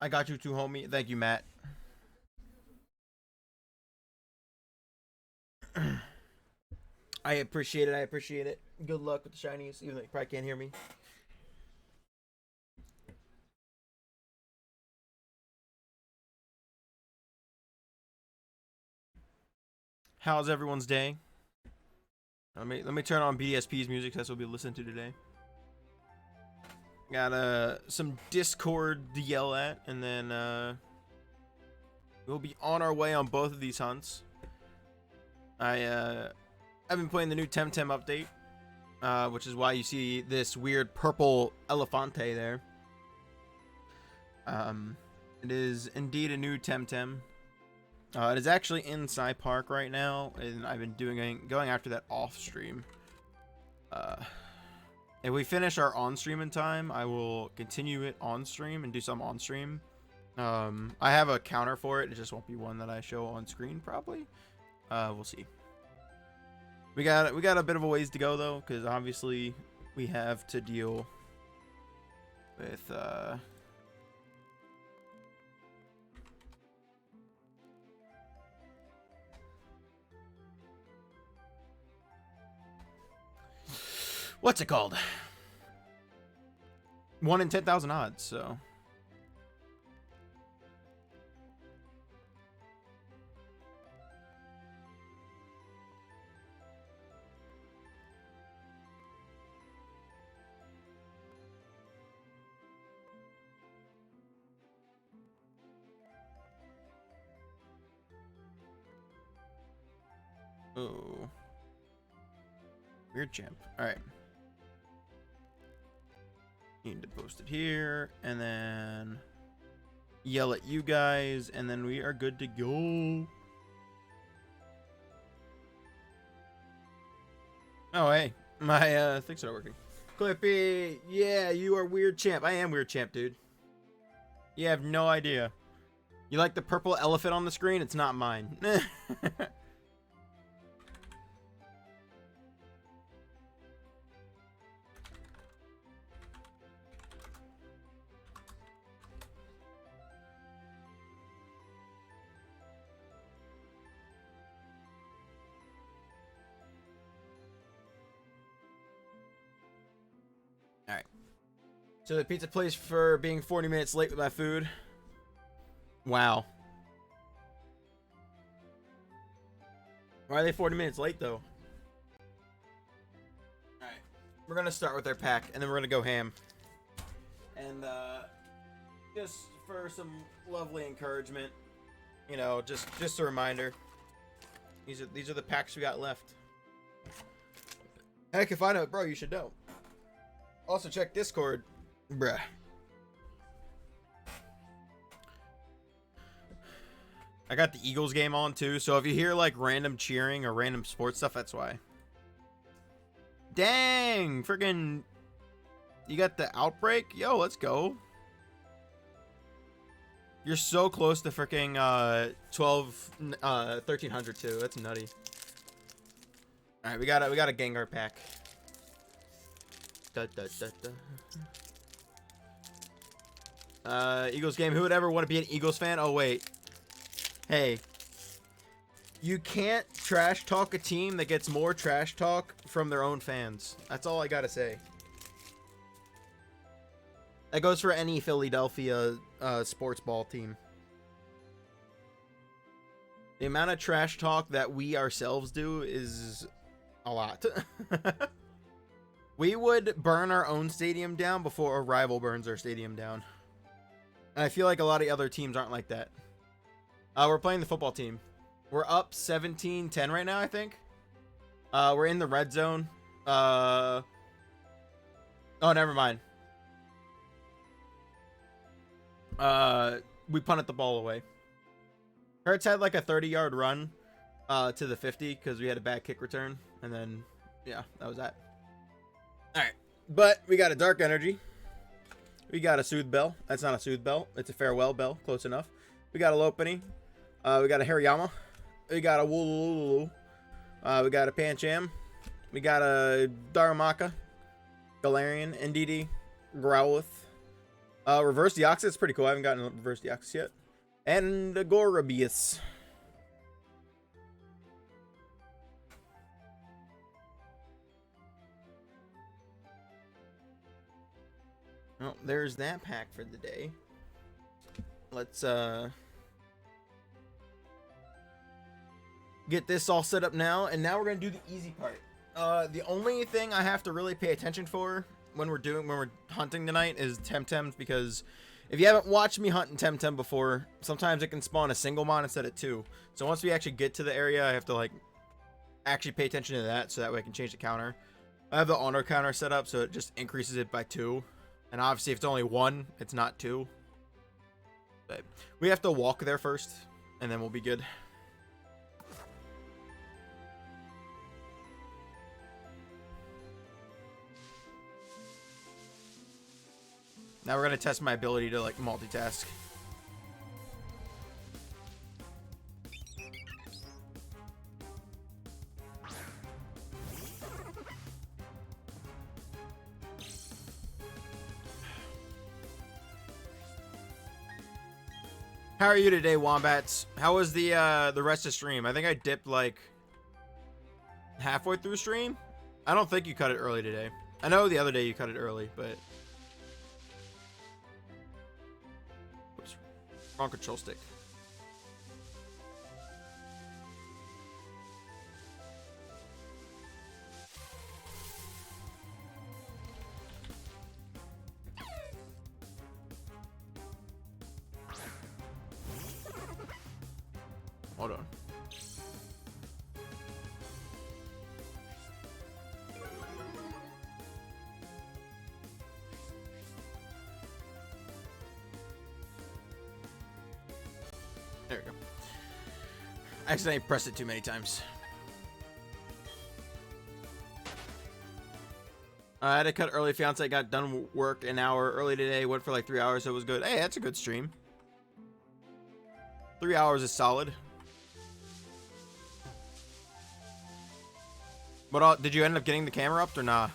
I got you too, homie. Thank you, Matt. I appreciate it. I appreciate it. Good luck with the shinies, even though you probably can't hear me. How's everyone's day? Let me turn on BDSP's music. That's what we'll be listening to today. Got some Discord to yell at, and then we'll be on our way on both of these hunts. I've been playing the new Temtem update, which is why you see this weird purple elefante there. It is indeed a new Temtem. It is actually in Sci Park right now, and I've been going after that off stream. If we finish our on stream in time, I will continue it on stream and do some on stream. I have a counter for it. It just won't be one that I show on screen probably. We'll see. We got a bit of a ways to go though, because obviously we have to deal with what's it called? 1 in 10,000 odds, so. Oh. Weird champ. Alright. Need to post it here, and then yell at you guys, and then we are good to go. Oh, hey. My things are working. Clippy, yeah, you are weird champ. I am weird champ, dude. You have no idea. You like the purple elephant on the screen? It's not mine. Alright. So the pizza place for being 40 minutes late with my food. Wow. Why are they 40 minutes late though? Alright. We're gonna start with our pack and then we're gonna go ham. And just for some lovely encouragement, you know, just a reminder. These are the packs we got left. Heck, if I know it, bro, you should know. Also check Discord, bruh. I got the Eagles game on too, so if you hear like random cheering or random sports stuff, that's why. Dang, freaking, you got the outbreak? Yo, let's go. You're so close to freaking 1300 too. That's nutty. All right, we got a Gengar pack. Eagles game. Who would ever want to be an Eagles fan? Oh wait. Hey. You can't trash talk a team that gets more trash talk from their own fans. That's all I gotta say. That goes for any Philadelphia sports ball team. The amount of trash talk that we ourselves do is a lot. We would burn our own stadium down before a rival burns our stadium down. And I feel like a lot of other teams aren't like that. We're playing the football team. We're up 17-10 right now, I think. We're in the red zone. Oh, never mind. We punted the ball away. Hurts had like a 30-yard run to the 50 because we had a bad kick return. And then, yeah, that was that. Alright, but we got a Dark Energy. We got a Soothe Bell. That's not a Soothe Bell. It's a Farewell Bell. Close enough. We got a Lopunny. We got a Hariyama. We got a Wooloo. We got a Pancham. We got a Darumaka. Galarian. Ndidi. Growlithe. Reverse Deoxys, pretty cool. I haven't gotten Reverse Deoxys yet. And Agorobius. Well, there's that pack for the day. Let's get this all set up now, and now we're gonna do the easy part. The only thing I have to really pay attention for when we're hunting tonight is Temtems, because if you haven't watched me hunt in Temtem before, sometimes it can spawn a single mon instead of two. So once we actually get to the area, I have to like actually pay attention to that, so that way I can change the counter. I have the auto counter set up so it just increases it by 2, and obviously if it's only 1, it's not 2. But we have to walk there first, and then we'll be good. Now we're gonna test my ability to like multitask. How are you today, Wombats? How was the rest of stream? I think I dipped like halfway through stream. I don't think you cut it early today. I know the other day you cut it early, but oops, wrong control stick. Hold on. There we go. I accidentally pressed it too many times. I had to cut early. Fiance got done work an hour early today. Went for like 3 hours, so it was good. Hey, that's a good stream. 3 hours is solid. But did you end up getting the camera up or nah?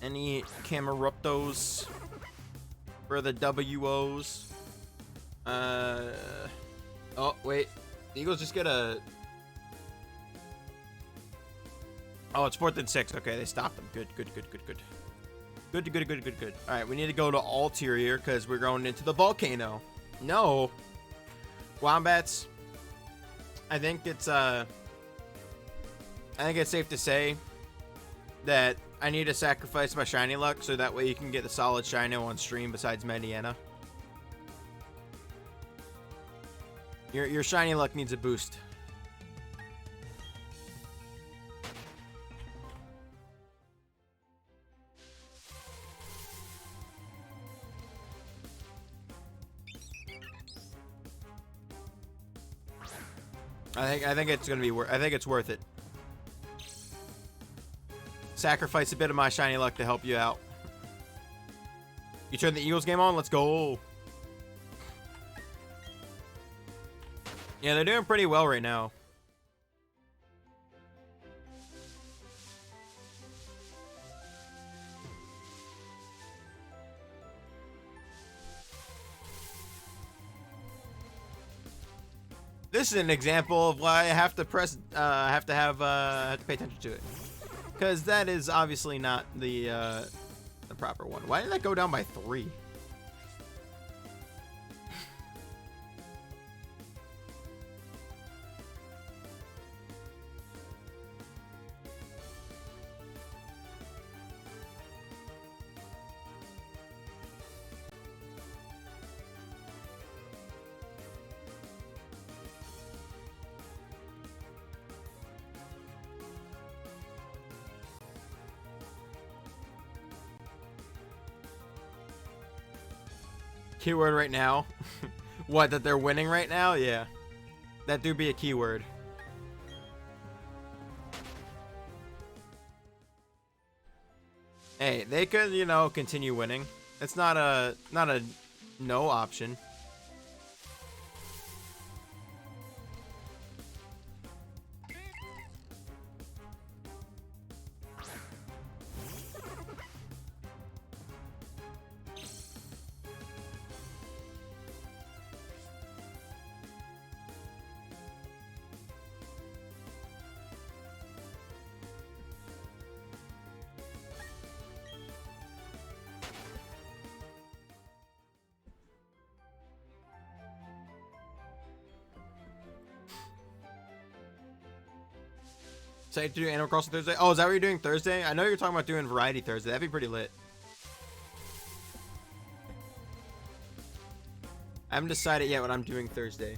Any cameruptos for the WOs? Oh wait, the Eagles just get a. Oh, it's 4th and 6. Okay, they stopped them. Good. Good. All right, we need to go to Ulterior because we're going into the volcano. No. Wombats, I think it's safe to say that I need to sacrifice my shiny luck so that way you can get the solid shino on stream besides Mediana. Your shiny luck needs a boost. I think it's gonna be worth. I think it's worth it. Sacrifice a bit of my shiny luck to help you out. You turn the Eagles game on. Let's go. Yeah, they're doing pretty well right now. This is an example of why I have to press, have to pay attention to it, because that is obviously not the proper one. Why did that go down by 3? Keyword right now. What, that they're winning right now? Yeah. That do be a keyword. Hey, they could, you know, continue winning. It's not a no option. Say to do Animal Crossing Thursday. Oh, is that what you're doing Thursday? I know you're talking about doing Variety Thursday. That'd be pretty lit. I haven't decided yet what I'm doing Thursday.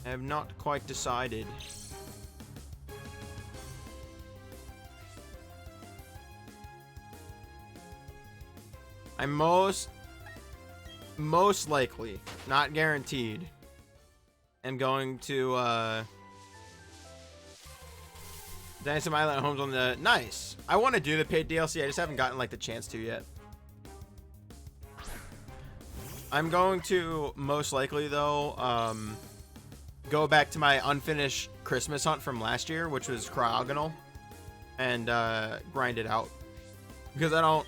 I have not quite decided. I'm most likely, not guaranteed, am going to Dynasty Island Homes on the nice. I want to do the paid DLC. I just haven't gotten like the chance to yet. I'm going to most likely though go back to my unfinished Christmas hunt from last year, which was Cryogonal, and grind it out because I don't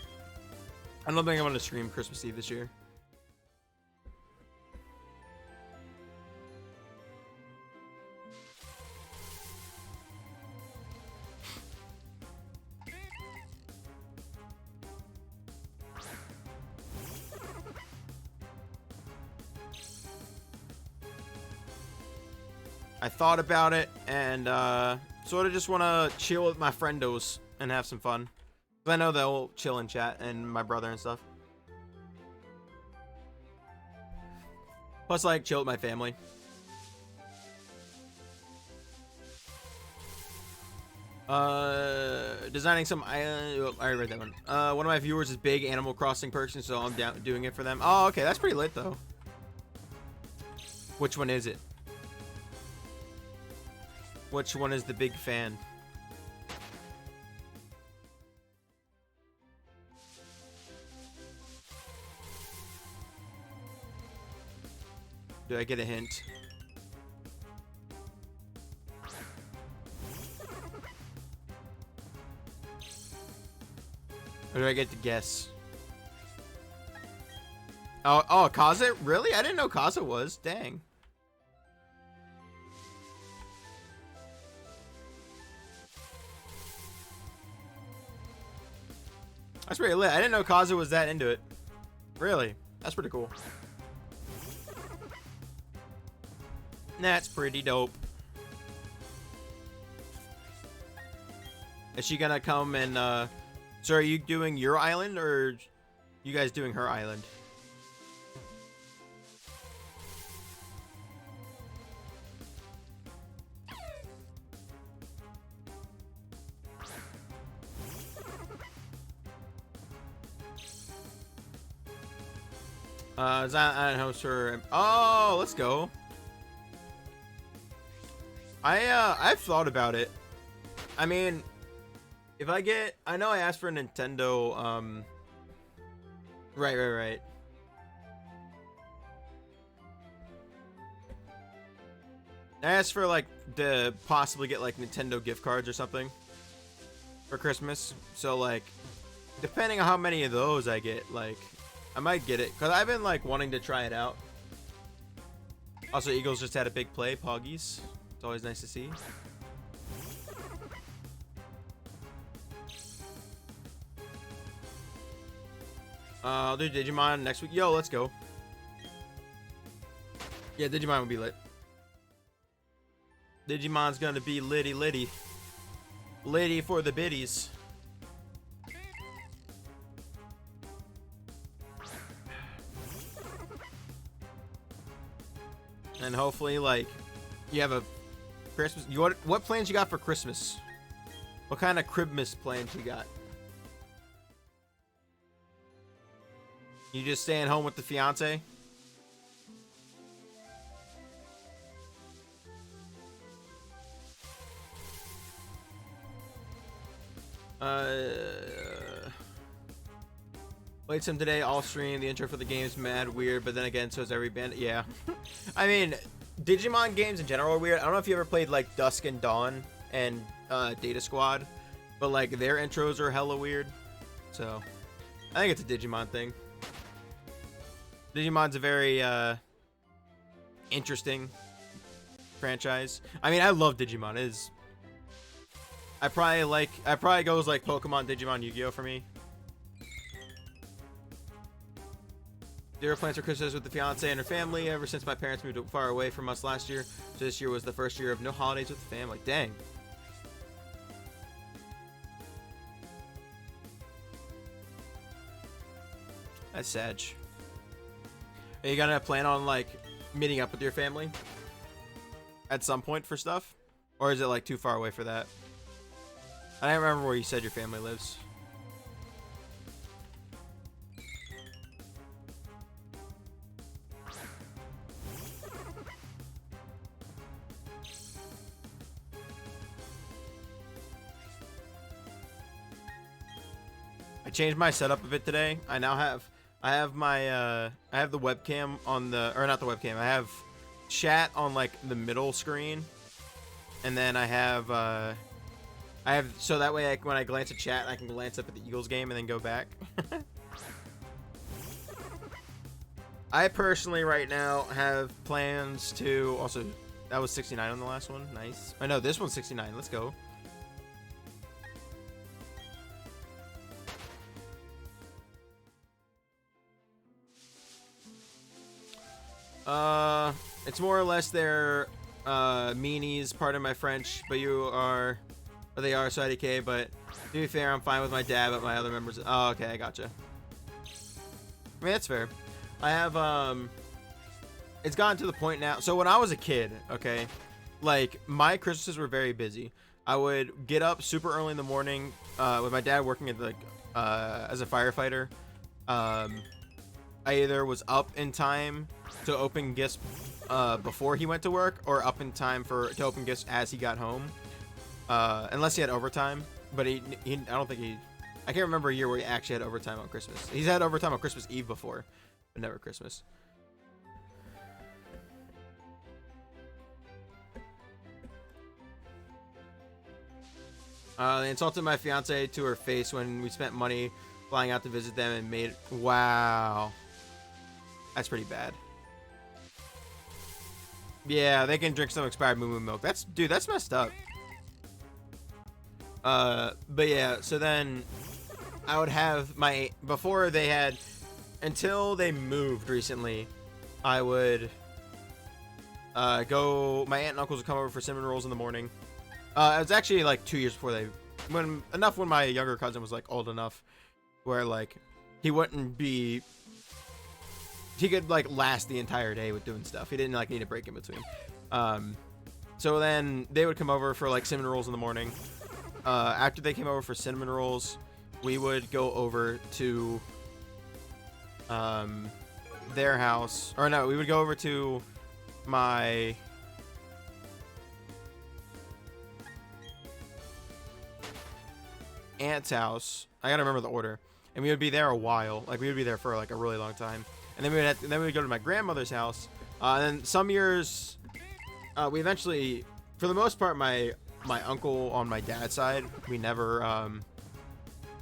think I'm gonna stream Christmas Eve this year. I thought about it and sort of just want to chill with my friendos and have some fun. I know they'll chill in chat and my brother and stuff. Plus, like, chill with my family. Designing some island. I already read that one. One of my viewers is big Animal Crossing person, so I'm doing it for them. Oh, okay, that's pretty lit though. Which one is it? Which one is the big fan? Do I get a hint? Or do I get to guess? Oh, Kaza? Really? I didn't know Kaza was. Dang. That's pretty lit. I didn't know Kaza was that into it. Really? That's pretty cool. That's pretty dope. Is she gonna come and so are you doing your island or you guys doing her island? Zion host her. Oh, let's go. I've thought about it. I mean, if I get, I know I asked for a Nintendo, right. I asked for like to possibly get like Nintendo gift cards or something for Christmas. So like, depending on how many of those I get, like, I might get it because I've been like wanting to try it out. Also, Eagles just had a big play, Poggies. It's always nice to see. I'll do Digimon next week. Yo, let's go. Yeah, Digimon will be lit. Digimon's gonna be litty. Litty for the biddies. And hopefully, like, you have a Christmas. What plans you got for Christmas? What kind of Cribmas plans you got? You just staying home with the fiance? Played some today, all stream. The intro for the game's mad weird, but then again, so is every band. Yeah. I mean, Digimon games in general are weird. I don't know if you ever played like Dusk and Dawn and Data Squad, but like their intros are hella weird. So I think it's a Digimon thing. Digimon's a very interesting franchise. I mean, I love Digimon. It is. I probably goes like Pokemon, Digimon, Yu-Gi-Oh for me. Zero plans for Christmas with the fiance and her family ever since my parents moved far away from us last year. So this year was the first year of no holidays with the family. Dang. That's sad. Are you gonna plan on like meeting up with your family at some point for stuff? Or is it like too far away for that? I don't remember where you said your family lives. I changed my setup a bit today. I have my I have the webcam on the, or not the webcam, I have chat on like the middle screen, and then I have so that way when I glance at chat I can glance up at the Eagles game and then go back. I personally right now have plans to also, that was 69 on the last one. Nice. I know this one's 69. Let's go. It's more or less their meanies, pardon my French, but you are, or they are, so IDK, but to be fair, I'm fine with my dad, but my other members, oh, okay, I gotcha. I mean, that's fair. I have, it's gotten to the point now, so when I was a kid, okay, like, my Christmases were very busy. I would get up super early in the morning, with my dad working at, like, as a firefighter. I either was up in time to open gifts before he went to work, or up in time to open gifts as he got home, unless he had overtime. But I don't think I can't remember a year where he actually had overtime on Christmas. He's had overtime on Christmas Eve before, but never Christmas. They insulted my fiance to her face when we spent money flying out to visit them and made, wow, that's pretty bad. Yeah, they can drink some expired moo moo milk. Dude, that's messed up. But yeah, so then I would have before they had, until they moved recently, I would my aunt and uncles would come over for cinnamon rolls in the morning. It was actually like 2 years before when my younger cousin was like old enough where like he could like last the entire day with doing stuff. He didn't like need a break in between. So then they would come over for like cinnamon rolls in the morning. After they came over for cinnamon rolls, we would go over to their house, or no, we would go over to my aunt's house. I gotta remember the order, and we would be there a while. Like we would be there for like a really long time. And then we would go to my grandmother's house. And then some years, we eventually, for the most part, my uncle on my dad's side, we never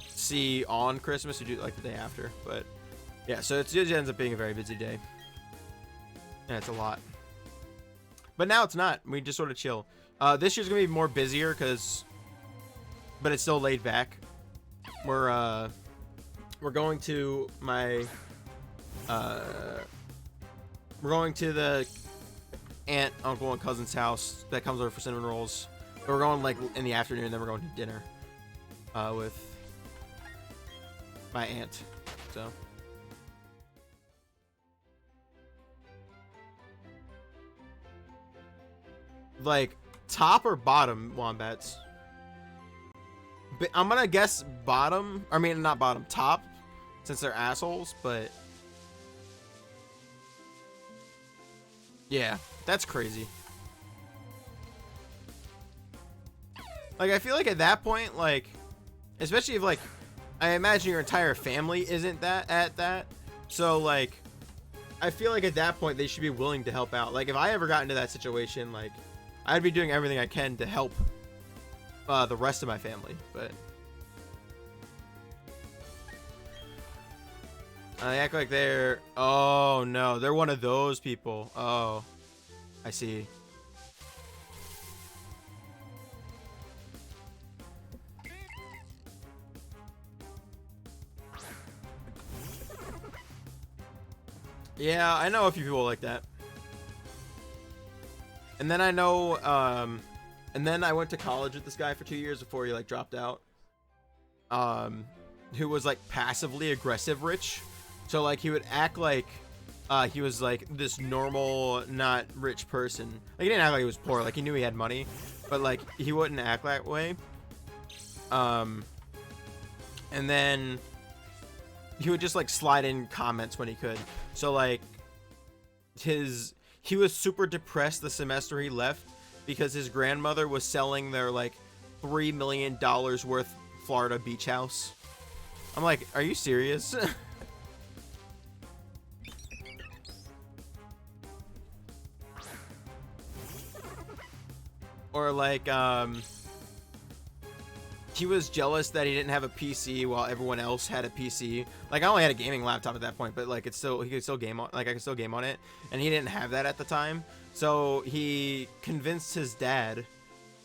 see on Christmas. We do like the day after. But yeah, so it ends up being a very busy day. Yeah, it's a lot. But now it's not. We just sort of chill. This year's gonna be more busier but it's still laid back. We're going to my. We're going to the aunt, uncle, and cousin's house that comes over for cinnamon rolls. But we're going like in the afternoon, then we're going to dinner with my aunt. So like top or bottom wombats? But I'm gonna guess bottom. I mean, not bottom, top, since they're assholes, but. Yeah, that's crazy. Like, I feel like at that point, like, especially if, like, I imagine your entire family isn't at that. So, like, I feel like at that point, they should be willing to help out. Like, if I ever got into that situation, like, I'd be doing everything I can to help the rest of my family, but. I act like they're... Oh, no. They're one of those people. Oh. I see. Yeah, I know a few people like that. And then I know, and then I went to college with this guy for 2 years before he like dropped out. Who was like passively aggressive rich. So like he would act like he was like this normal, not rich person. Like he didn't act like he was poor. Like he knew he had money, but like he wouldn't act that way. And then he would just like slide in comments when he could. So like he was super depressed the semester he left because his grandmother was selling their like $3 million worth Florida beach house. I'm like, are you serious? Or like he was jealous that he didn't have a PC while everyone else had a PC. Like I only had a gaming laptop at that point, but like he could still game on, like I could still game on it, and he didn't have that at the time. So he convinced his dad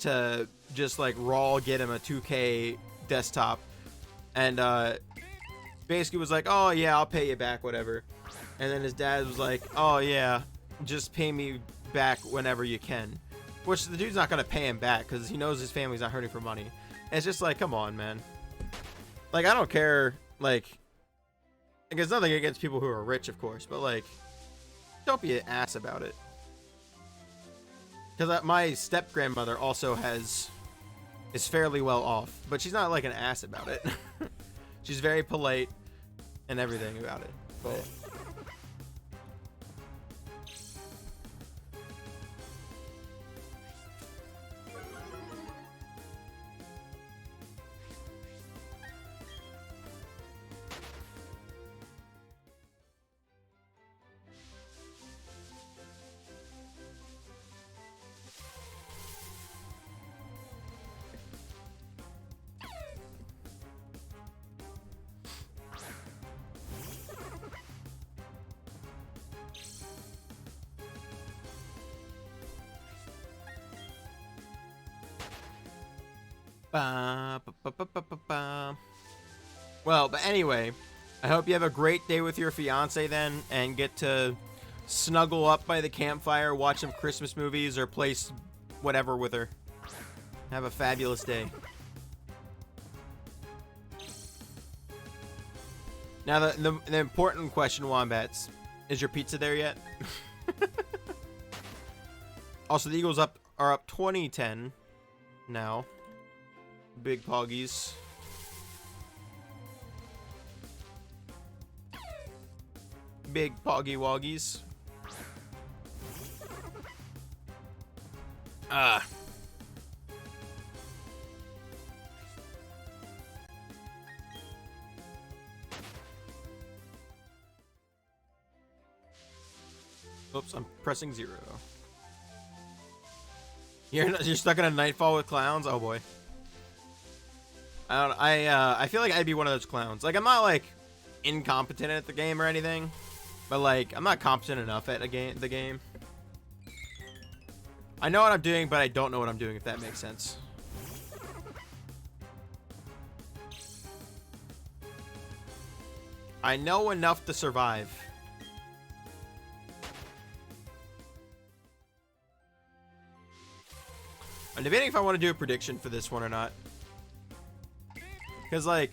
to just like raw get him a 2K desktop, and basically was like, oh yeah, I'll pay you back, whatever. And then his dad was like, oh yeah, just pay me back whenever you can. Which the dude's not gonna pay him back because he knows his family's not hurting for money. And it's just like, come on, man. Like, I don't care. Like, there's nothing against people who are rich, of course, but like, don't be an ass about it. Because my step grandmother also is fairly well off, but she's not like an ass about it. She's very polite and everything about it. But well, but anyway, I hope you have a great day with your fiance then, and get to snuggle up by the campfire, watch some Christmas movies, or play whatever with her. Have a fabulous day. Now the important question, Wombats, is your pizza there yet? Also, the Eagles are up 20-10 now. Big Poggies. Big Poggy Woggies. Oops, I'm pressing 0. You're stuck in a Nightfall with clowns? Oh boy. I feel like I'd be one of those clowns. Like, I'm not like incompetent at the game or anything, but like I'm not competent enough at the game. I know what I'm doing, but I don't know what I'm doing, if that makes sense. I know enough to survive. I'm debating if I want to do a prediction for this one or not. Because, like,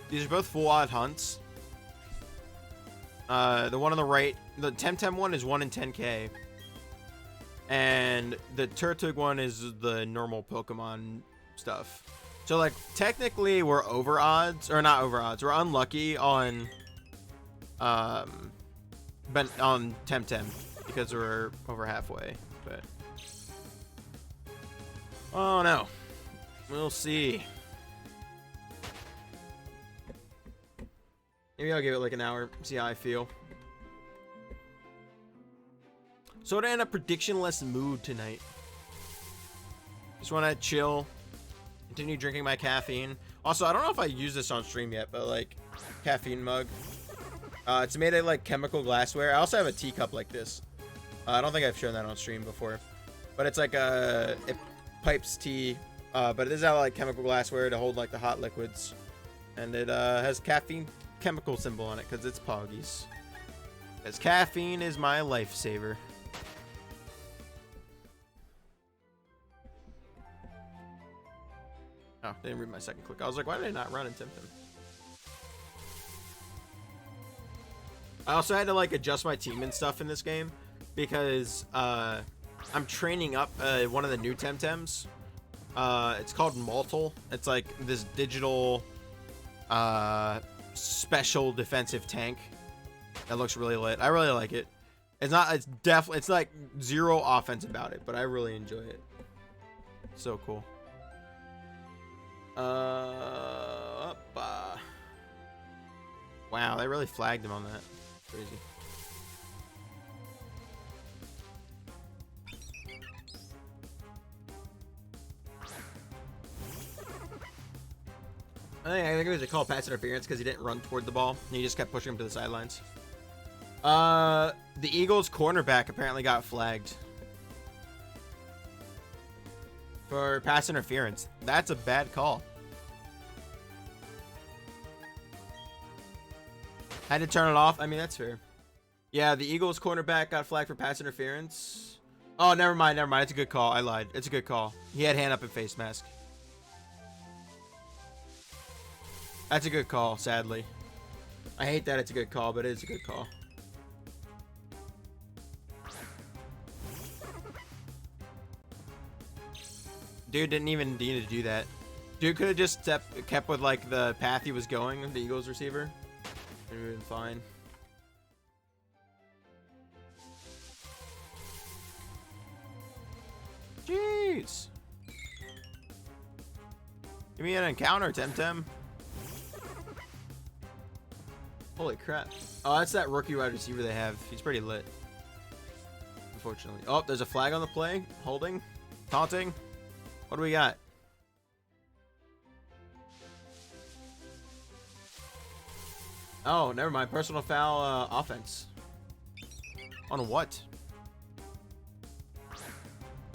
these are both full odd hunts. The one on the right, the Temtem one is 1 in 10k. And the Turtwig one is the normal Pokemon stuff. So, like, technically we're over odds, or not over odds, we're unlucky on, Temtem. Because we're over halfway, but oh no, we'll see. Maybe I'll give it like an hour, see how I feel. Sort of in a predictionless mood tonight. Just want to chill, continue drinking my caffeine. Also, I don't know if I use this on stream yet, but like caffeine mug. It's made of like chemical glassware. I also have a teacup like this. I don't think I've shown that on stream before, but it's like it pipes tea but it does have like chemical glassware to hold like the hot liquids, and it has caffeine chemical symbol on it because it's Poggies. As caffeine is my lifesaver. Oh, didn't read my second click. I was like, why did I not run in Temtem? I also had to like adjust my team and stuff in this game because I'm training up one of the new Temtems. It's called Maltal. It's like this digital special defensive tank that looks really lit. I really like it. It's like zero offense about it, but I really enjoy it. So cool. Wow, they really flagged him on that. Crazy. I think it was a call pass interference because he didn't run toward the ball. He just kept pushing him to the sidelines. The Eagles cornerback apparently got flagged for pass interference. That's a bad call. Had to turn it off. I mean, that's fair. Yeah, the Eagles cornerback got flagged for pass interference. Oh, never mind. It's a good call. I lied. It's a good call. He had hand up and face mask. That's a good call, sadly. I hate that it's a good call, but it is a good call. Dude didn't even need to do that. Dude could have just kept with like the path he was going, the Eagles receiver. It would have been fine. Jeez. Give me an encounter, Temtem. Holy crap. Oh, that's that rookie wide receiver they have. He's pretty lit. Unfortunately. Oh, there's a flag on the play. Holding. Taunting. What do we got? Oh, never mind. Personal foul offense. On what?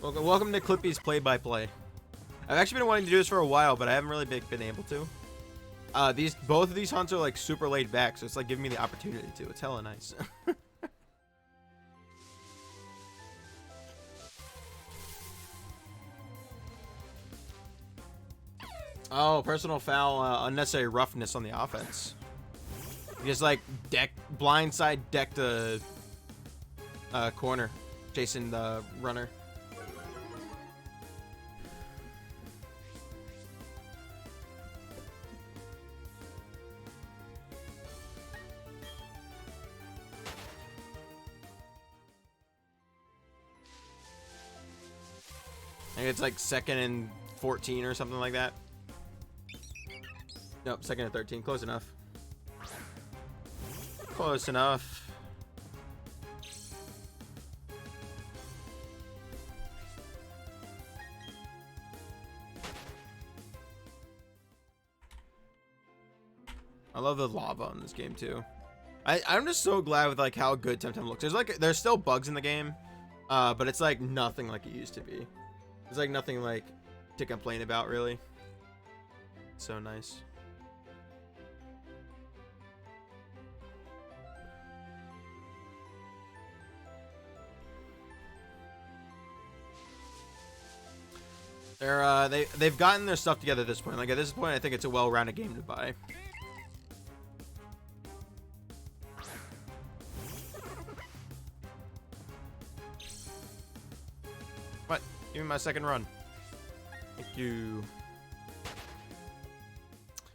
Welcome to Clippy's play-by-play. I've actually been wanting to do this for a while, but I haven't really been able to. Both of these hunts are like super laid back, so it's like giving me the opportunity to. It's hella nice. Oh, personal foul, unnecessary roughness on the offense. Just like blindside deck the corner, chasing the runner. I think it's like 2nd and 14 or something like that. Nope, 2nd and 13. Close enough. Close enough. I love the lava in this game too. I'm just so glad with like how good Temtem looks. There's still bugs in the game, but it's like nothing like it used to be. There's like nothing like to complain about really. So nice. They've gotten their stuff together at this point. Like at this point, I think it's a well-rounded game to buy. What? Give me my second run. Thank you.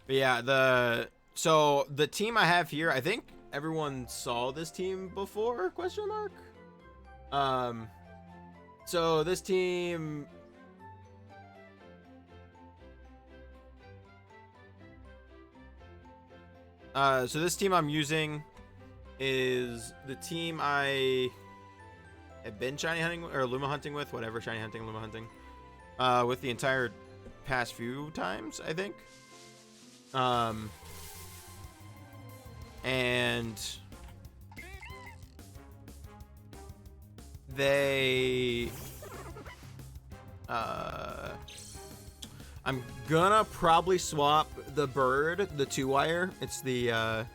But yeah, so the team I have here, I think everyone saw this team before? Question mark. So this team. So this team I'm using is the team I have been shiny hunting or Luma hunting with, whatever, shiny hunting, Luma hunting, with the entire past few times, I think. And they I'm gonna probably swap the bird, the 2-wire. It's the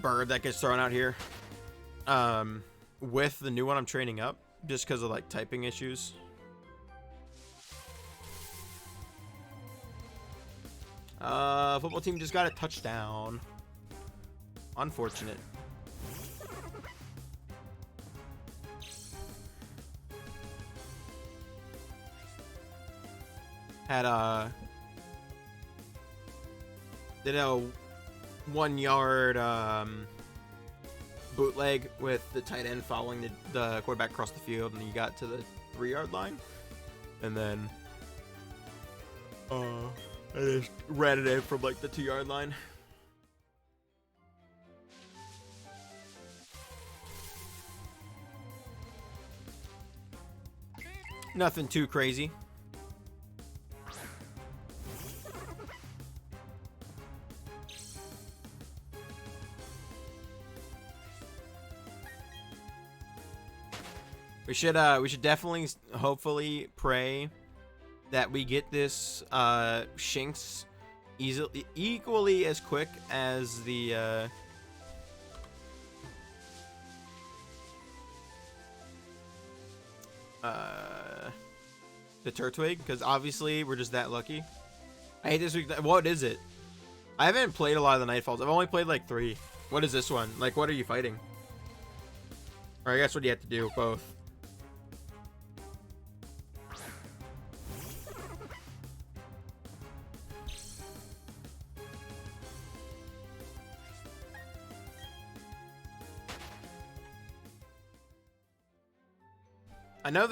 bird that gets thrown out here. With the new one I'm training up, just because of like typing issues. Football team just got a touchdown. Unfortunate. Did a 1-yard bootleg with the tight end following the quarterback across the field, and he got to the 3-yard line, and then I just ran it in from like the 2-yard line. Nothing too crazy. We should definitely, hopefully, pray that we get this Shinx equally as quick as the Turtwig, because obviously we're just that lucky. I hate this week. What is it? I haven't played a lot of the Nightfalls. I've only played like 3. What is this one? Like, what are you fighting? Or I guess what do you have to do? Both. I know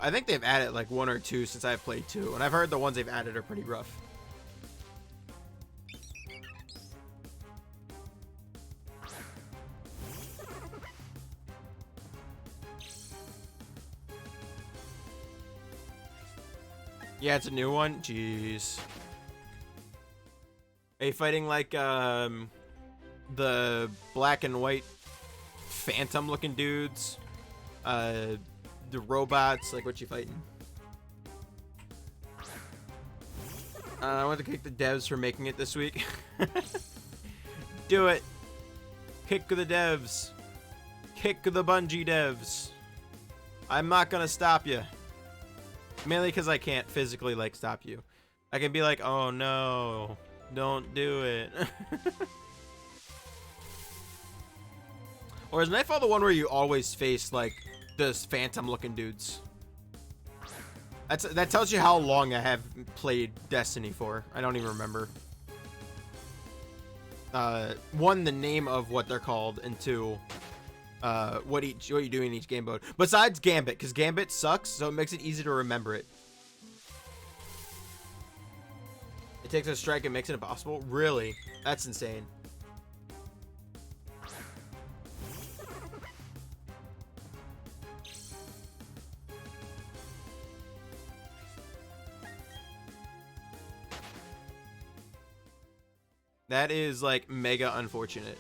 I think they've added like 1 or 2 since I've played 2, and I've heard the ones they've added are pretty rough. Yeah, it's a new one. Jeez. Are you fighting like the black and white phantom looking dudes? The robots, like what you fighting? I want to kick the devs for making it this week. Do it. Kick the devs. Kick the Bungie devs. I'm not gonna stop you. Mainly because I can't physically like stop you. I can be like, oh no, don't do it. Or is Nightfall the one where you always face like those phantom looking dudes? That tells you how long I have played Destiny for. I don't even remember. 1, the name of what they're called, and 2, what you do in each game mode. Besides Gambit, because Gambit sucks, so it makes it easy to remember it. It takes a strike and makes it impossible? Really? That's insane. That is like mega unfortunate.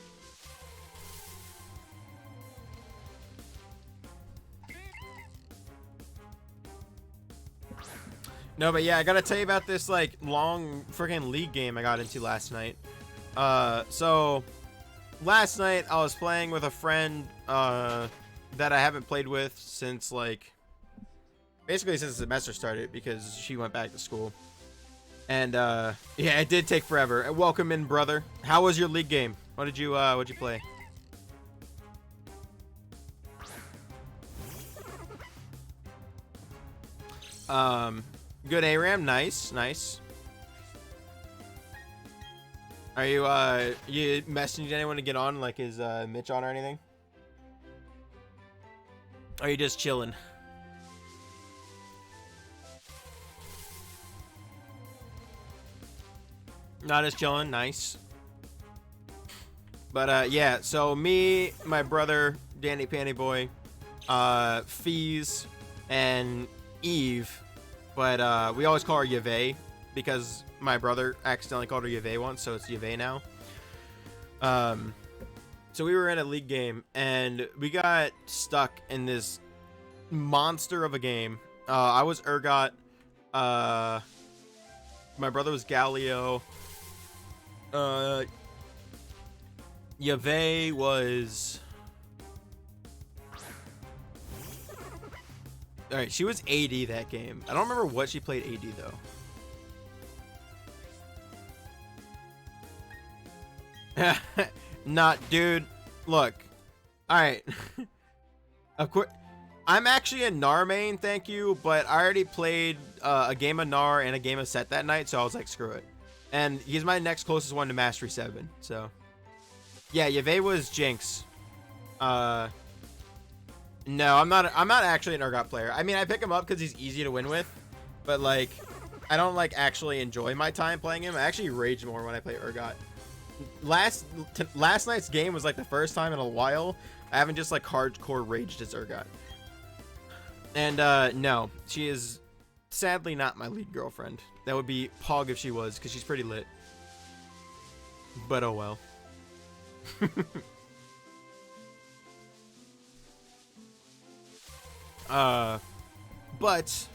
No, but yeah, I gotta tell you about this like long freaking league game I got into last night. So last night I was playing with a friend that I haven't played with since like basically since the semester started, because she went back to school. And yeah, it did take forever. Welcome in, brother. How was your league game? What'd you play? Good ARAM, nice. Are you messaging anyone to get on? Like, is Mitch on or anything? Or are you just chilling? Not as chilling, nice. But yeah, so me, my brother, Danny Panty Boy, Fees, and Eve, but we always call her Yave because my brother accidentally called her Yave once, so it's Yave now. So we were in a league game and we got stuck in this monster of a game. I was Urgot, My brother was Galio. Yave was... Alright, she was AD that game. I don't remember what she played AD, though. Not, dude. Look. Alright. Of course. I'm actually a Gnar main, thank you, but I already played a game of Gnar and a game of Set that night, so I was like, screw it. And he's my next closest one to Mastery 7, so. Yeah, Yave was Jinx. No, I'm not actually an Urgot player. I mean, I pick him up because he's easy to win with, but like, I don't like actually enjoy my time playing him. I actually rage more when I play Urgot. Last night's game was like the first time in a while I haven't just like hardcore raged as Urgot. And no, she is sadly not my lead girlfriend. That would be Pog if she was, because she's pretty lit. But oh well. But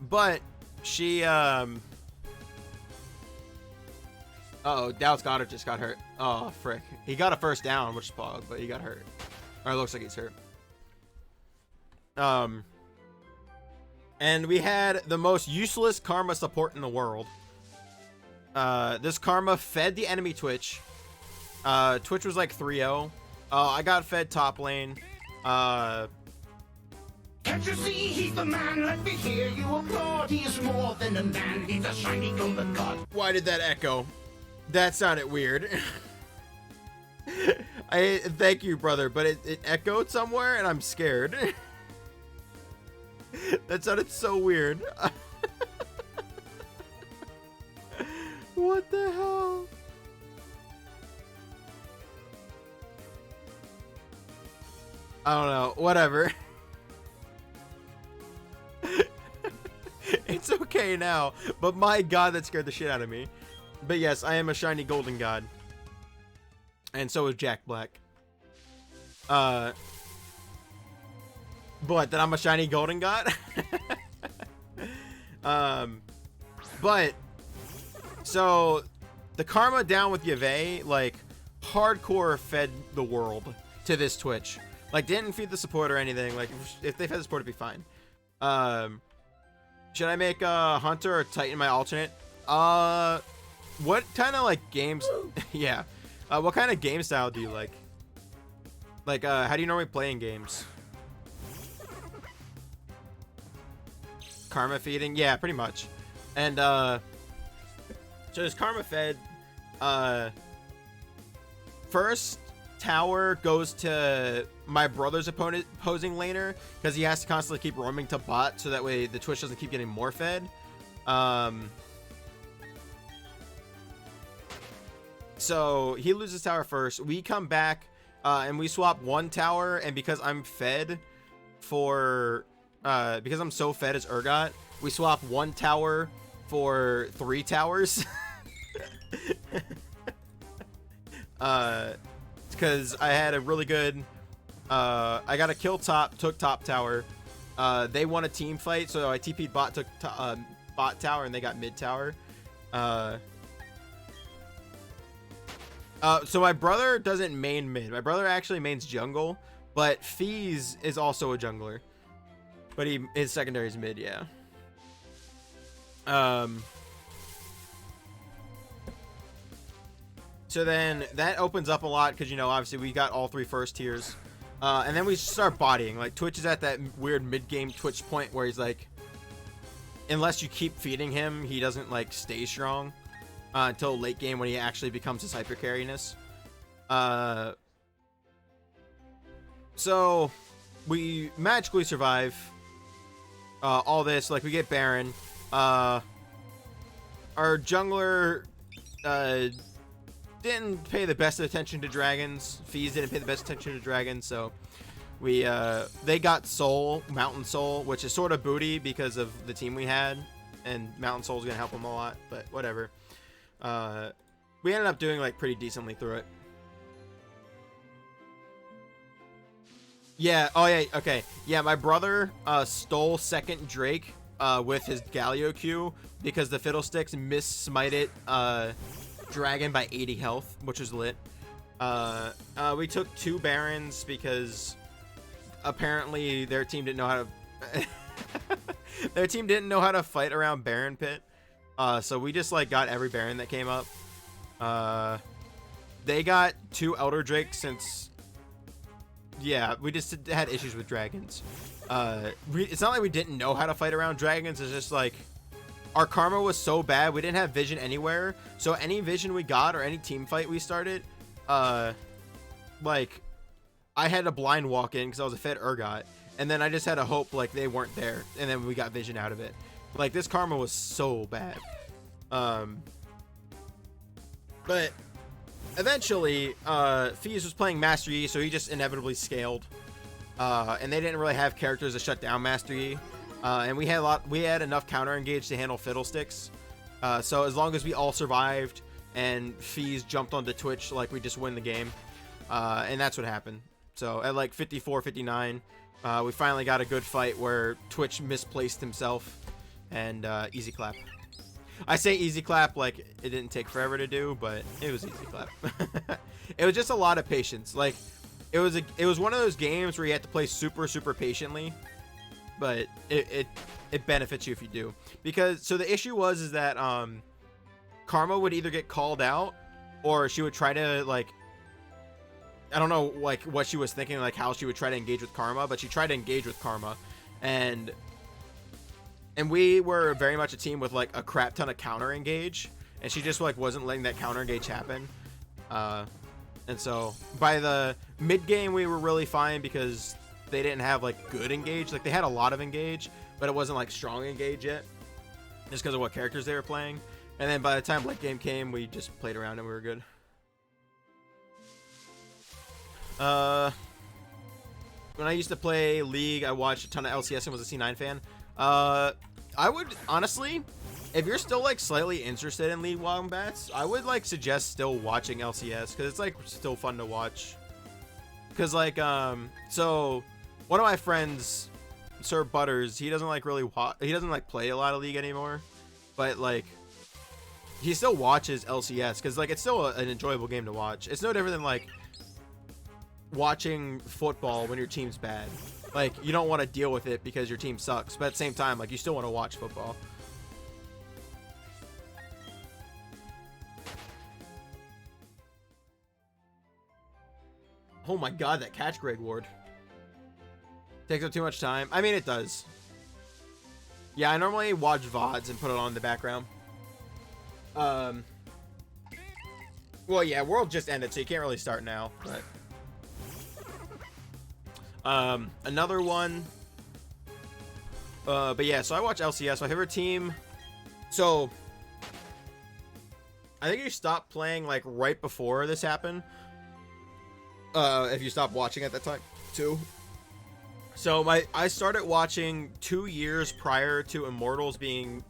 but she uh-oh, Dallas Goddard just got hurt. Oh frick, he got a first down, which is Pog, but he got hurt, or it looks like he's hurt. And we had the most useless Karma support in the world. This Karma fed the enemy Twitch. Twitch was like 3-0. I got fed top lane. Can't you see he's the man? Let me hear you applaud. He is more than a man. He's a shiny golden god. Why did that echo? That sounded weird. I thank you, brother, but it echoed somewhere and I'm scared. That sounded so weird. What the hell? I don't know. Whatever. It's okay now, but my god, that scared the shit out of me. But yes, I am a shiny golden god. And so is Jack Black. But that I'm a shiny golden god? But so the Karma down with Yave, like, hardcore fed the world to this Twitch. Like, didn't feed the support or anything. Like, if they fed the support, it'd be fine. Should I make a Hunter or Titan my alternate? What kind of, like, games? Yeah. What kind of game style do you like? Like, how do you normally play in games? Karma feeding? Yeah, pretty much. And, so there's Karma fed. First tower goes to my brother's opposing laner, because he has to constantly keep roaming to bot, so that way the Twitch doesn't keep getting more fed. So he loses tower first. We come back, and we swap one tower, and because I'm fed for... because I'm so fed as Urgot, we swap one tower for 3 towers. Because I had a really good... I got a kill top, took top tower. They won a team fight, so I TP'd bot, took bot tower, and they got mid tower. So my brother doesn't main mid. My brother actually mains jungle, but Fees is also a jungler. But his secondary is mid, yeah. So then that opens up a lot because, you know, obviously we got all 3 first tiers. And then we start bodying. Like, Twitch is at that weird mid-game Twitch point where he's like, unless you keep feeding him, he doesn't, like, stay strong until late game when he actually becomes his hyper carriness. So we magically survive all this. Like, we get Baron. Our jungler didn't pay the best attention to dragons. Fees didn't pay the best attention to dragons, so we they got Soul, Mountain Soul, which is sort of booty because of the team we had, and Mountain Soul's gonna help them a lot, but whatever. We ended up doing like pretty decently through it. Yeah. Oh yeah. Okay. Yeah. My brother stole second Drake with his Galio Q because the Fiddlesticks miss-smited Dragon by 80 health, which was lit. We took 2 Barons because apparently their team didn't know how to their team didn't know how to fight around Baron Pit. So we just like got every Baron that came up. They got 2 Elder Drakes since yeah, we just had issues with dragons. It's not like we didn't know how to fight around dragons. It's just like our karma was so bad. We didn't have vision anywhere. So any vision we got or any team fight we started, like I had a blind walk in because I was a fed Urgot. And then I just had to hope like they weren't there. And then we got vision out of it. Like this karma was so bad. But eventually, Fees was playing Master Yi, so he just inevitably scaled. And they didn't really have characters to shut down Master Yi. And we had enough counter engage to handle Fiddlesticks. So as long as we all survived and Fees jumped onto Twitch, like we just win the game. And that's what happened. So at like 54, 59, we finally got a good fight where Twitch misplaced himself and easy clap. I say easy clap like it didn't take forever to do, but it was easy clap. It was just a lot of patience. Like it was one of those games where you have to play super patiently, but it benefits you if you do. Because so the issue is that Karma would either get called out or she would try to like, I don't know like what she was thinking, like how she would try to engage with Karma, but she tried to engage with Karma, and we were very much a team with like a crap ton of counter engage, and she just like wasn't letting that counter engage happen. And so by the mid game we were really fine because they didn't have like good engage. Like they had a lot of engage, but it wasn't like strong engage yet, just because of what characters they were playing. And then by the time late game came, we just played around and we were good. When I used to play League, I watched a ton of LCS and was a C9 fan. I would honestly, if you're still like slightly interested in League Wombats, I would like suggest still watching LCS because it's like still fun to watch. Because like so one of my friends, Sir Butters, he doesn't like really he doesn't like play a lot of League anymore, but like he still watches LCS because like it's still an enjoyable game to watch. It's no different than like watching football when your team's bad. Like you don't want to deal with it because your team sucks, but at the same time like you still want to watch football. Oh my god, that catch Greg Ward takes up too much time. I mean it does. Yeah, I normally watch VODs and put it on in the background. Well yeah, World just ended, so you can't really start now, but another one, but yeah, so I watch LCS. My favorite team, so I think you stopped playing like right before this happened, if you stopped watching at that time too. So I started watching 2 years prior to Immortals being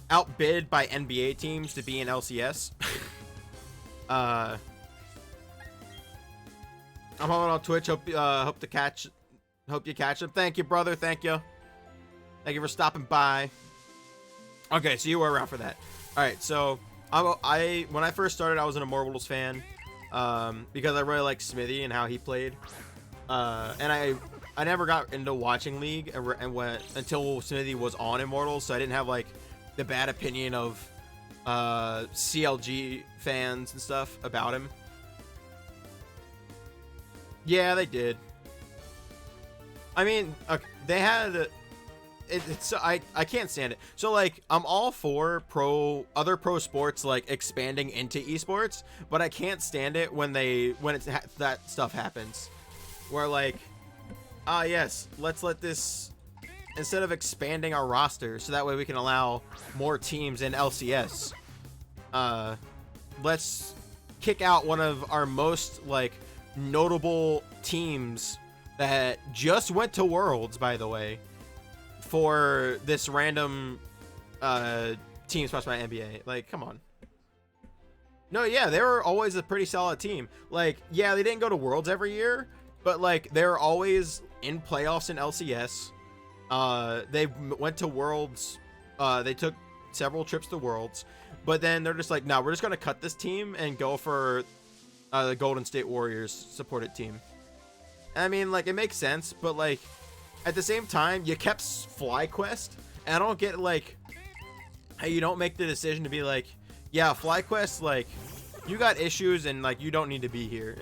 outbid by NBA teams to be in LCS. I'm on Twitch. Hope you catch him. Thank you, brother. Thank you for stopping by. Okay, so you were around for that. All right, so when I first started, I was an Immortals fan, because I really liked Smithy and how he played. And I never got into watching League and went until Smithy was on Immortals, so I didn't have like the bad opinion of CLG fans and stuff about him. Yeah, they did. I mean, they had it's I can't stand it. So like I'm all for other pro sports like expanding into esports, but I can't stand it when that stuff happens. Where like, yes, let's let this, instead of expanding our roster so that way we can allow more teams in LCS, let's kick out one of our most like notable teams that just went to Worlds, by the way, for this random team sponsored by NBA. Like, come on. No, yeah, they were always a pretty solid team. Like, yeah, they didn't go to Worlds every year, but like they were always in playoffs in LCS. They went to Worlds. They took several trips to Worlds, but then they're just like, no, we're just gonna cut this team and go for the Golden State Warriors supported team. I mean, like, it makes sense, but like at the same time, you kept FlyQuest, and I don't get like how you don't make the decision to be like, yeah, FlyQuest, like, you got issues and like you don't need to be here.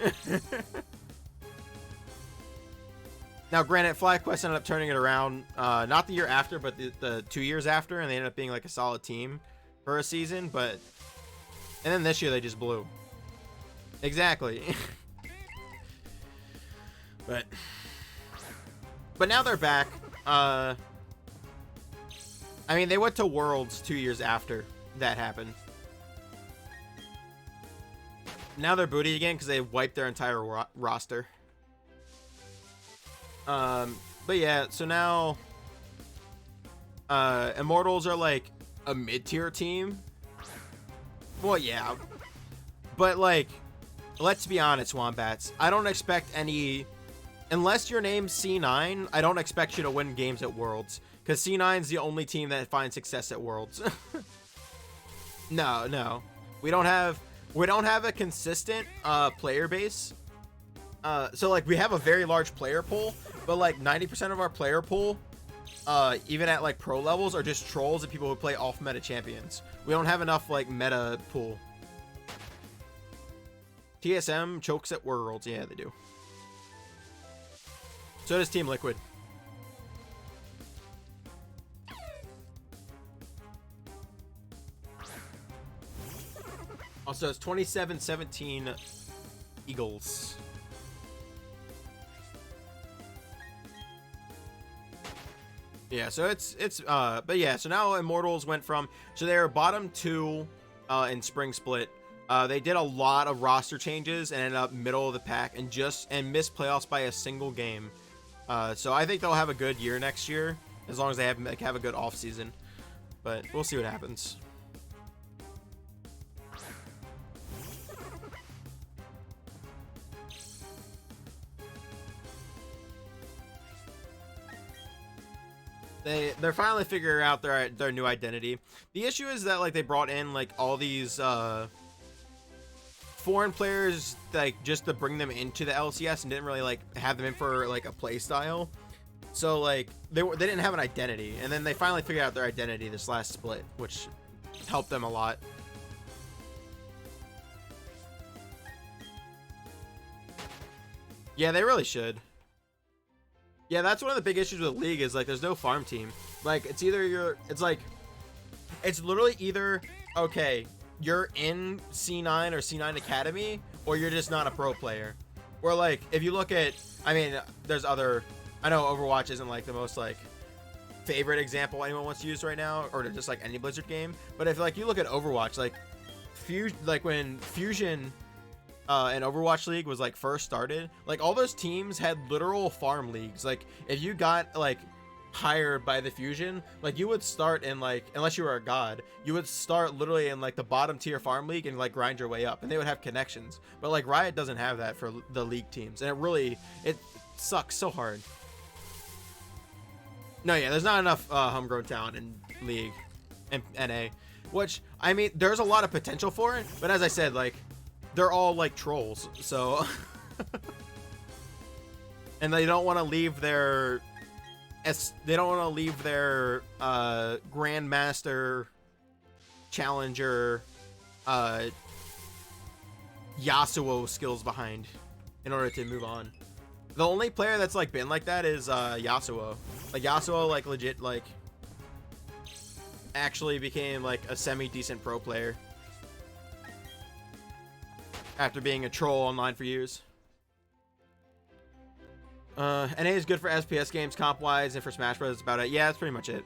Now, granted, FlyQuest ended up turning it around, not the year after, but the 2 years after, and they ended up being like a solid team for a season. But and then this year they just blew. Exactly. but now they're back. I mean, they went to Worlds 2 years after that happened. Now they're booty again because they wiped their entire roster. But yeah, so now Immortals are like a mid-tier team. Well, yeah, but like, let's be honest, Wombats, I don't expect any, unless your name's C9, I don't expect you to win games at Worlds, because C9's the only team that finds success at Worlds. No, we don't have a consistent player base. So like we have a very large player pool, but like 90% of our player pool, even at like pro levels, are just trolls and people who play off meta champions. We don't have enough like meta pool. TSM chokes at Worlds. Yeah, they do. So does Team Liquid. Also, it's 27-17 Eagles. Yeah, so it's but yeah, so now Immortals went from, so they were bottom 2 in Spring Split. They did a lot of roster changes and ended up middle of the pack and missed playoffs by a single game. So I think they'll have a good year next year as long as they have a good off season. But we'll see what happens. They're finally figuring out their new identity. The issue is that like they brought in like all these foreign players like just to bring them into the LCS and didn't really like have them in for like a play style. So like they didn't have an identity, and then they finally figured out their identity this last split, which helped them a lot. Yeah, they really should. Yeah, that's one of the big issues with the league is like there's no farm team. Like it's literally either, okay, you're in C9 or C9 Academy, or you're just not a pro player. Or like if you look at, I mean, there's other, I know Overwatch isn't like the most like favorite example anyone wants to use right now, or just like any Blizzard game, but if like you look at Overwatch, like when Fusion and Overwatch League was like first started, like all those teams had literal farm leagues. Like if you got like hired by the Fusion, like you would start in like, unless you were a god, you would start literally in like the bottom tier farm league and like grind your way up, and they would have connections. But like Riot doesn't have that for the league teams, and it sucks so hard. No, yeah, there's not enough homegrown talent in league and NA, which I mean there's a lot of potential for it, but as I said, like they're all like trolls, so and they don't want to leave their grandmaster challenger Yasuo skills behind in order to move on. The only player that's like been like that is Yasuo. Like Yasuo like legit like actually became like a semi-decent pro player after being a troll online for years. NA is good for SPS games comp-wise, and for Smash Bros. That's about it. Yeah, that's pretty much it.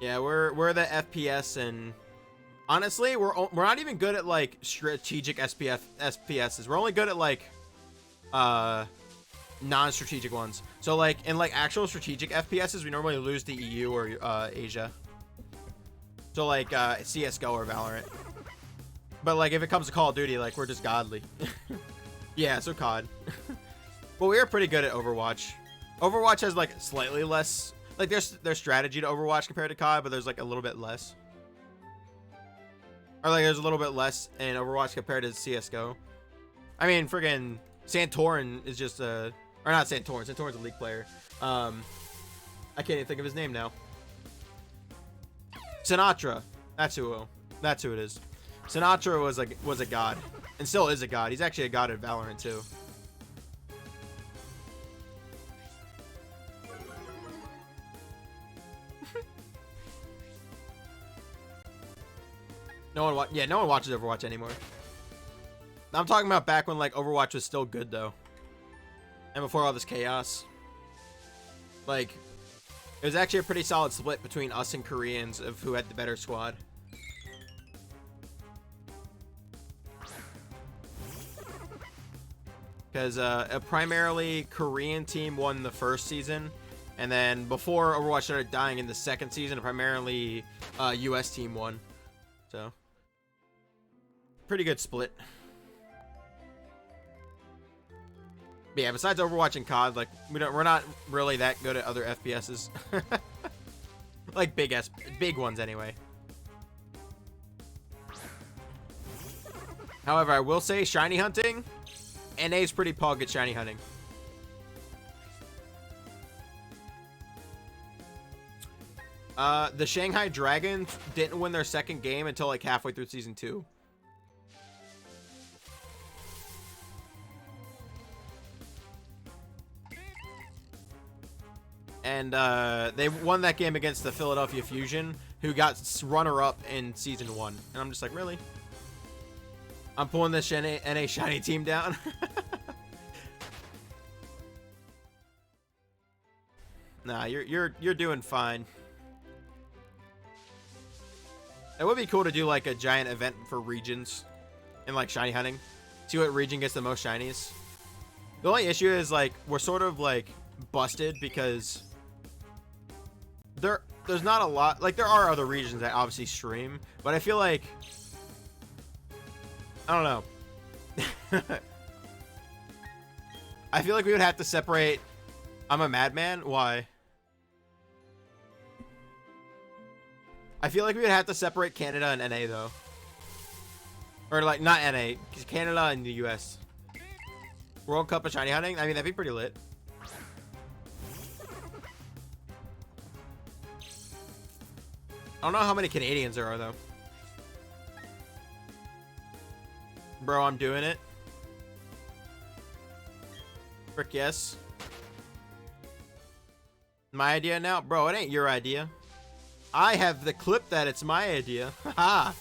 Yeah, we're the FPS, and honestly, we're not even good at like strategic SPSs. We're only good at like non-strategic ones. So like in like actual strategic FPSs, we normally lose to EU or Asia. So like CS:GO or Valorant. But like if it comes to Call of Duty, like we're just godly. Yeah, so COD. But we are pretty good at Overwatch. Overwatch has like slightly less, like there's strategy to Overwatch compared to COD, but there's like a little bit less. Or like there's a little bit less in Overwatch compared to CS:GO. I mean, friggin' Santorin is just a, or not Santorin. Santorin's a League player. I can't even think of his name now. Sinatra. That's who it is. Sinatra was a god, and still is a god. He's actually a god at Valorant too. No one watches Overwatch anymore. I'm talking about back when like Overwatch was still good though, and before all this chaos. Like, it was actually a pretty solid split between us and Koreans of who had the better squad. Because a primarily Korean team won the first season, and then before Overwatch started dying in the second season, a primarily US team won. So, pretty good split. But yeah, besides Overwatch and COD, like we're not really that good at other FPSs. Like big ones anyway. However, I will say shiny hunting, NA's pretty pog at shiny hunting. The Shanghai Dragons didn't win their second game until like halfway through season 2. And they won that game against the Philadelphia Fusion, who got runner-up in season 1. And I'm just like, really? I'm pulling this NA shiny team down. Nah, you're doing fine. It would be cool to do like a giant event for regions and like shiny hunting. See what region gets the most shinies. The only issue is like we're sort of like busted because there's not a lot, like there are other regions that obviously stream, but I feel like I don't know. I feel like we would have to separate. I'm a madman. Why? I feel like we would have to separate Canada and NA though, or like not NA, Canada and the US. World Cup of shiny hunting. I mean, that'd be pretty lit. I don't know how many Canadians there are though. Bro, I'm doing it. Frick yes. My idea now? Bro, it ain't your idea. I have the clip that it's my idea. Haha.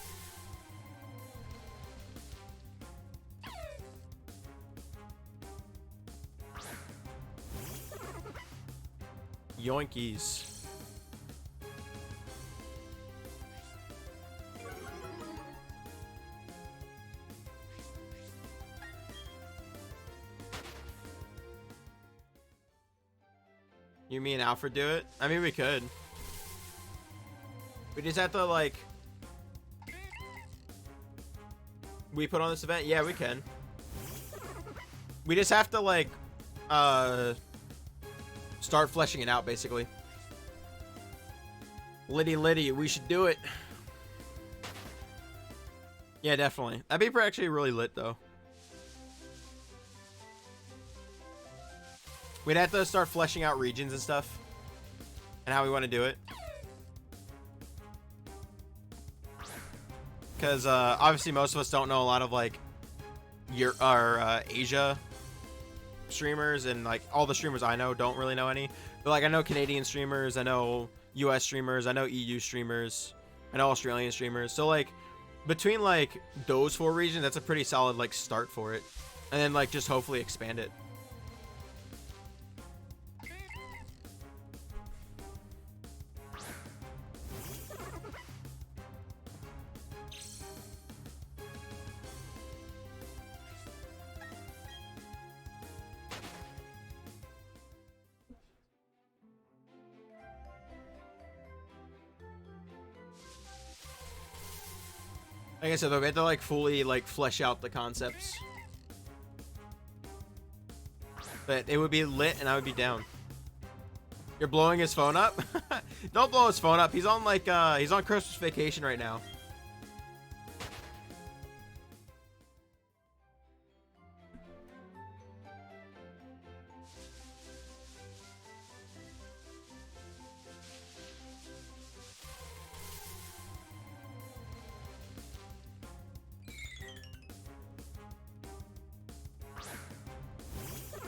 Yoinkies. You mean Alfred do it? I mean, we could. We just have to, like... We put on this event? Yeah, we can. We just have to, like... Start fleshing it out, basically. Liddy, we should do it. Yeah, definitely. That'd be actually really lit, though. We'd have to start fleshing out regions and stuff. And how we want to do it. Because, obviously, most of us don't know a lot of, like, Asia streamers. And, like, all the streamers I know don't really know any. But, like, I know Canadian streamers. I know US streamers. I know EU streamers. I know Australian streamers. So, like, between, like, those 4 regions, that's a pretty solid, like, start for it. And then, like, just hopefully expand it. Like I said, though, we had to like fully like flesh out the concepts. But it would be lit and I would be down. You're blowing his phone up? Don't blow his phone up. He's on like he's on Christmas vacation right now.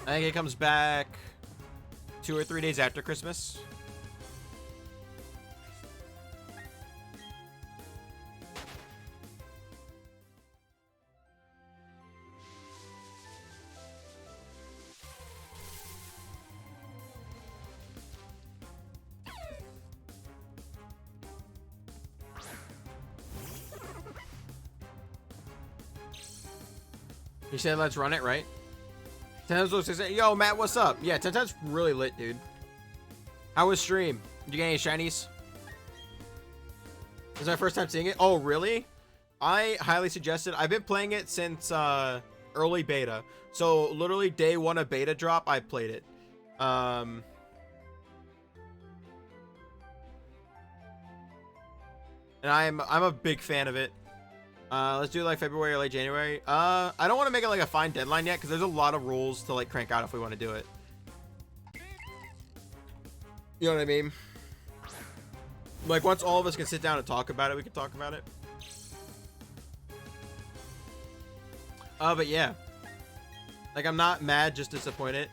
I think it comes back 2 or 3 days after Christmas. You said let's run it, right? Temtem says, yo, Matt, what's up? Yeah, Temtem's really lit, dude. How was stream? Did you get any shinies? This is my first time seeing it. Oh, really? I highly suggest it. I've been playing it since early beta. So literally day 1 of beta drop, I played it. And I'm a big fan of it. Let's do like February or late January. I don't want to make it like a fine deadline yet because there's a lot of rules to like crank out if we want to do it. You know what I mean? Like once all of us can sit down and talk about it, we can talk about it. But yeah. Like I'm not mad, just disappointed.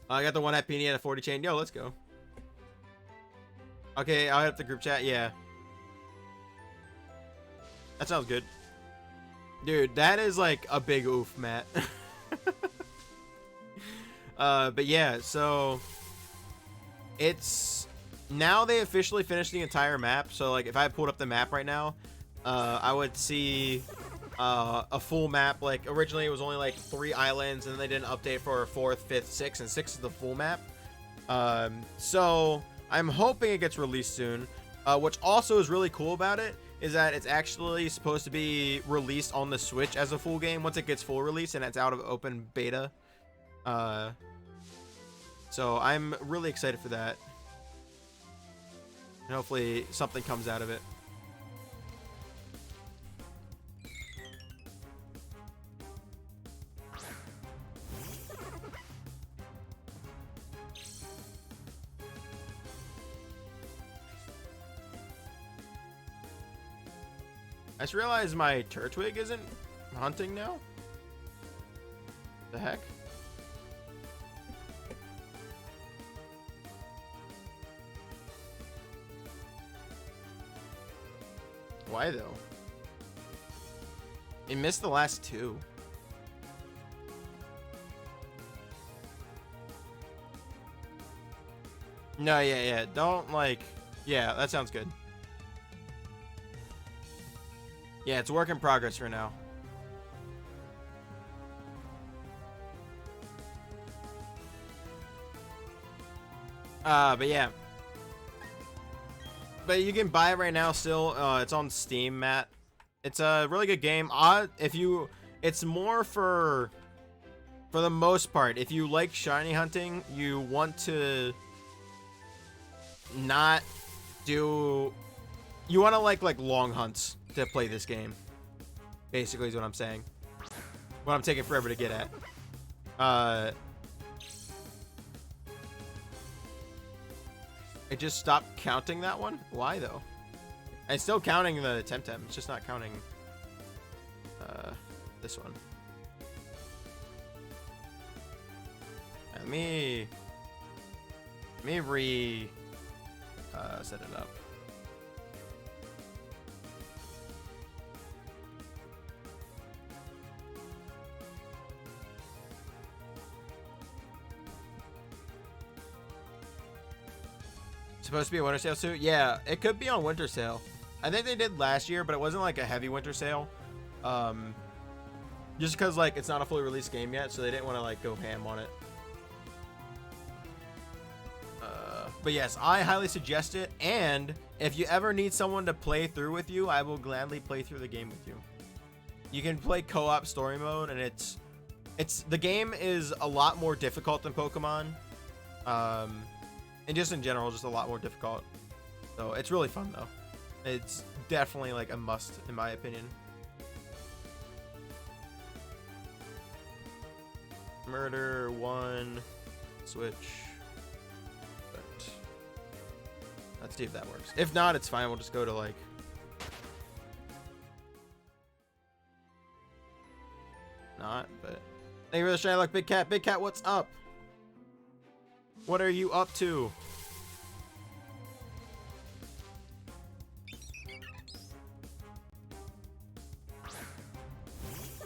I got the one at Peony at a 40 chain. Yo, let's go. Okay, I'll hit up the group chat. Yeah. That sounds good. Dude, that is like a big oof, Matt. But yeah, so it's now they officially finished the entire map. So like if I pulled up the map right now, I would see a full map. Like originally it was only like 3 islands, and then they did an update for 4th, 5th, 6th, and 6th is the full map. So I'm hoping it gets released soon. Which also is really cool about it is that it's actually supposed to be released on the Switch as a full game once it gets full release and it's out of open beta. So I'm really excited for that. And hopefully something comes out of it. I just realized my Turtwig isn't hunting now. The heck? Why though? It missed the last 2. No, yeah. Don't like... Yeah, that sounds good. Yeah, it's work in progress for now. But yeah. But you can buy it right now still. It's on Steam, Matt. It's a really good game. It's more for the most part, if you like shiny hunting, you want to not do... You want to like long hunts to play this game. Basically is what I'm saying. What I'm taking forever to get at. It just stopped counting that one? Why though? It's still counting the Temtem. It's just not counting this one. Let me set it up. Supposed to be a winter sale soon? Yeah, it could be on winter sale. I think they did last year, but it wasn't like a heavy winter sale. Just because like it's not a fully released game yet, so they didn't want to like go ham on it. But yes, I highly suggest it. And if you ever need someone to play through with you, I will gladly play through the game with you. You can play co-op story mode, and the game is a lot more difficult than Pokemon. And just in general, just a lot more difficult. So it's really fun though. It's definitely like a must in my opinion. Murder 1, switch. But let's see if that works. If not, it's fine. We'll just go to like. Not, but thank you for the shiny luck, Big Cat. Big Cat, what's up? What are you up to?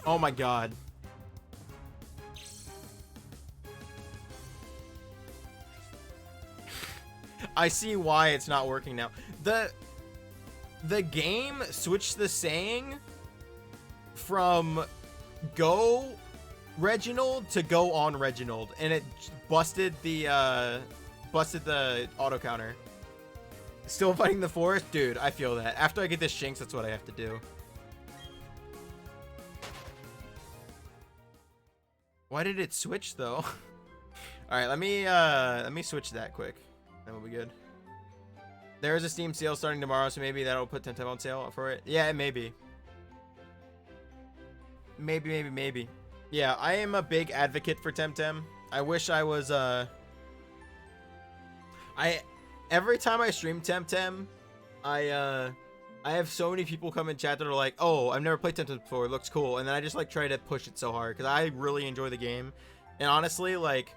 Oh my god. I see why it's not working now. The game switched the saying from go Reginald to go on Reginald, and it busted the auto counter. Still fighting the forest? Dude, I feel that. After I get this Shinx, that's what I have to do. Why did it switch though? Alright, let me switch that quick. Then we'll be good. There is a Steam sale starting tomorrow, so maybe that'll put Temtem on sale for it. Yeah, maybe. Maybe. Yeah, I am a big advocate for Temtem. I wish I was every time I stream Temtem, I have so many people come in chat that are like, "Oh, I've never played Temtem before. It looks cool." And then I just like try to push it so hard cuz I really enjoy the game. And honestly, like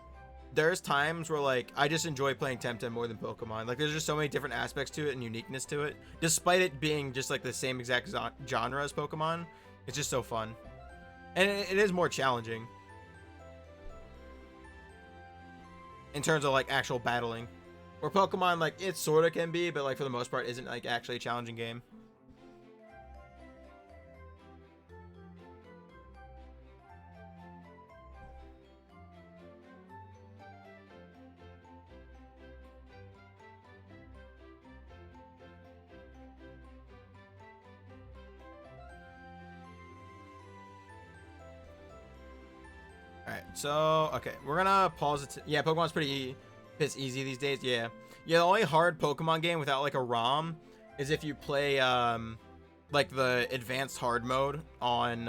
there's times where like I just enjoy playing Temtem more than Pokemon. Like there's just so many different aspects to it and uniqueness to it. Despite it being just like the same exact genre as Pokemon, it's just so fun. And it is more challenging in terms of like actual battling. Where Pokemon, like it sort of can be, but like for the most part isn't like actually a challenging game. Alright, so, okay, we're gonna pause it. Yeah, Pokemon's pretty easy these days. Yeah, the only hard Pokemon game without like a ROM is if you play like the advanced hard mode on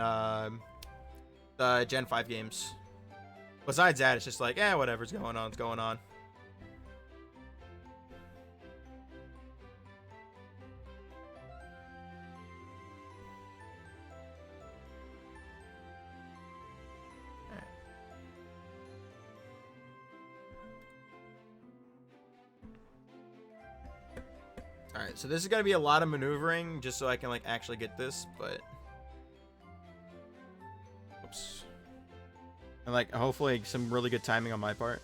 the Gen 5 games. Besides that, it's just like, whatever's going on, it's going on. Alright, so this is gonna be a lot of maneuvering just so I can like actually get this, but oops. And like hopefully some really good timing on my part.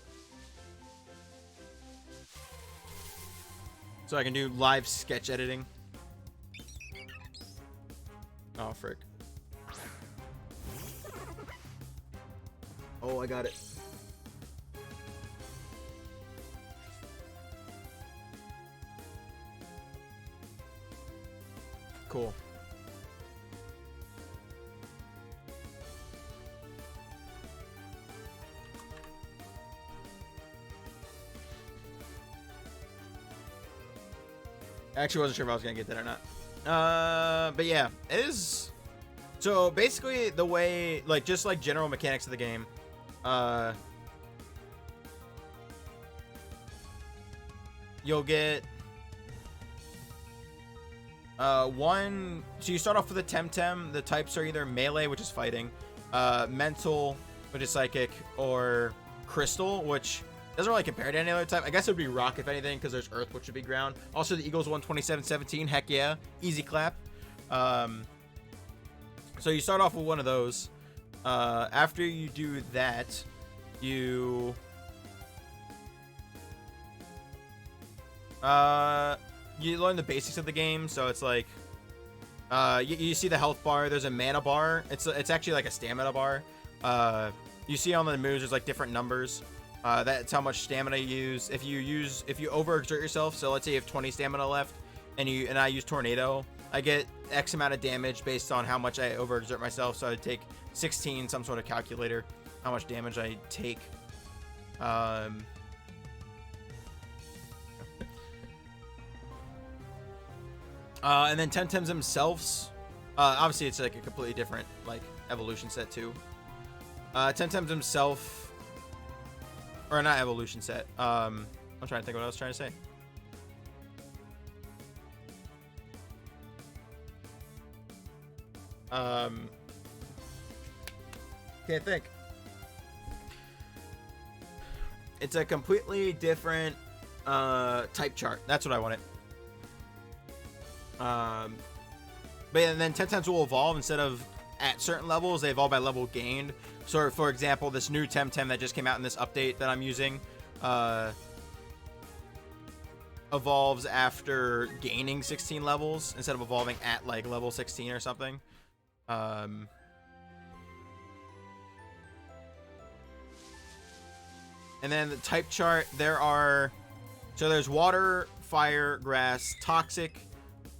So I can do live sketch editing. Oh frick. Oh, I got it. Cool. I actually wasn't sure if I was gonna get that or not. But yeah, it is. So basically, the way, like, just like general mechanics of the game, you'll get so you start off with a Temtem. The types are either melee, which is fighting, mental, which is psychic, or crystal, which doesn't really compare to any other type. I guess it would be rock if anything, because there's earth, which would be ground. Also, the Eagles won 27-17. Heck yeah, easy clap. So you start off with one of those. After you do that, you learn the basics of the game. So it's like you see the health bar. There's a mana bar. It's actually like a stamina bar. You see on the moves there's like different numbers. That's how much stamina you use. If you overexert yourself, so let's say you have 20 stamina left, and I use tornado, I get X amount of damage based on how much I overexert myself. So I would take 16, some sort of calculator, how much damage I take. And then Temtems themselves, obviously it's like a completely different like evolution set too. Temtems himself, or not evolution set. I'm trying to think what I was trying to say. Can't think. It's a completely different type chart. That's what I wanted. But yeah, and then Temtems will evolve instead of at certain levels. They evolve by level gained. So, for example, this new Temtem that just came out in this update that I'm using evolves after gaining 16 levels instead of evolving at like level 16 or something. And then the type chart, there's water, fire, grass, toxic.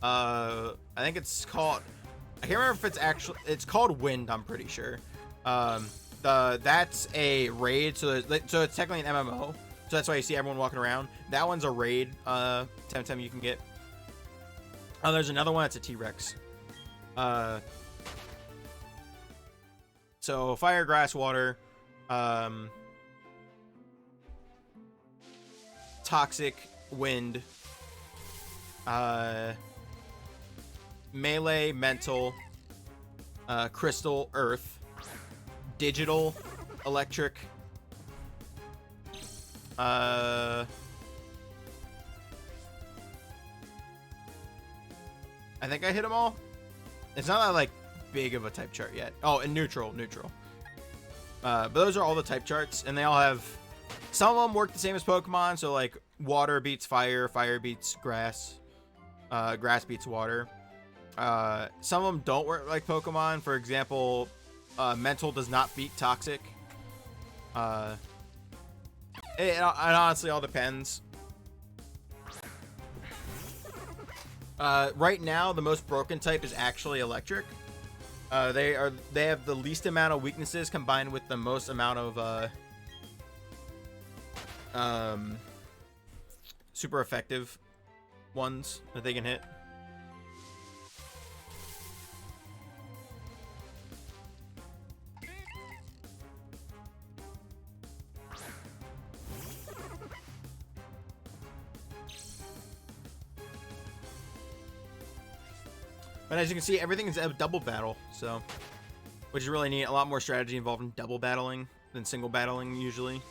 I think it's called, I can't remember if it's called wind, I'm pretty sure. That's a raid, so it's technically an MMO, so that's why you see everyone walking around. That one's a raid Temtem you can get. Oh, there's another one that's a T-Rex. So fire, grass, water, toxic, wind, melee, mental, crystal, earth, digital, electric, I think I hit them all. It's not that like big of a type chart yet. Oh, and neutral. But those are all the type charts, and they all have, some of them work the same as Pokemon. So like water beats fire, fire beats grass, grass beats water. Some of them don't work like Pokemon. For example, mental does not beat toxic. It honestly all depends. Right now, the most broken type is actually electric. They have the least amount of weaknesses combined with the most amount of super effective ones that they can hit. But as you can see, everything is a double battle, so, which is really neat. A lot more strategy involved in double battling than single battling usually.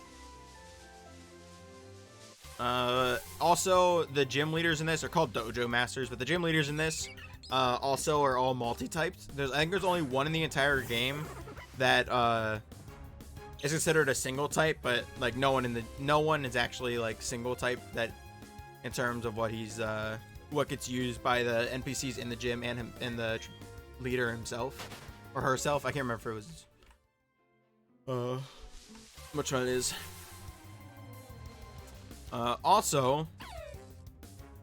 Also, the gym leaders in this are called dojo masters, but the gym leaders in this also are all multi-typed. I think there's only one in the entire game that is considered a single type, but like no one is actually like single type that in terms of what he's what gets used by the NPCs in the gym and him and the leader himself or herself. I can't remember if it was which one it is. Also,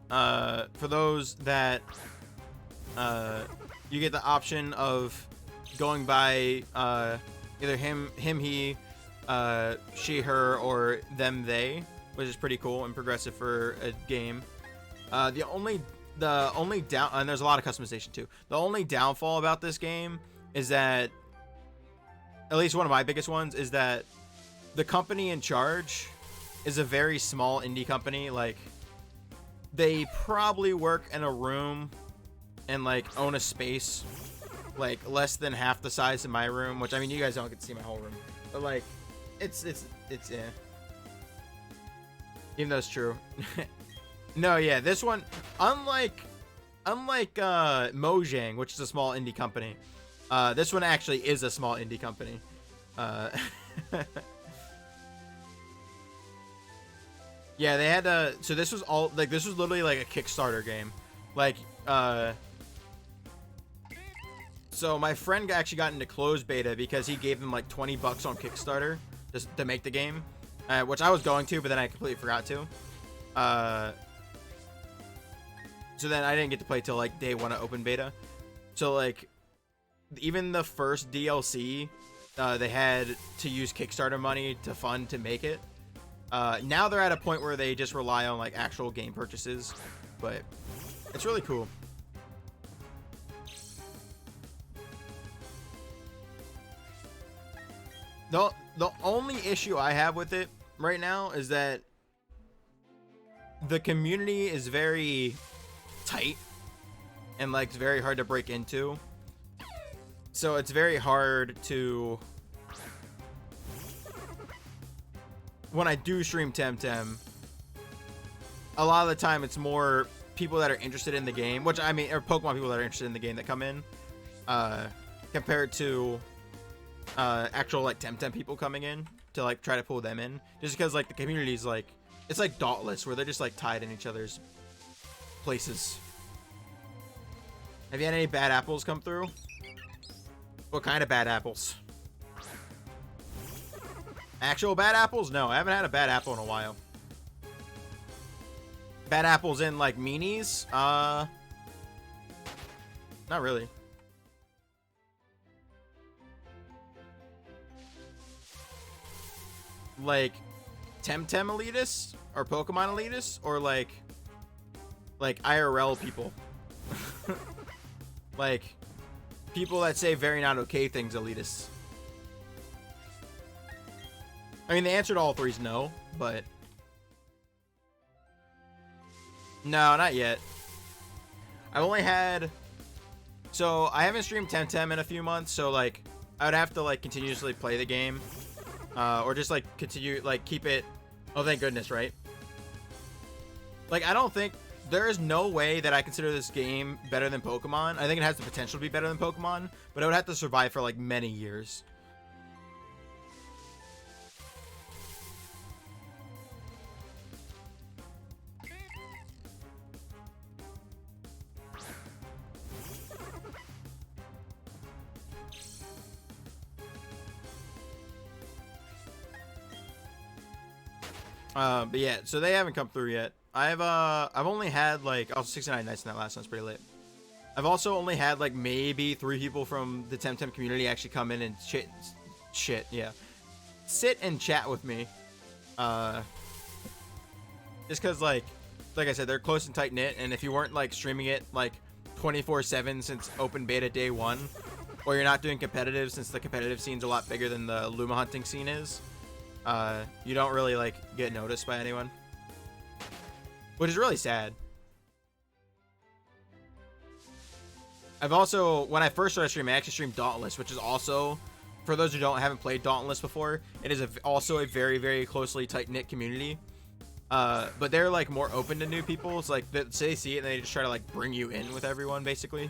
for those that you get the option of going by either him, he, she, her, or them, they, which is pretty cool and progressive for a game. The only down, and there's a lot of customization too. The only downfall about this game is that, at least one of my biggest ones, is that the company in charge is a very small indie company. Like, they probably work in a room and like own a space like less than half the size of my room, which I mean you guys don't get to see my whole room, but like it's yeah. Even though it's true. No, yeah, this one, unlike Mojang, which is a small indie company, this one actually is a small indie company. Yeah, they had to, so this was all, like, this was literally like a Kickstarter game. Like, so my friend actually got into closed beta because he gave them like $20 on Kickstarter just to make the game. which I was going to, but then I completely forgot to. So then I didn't get to play till like day 1 of open beta. So like even the first DLC, they had to use Kickstarter money to fund to make it. Now they're at a point where they just rely on like actual game purchases, but it's really cool. The only issue I have with it right now is that the community is very tight and like it's very hard to break into. So it's very hard to, when I do stream Temtem, a lot of the time it's more people that are interested in the game, which I mean, or Pokemon people that are interested in the game that come in, compared to actual like Temtem people coming in to like try to pull them in, just because like the community is like, it's like Dauntless where they're just like tied in each other's places. Have you had any bad apples come through? What kind of bad apples? Actual bad apples? No, I haven't had a bad apple in a while. Bad apples in like meanies? Not really. Like Temtem elitists or Pokemon elitists or like IRL people. Like people that say very not okay things elitists. I mean, the answer to all three is no, but no, not yet. I've only had, so I haven't streamed Temtem in a few months, so like I would have to like continuously play the game, or just like continue, like keep it. Oh, thank goodness, right? Like I don't think there is no way that I consider this game better than Pokemon. I think it has the potential to be better than Pokemon, but it would have to survive for like many years. But yeah, so they haven't come through yet. I've only had like, oh, 69 nights in that last one's pretty late. I've also only had like maybe 3 people from the Temtem community actually come in and sit and chat with me. Just cause like I said, they're close and tight knit, and if you weren't like streaming it like 24/7 since open beta day 1, or you're not doing competitive since the competitive scene's a lot bigger than the Luma hunting scene is, you don't really like get noticed by anyone, which is really sad. I've also, when I first started streaming, I actually streamed Dauntless, which is also, for those who haven't played Dauntless before, it is also a very, very closely tight-knit community. But they're like more open to new people. It's like they see it and they just try to like bring you in with everyone, basically.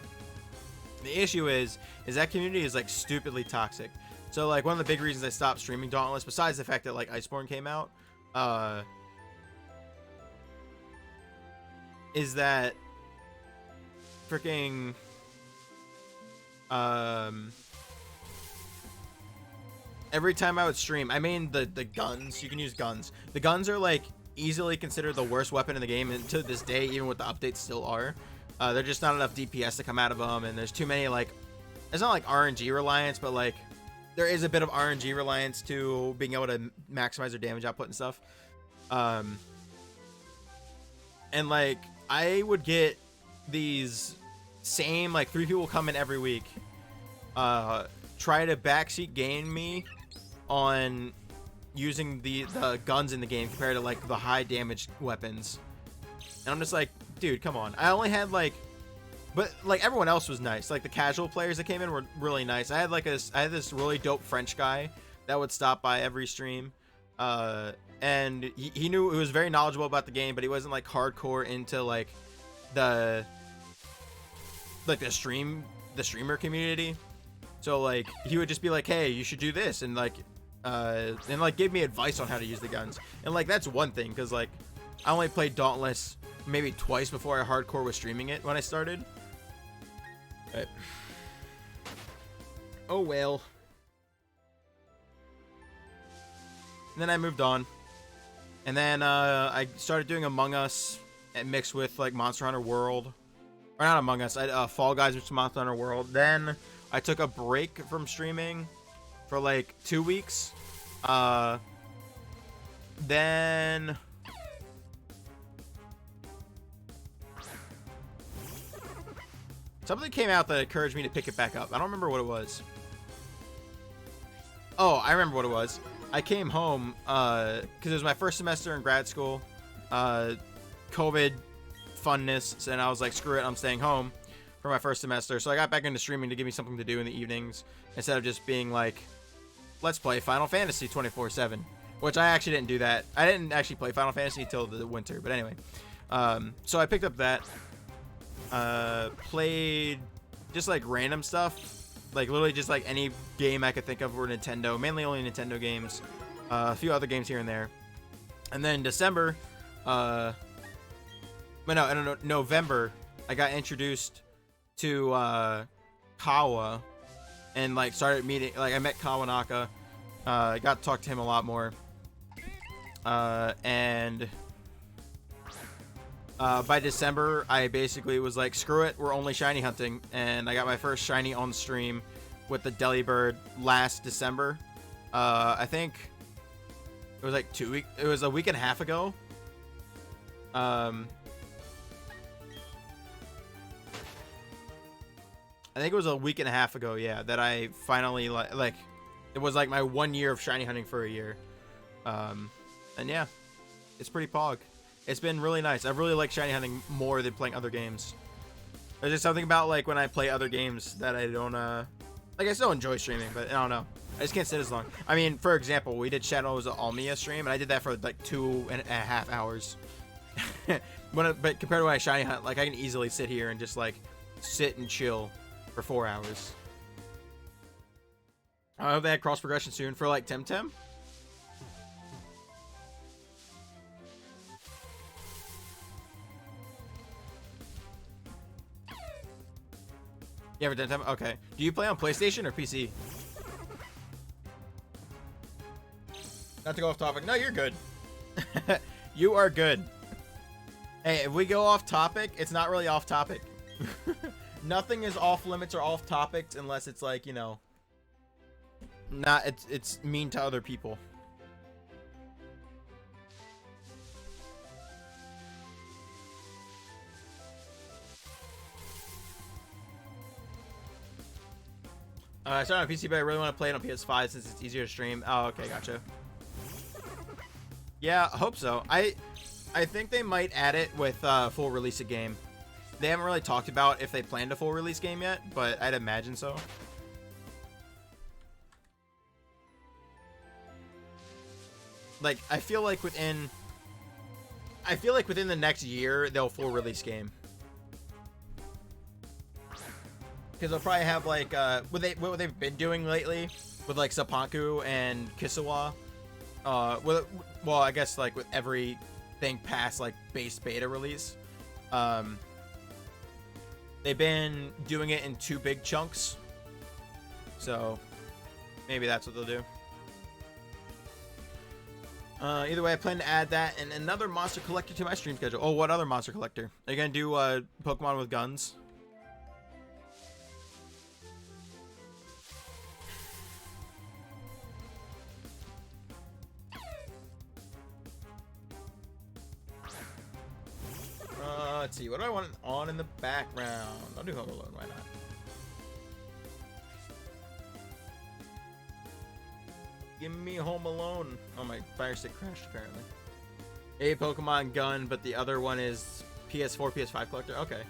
The issue is that community is like stupidly toxic. So like one of the big reasons I stopped streaming Dauntless, besides the fact that like Iceborne came out, is that freaking every time I would stream, I mean the guns, you can use guns. The guns are like easily considered the worst weapon in the game, and to this day, even with the updates, still are. There's just not enough DPS to come out of them, and there's too many like, it's not like RNG reliance, but like there is a bit of RNG reliance to being able to maximize their damage output and stuff. And like I would get these same like 3 people come in every week, try to backseat gain me on using the guns in the game compared to like the high damage weapons, and I'm just like, dude, come on. I only had like, but like everyone else was nice. Like the casual players that came in were really nice. I had this really dope French guy that would stop by every stream, and he knew, he was very knowledgeable about the game, but he wasn't like hardcore into like the streamer community. So like he would just be like, hey, you should do this, and like give me advice on how to use the guns. And like that's one thing, because like I only played Dauntless maybe twice before I hardcore was streaming it when I started. But oh well. And then I moved on. And then I started doing Among Us and mixed with like Monster Hunter World. Or not Among Us, Fall Guys mixed with Monster Hunter World. Then I took a break from streaming for like 2 weeks. Then something came out that encouraged me to pick it back up. I don't remember what it was. Oh, I remember what it was. I came home because it was my first semester in grad school. COVID funness, and I was like, screw it, I'm staying home for my first semester. So I got back into streaming to give me something to do in the evenings instead of just being like, let's play Final Fantasy 24/7, which I actually didn't do that. I didn't actually play Final Fantasy until the winter, but anyway. So I picked up that, played just like random stuff, like literally just like any game I could think of for Nintendo, mainly only Nintendo games, a few other games here and there. And then December, November, I got introduced to Kawa, and like started meeting, like I met Kawanaka, I got to talk to him a lot more, and by December I basically was like, screw it, we're only shiny hunting, and I got my first shiny on stream with the Delibird last December. I think it was like it was a week and a half ago. I think it was a week and a half ago, yeah, that I finally, like, it was like my 1 year of shiny hunting for a year. And yeah, it's pretty pog. It's been really nice. I really like shiny hunting more than playing other games. There's just something about, like, when I play other games that I don't, like, I still enjoy streaming, but I don't know. I just can't sit as long. I mean, for example, we did Shadows of Almia stream, and I did that for, like, 2.5 hours. But compared to when I shiny hunt, like, I can easily sit here and just, like, sit and chill for 4 hours. I hope they had cross progression soon for like Temtem. Yeah, for Temtem. Okay. Do you play on PlayStation or PC? Not to go off topic. No, you're good. You are good. Hey, if we go off topic, it's not really off topic. Nothing is off limits or off topics unless it's like, you know, not, it's mean to other people. I started on PC, but I really want to play it on PS5 since it's easier to stream. Oh, okay, gotcha. Yeah, I hope so. I think they might add it with full release of game. They haven't really talked about if they planned a full release game yet, but I'd imagine so. Like, I feel like within the next year they'll full release game. Because they'll probably have like what they've been doing lately with like Sapanku and Kisawa. Well, I guess like with everything past like base beta release. They've been doing it in 2 big chunks. So maybe that's what they'll do. Either way, I plan to add that and another monster collector to my stream schedule. Oh, what other monster collector? Are you going to do Pokemon with guns? Let's see. What do I want on in the background? I'll do Home Alone. Why not? Give me Home Alone. Oh, my Fire Stick crashed apparently. A Pokemon gun, but the other one is PS4, PS5 collector. Okay.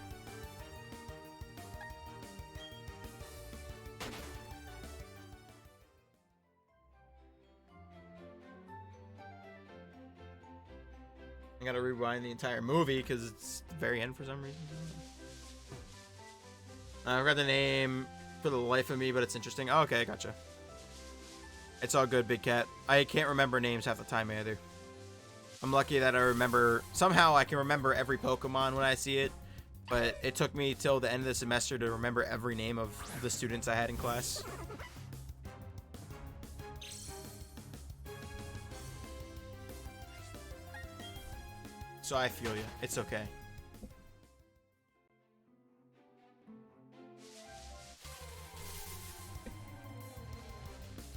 I gotta rewind the entire movie because it's the very end for some reason. I forgot the name for the life of me, but it's interesting. Oh, okay, gotcha. It's all good, Big Cat. I can't remember names half the time either. I'm lucky that I remember. Somehow I can remember every Pokemon when I see it, but it took me till the end of the semester to remember every name of the students I had in class. So I feel you. It's okay.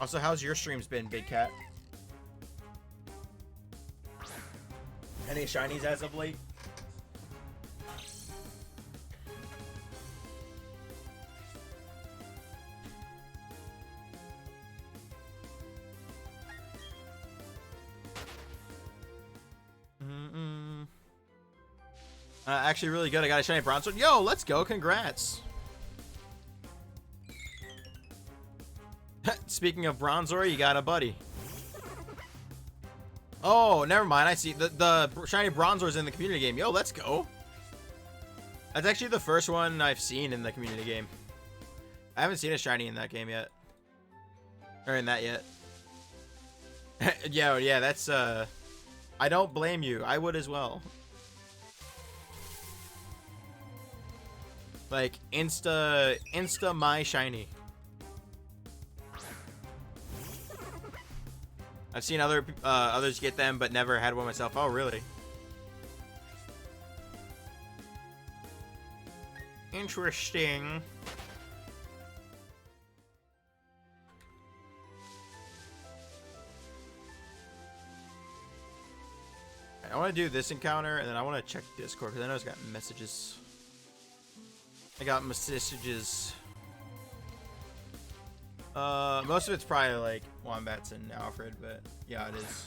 Also, how's your streams been, Big Cat? Any shinies as of late? Actually really good. I got a shiny bronze sword. Yo, let's go. Congrats. Speaking of Bronzor, you got a buddy. Oh, never mind. I see. The shiny Bronzor's in the community game. Yo, let's go. That's actually the first one I've seen in the community game. I haven't seen a shiny in that game yet. Or in that yet. Yeah, that's, I don't blame you. I would as well. Like, insta my shiny. I've seen others get them, but never had one myself. Oh, really? Interesting. I want to do this encounter, and then I want to check Discord, because I know it's got messages. I got messages. Most of it's probably like Wombats and Alfred, but yeah, it is.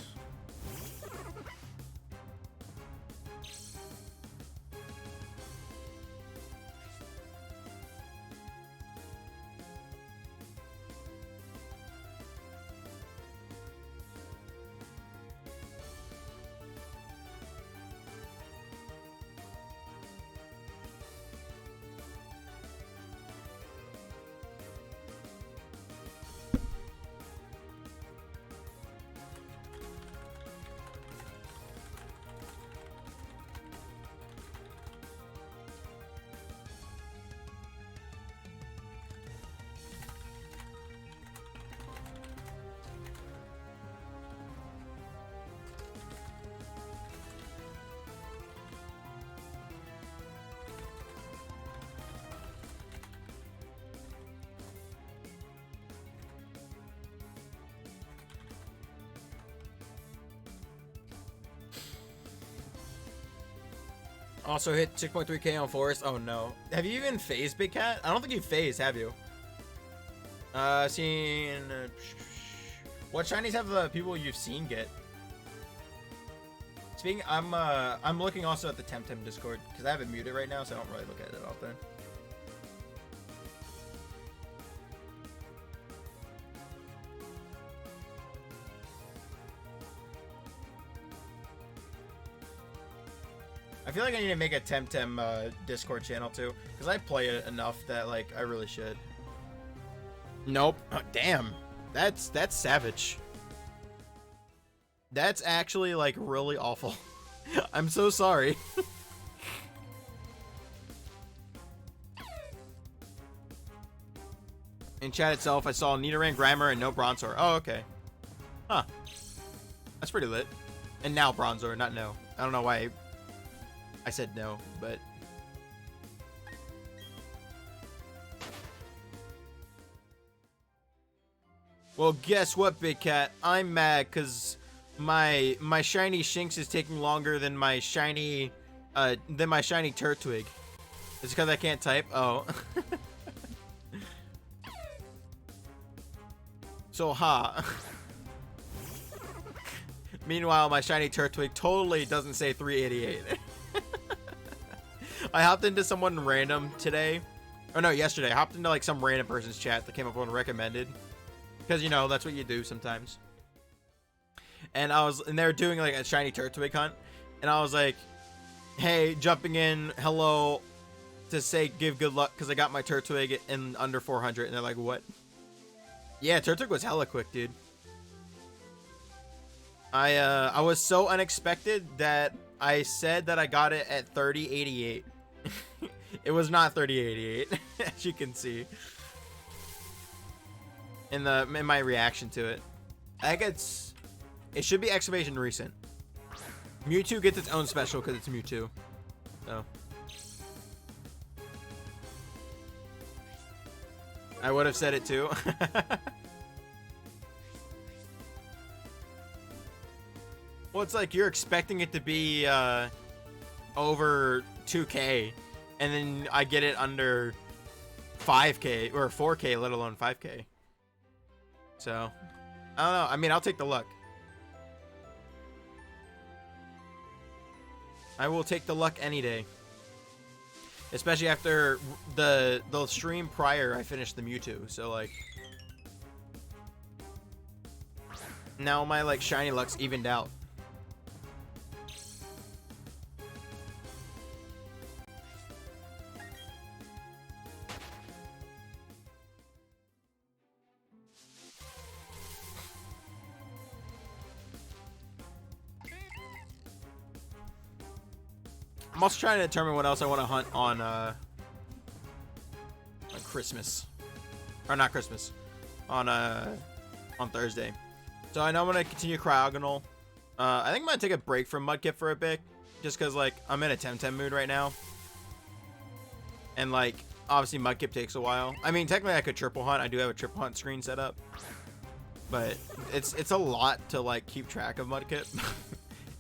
Also hit 6.3k on Forest. Oh no. Have you even phased, Big Cat? I don't think you've phased, have you? Seen... what shinies have the people you've seen get? Speaking, I'm looking also at the Temtem Discord, because I have it muted right now, so I don't really look at it often. I feel like I need to make a Temtem Discord channel too, because I play it enough that like I really should. Nope. Oh, damn. That's savage. That's actually like really awful. I'm so sorry. In chat itself, I saw Nidoran, Grimer, and no Bronzor. Oh, okay. Huh. That's pretty lit. And now Bronzor, not no. I don't know why I said no, but... well, guess what, Big Cat? I'm mad because my shiny Shinx is taking longer than my shiny Turtwig. It's because I can't type? Oh. So, ha. Meanwhile, my shiny Turtwig totally doesn't say 388. I hopped into someone random today. Oh no, yesterday. I hopped into like some random person's chat that came up on recommended. Because, you know, that's what you do sometimes. And they were doing like a shiny Turtwig hunt. And I was like, hey, jumping in, hello, to say give good luck because I got my Turtwig in under 400. And they're like, what? Yeah, Turtwig was hella quick, dude. I was so unexpected that I said that I got it at 3088. It was not 3088, as you can see. In my reaction to it. I think it should be exclamation recent. Mewtwo gets its own special because it's Mewtwo. So. I would have said it too. Well, it's like you're expecting it to be over 2K, and then I get it under 5K or 4K, let alone 5K. So, I don't know. I mean, I'll take the luck. I will take the luck any day. Especially after the stream prior, I finished the Mewtwo. So, like, now my, like, shiny luck's evened out. I'm also trying to determine what else I want to hunt on Christmas, or not Christmas, on Thursday. So I know I'm gonna continue Cryogonal. I think I'm gonna take a break from Mudkip for a bit, just cause like I'm in a Temtem mood right now, and like obviously Mudkip takes a while. I mean, technically I could triple hunt. I do have a triple hunt screen set up, but it's a lot to like keep track of Mudkip.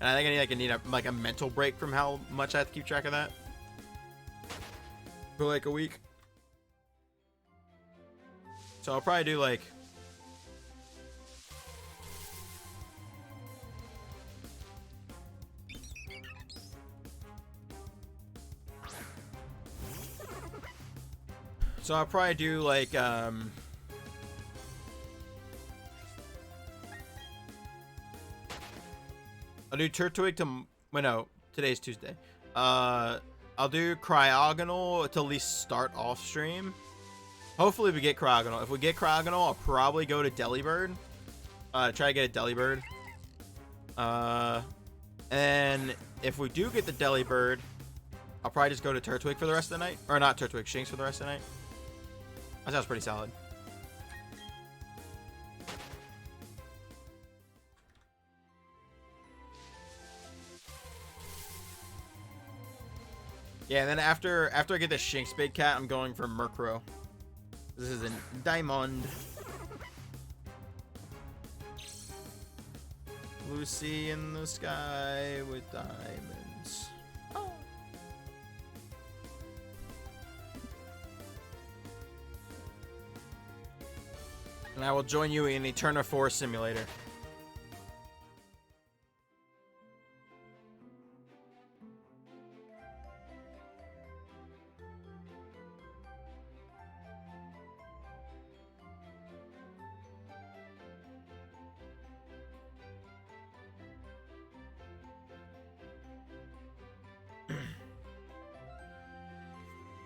And I think I need a mental break from how much I have to keep track of that for like a week. So I'll probably do like I'll do Turtwig to, well, no, today's Tuesday. I'll do Cryogonal to at least start off stream. Hopefully we get Cryogonal. If we get Cryogonal, I'll probably go to Delibird. Try to get a Delibird. And if we do get the Delibird, I'll probably just go to Turtwig for the rest of the night. Or not Turtwig, Shinx for the rest of the night. That sounds pretty solid. Yeah, and then after I get the Shinx Big Cat, I'm going for Murkrow. This is a Diamond. Lucy in the sky with diamonds. Oh. And I will join you in Eterna 4 Simulator.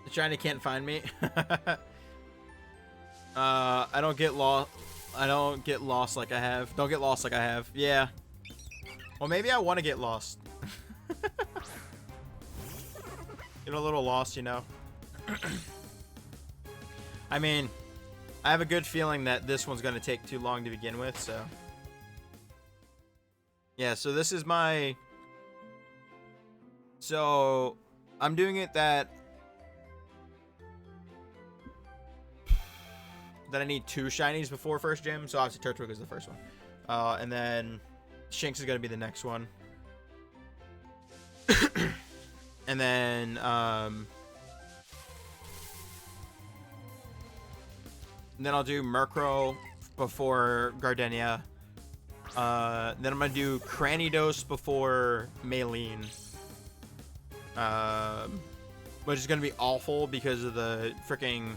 The shiny can't find me. I don't get lost. I don't get lost like I have. Don't get lost like I have. Yeah. Well, maybe I want to get lost. Get a little lost, you know. I mean, I have a good feeling that this one's going to take too long to begin with, so. Yeah, so this is my... So, I'm doing it that I need 2 shinies before first gym, so obviously Turtwig is the first one. And then Shinx is going to be the next one. And then I'll do Murkrow before Gardenia. Then I'm going to do Cranidos before Maylene. Which is going to be awful because of the freaking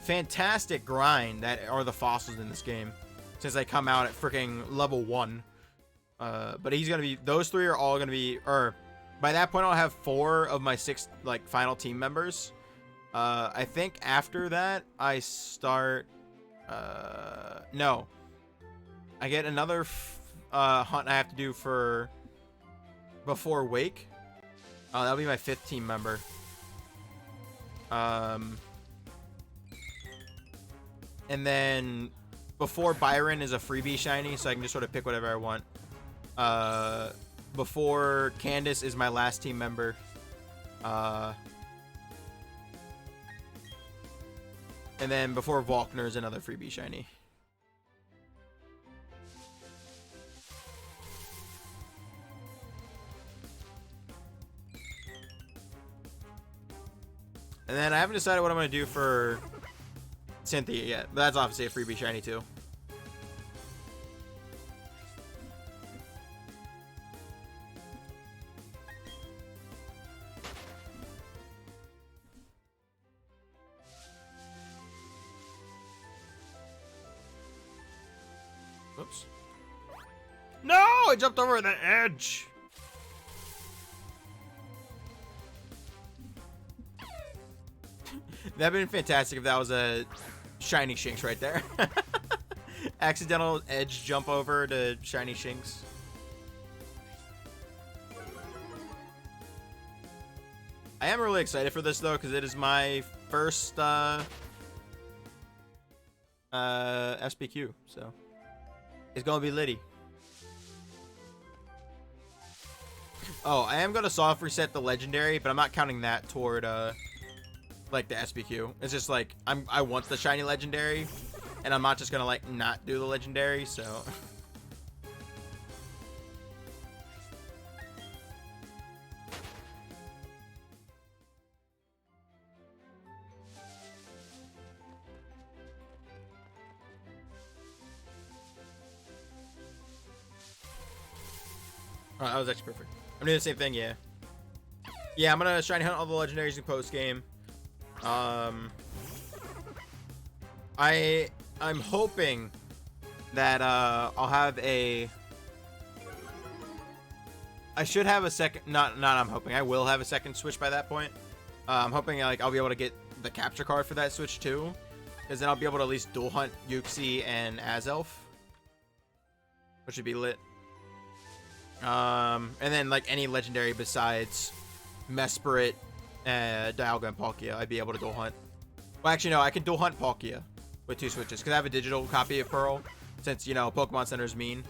fantastic grind that are the fossils in this game. Since they come out at freaking level 1. But he's going to be, those 3 are all going to be, or by that point I'll have 4 of my 6 like final team members. I think after that I start, no. I get another hunt I have to do for before Wake. That'll be my 5th team member. And then before Byron is a freebie shiny, so I can just sort of pick whatever I want. before Candace is my last team member. And then before Volkner is another freebie shiny. And then I haven't decided what I'm going to do for Cynthia yet. But that's obviously a freebie shiny too. Whoops. No! I jumped over the edge! That'd been fantastic if that was a shiny Shinx right there. Accidental edge jump over to shiny Shinx. I am really excited for this though, because it is my first SBQ, so it's gonna be litty. Oh, I am gonna soft reset the legendary, but I'm not counting that toward like the SBQ. It's just like I want the shiny legendary, and I'm not just gonna like not do the legendary. So oh, that was actually perfect. I'm doing the same thing, yeah. Yeah, I'm gonna shiny hunt all the legendaries in post game. I'm hoping that I'll have a. I should have a second. Not. I'm hoping I will have a second Switch by that point. I'm hoping like I'll be able to get the capture card for that Switch too, because then I'll be able to at least dual hunt Yuxi and Azelf, which would be lit. And then like any legendary besides Mesprit, Dialga, and Palkia, I'd be able to dual hunt. Well, actually, no, I can dual hunt Palkia with 2 switches because I have a digital copy of Pearl. Since you know Pokemon Center's mean,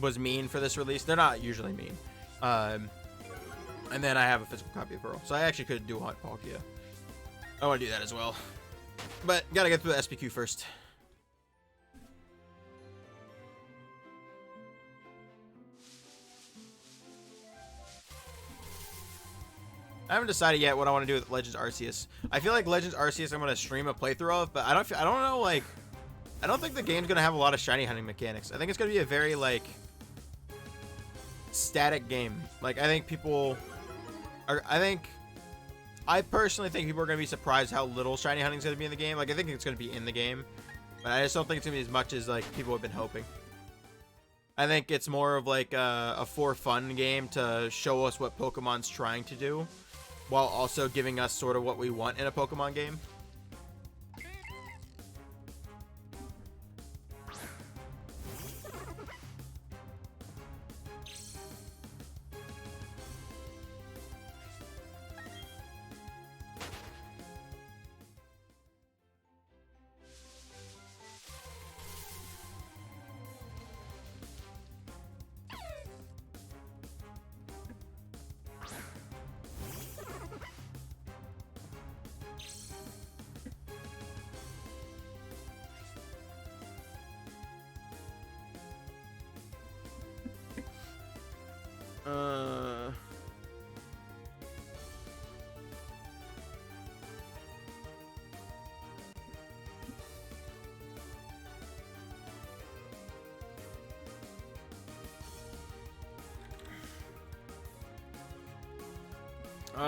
was mean for this release. They're not usually mean. And then I have a physical copy of Pearl, so I actually could dual hunt Palkia. I want to do that as well, but gotta get through the SBQ first. I haven't decided yet what I want to do with Legends Arceus. I feel like Legends Arceus I'm going to stream a playthrough of, but I don't know, like, I don't think the game's going to have a lot of shiny hunting mechanics. I think it's going to be a very, like, static game. Like, I personally think people are going to be surprised how little shiny hunting is going to be in the game. Like, I think it's going to be in the game, but I just don't think it's going to be as much as, like, people have been hoping. I think it's more of, like, a for fun game to show us what Pokemon's trying to do, while also giving us sort of what we want in a Pokemon game.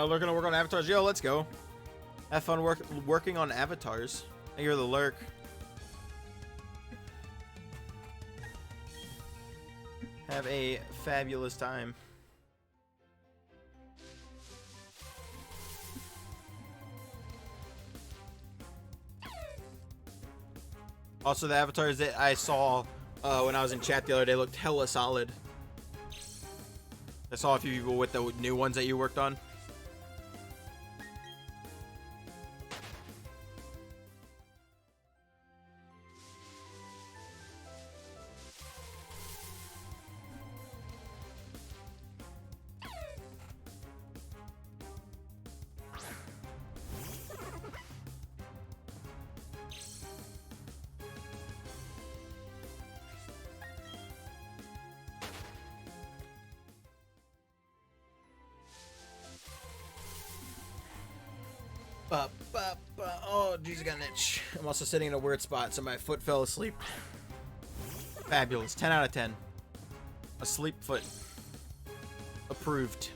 We're gonna work on avatars. Yo, let's go. Have fun working on avatars. Thank you for the lurk. Have a fabulous time. Also, the avatars that I saw when I was in chat the other day looked hella solid. I saw a few people with the new ones that you worked on. Oh, jeez, I got an itch. I'm also sitting in a weird spot, so my foot fell asleep. Fabulous. 10 out of 10. A sleep foot. Approved.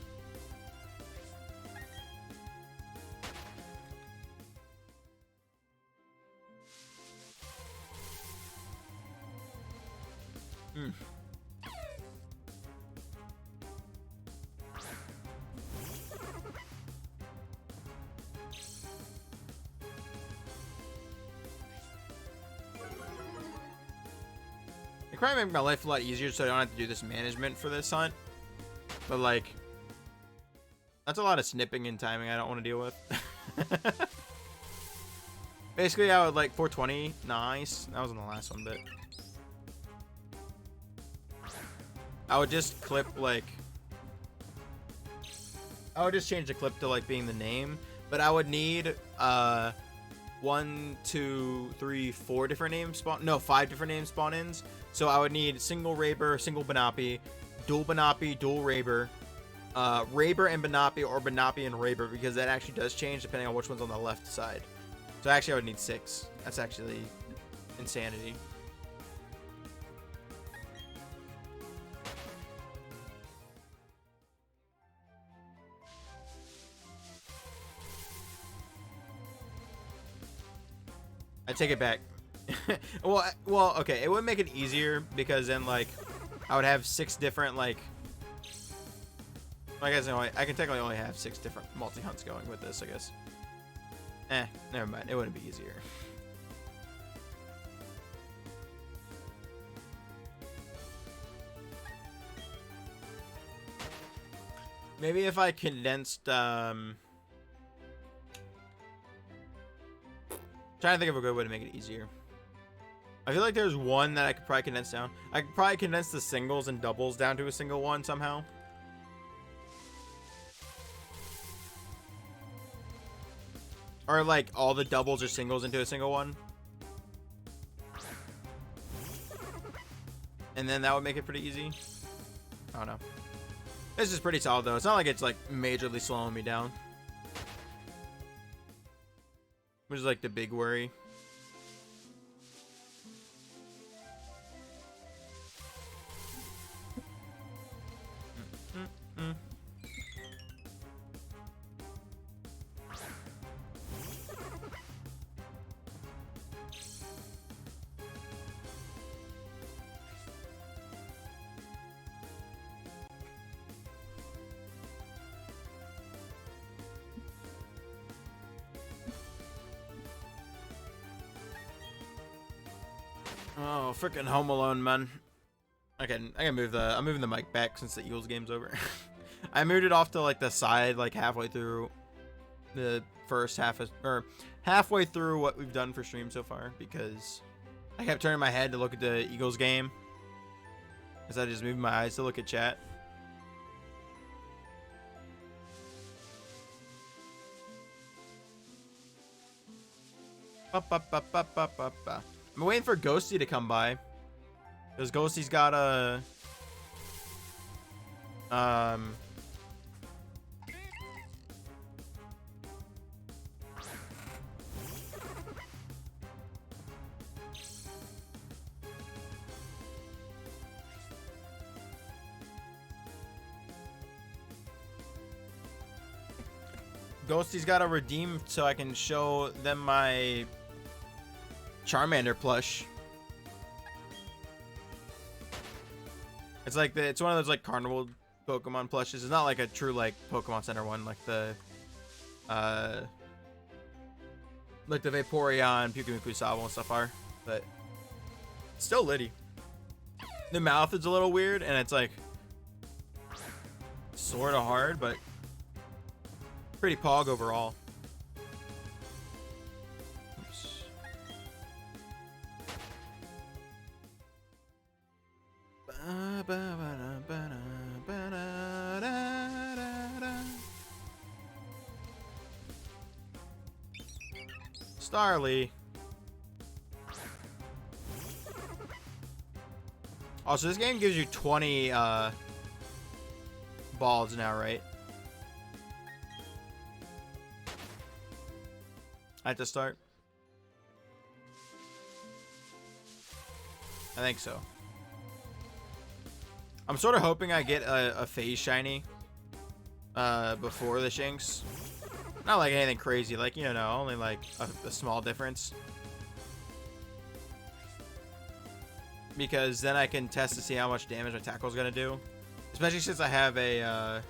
It probably make my life a lot easier so I don't have to do this management for this hunt. But like, that's a lot of snipping and timing I don't want to deal with. Basically, I would like 420. Nice. That was on the last one, but I would just clip like, I would just change the clip to like being the name, but I would need 1, 2, 3, 4 different names spawn. No, 5 different names spawn ins. So I would need single Raber, single Banapi, dual Raber, Raber and Banapi, or Banapi and Raber, because that actually does change depending on which one's on the left side. So actually I would need 6. That's actually insanity. I take it back. well, okay. It would make it easier because then, like, I would have 6 different, like I guess I can technically only have 6 different multi-hunts going with this, I guess. Never mind. It wouldn't be easier. Maybe if I condensed, trying to think of a good way to make it easier. I feel like there's one that I could probably condense down. I could probably condense the singles and doubles down to a single one somehow. Or like all the doubles or singles into a single one. And then that would make it pretty easy. I don't know. This is pretty solid though. It's not like it's like majorly slowing me down. Which is like the big worry. Oh, freaking Home Alone, man. I can move the, I'm moving the mic back since the Eagles game's over. I moved it off to like the side, like halfway through the first half of, or halfway through what we've done for stream so far, because I kept turning my head to look at the Eagles game as I just moved my eyes to look at chat. I'm waiting for Ghosty to come by, because Ghosty's got a Ghosty's got to redeem so I can show them my Charmander plush. It's like it's one of those like carnival Pokemon plushes. It's not like a true like Pokemon Center one, like the Vaporeon, Pyukumuku Sabo and stuff are, but still litty. The mouth is a little weird and it's like sort of hard, but pretty pog overall. Starly. Also, this game gives you 20 balls now, right? at the start? I think so. I'm sort of hoping I get a phase shiny before the Shinx. Not like anything crazy, like, you know, only like a small difference. Because then I can test to see how much damage my tackle's gonna do. Especially since I have a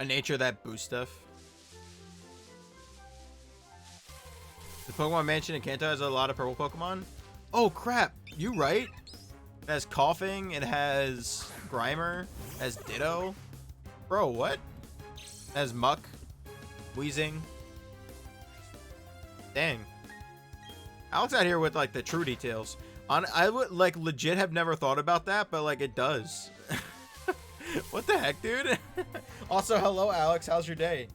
nature that boosts stuff. The Pokemon Mansion in Kanto has a lot of purple Pokemon. Oh crap, you right. It has Coughing, it has Grimer, it has Ditto. Bro, what? It has Muck, Wheezing. Dang. Alex out here with like the true details. I would like legit have never thought about that, but like it does. What the heck, dude? Also, hello Alex, how's your day?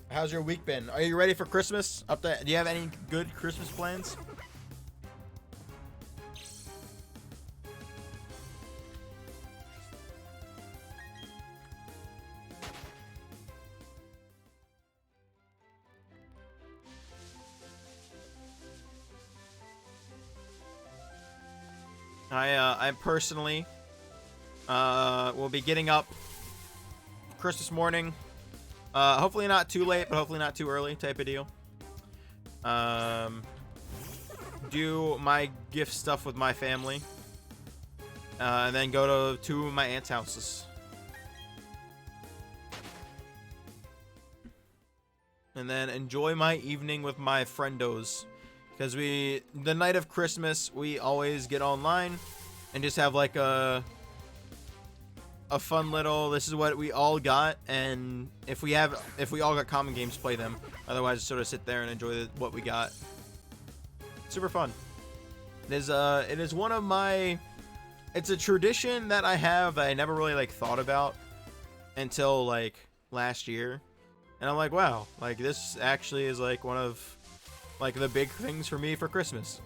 How's your week been? Are you ready for Christmas? Do you have any good Christmas plans? I personally will be getting up Christmas morning. Hopefully not too late, but hopefully not too early type of deal. Do my gift stuff with my family. And then go to two of my aunt's houses. And then enjoy my evening with my friendos. Because the night of Christmas, we always get online and just have like a fun little, this is what we all got, and if we all got common games, play them. Otherwise, just sort of sit there and enjoy what we got. Super fun. It is one of my, it's a tradition that I have that I never really like thought about until like last year, and I'm like, wow, like this actually is like one of like the big things for me for Christmas.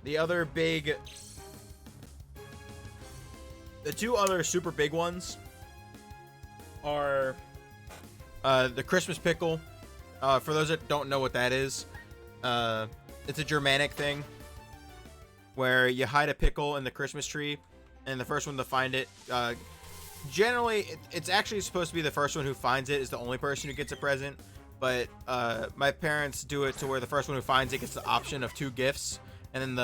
The two other super big ones are the Christmas pickle. For those that don't know what that is, it's a Germanic thing where you hide a pickle in the Christmas tree, and the first one to find it, generally it's actually supposed to be the first one who finds it is the only person who gets a present, but my parents do it to where the first one who finds it gets the option of 2 gifts. And then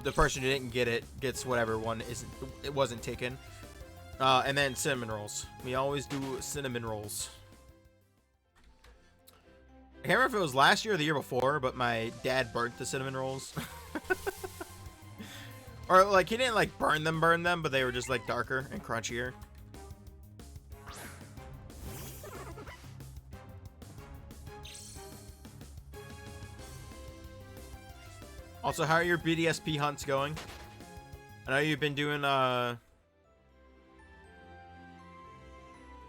the person who didn't get it gets whatever one wasn't taken. And then cinnamon rolls. We always do cinnamon rolls. I can't remember if it was last year or the year before, but my dad burnt the cinnamon rolls. Or like he didn't like burn them, but they were just like darker and crunchier. Also, how are your BDSP hunts going? I know you've been doing, I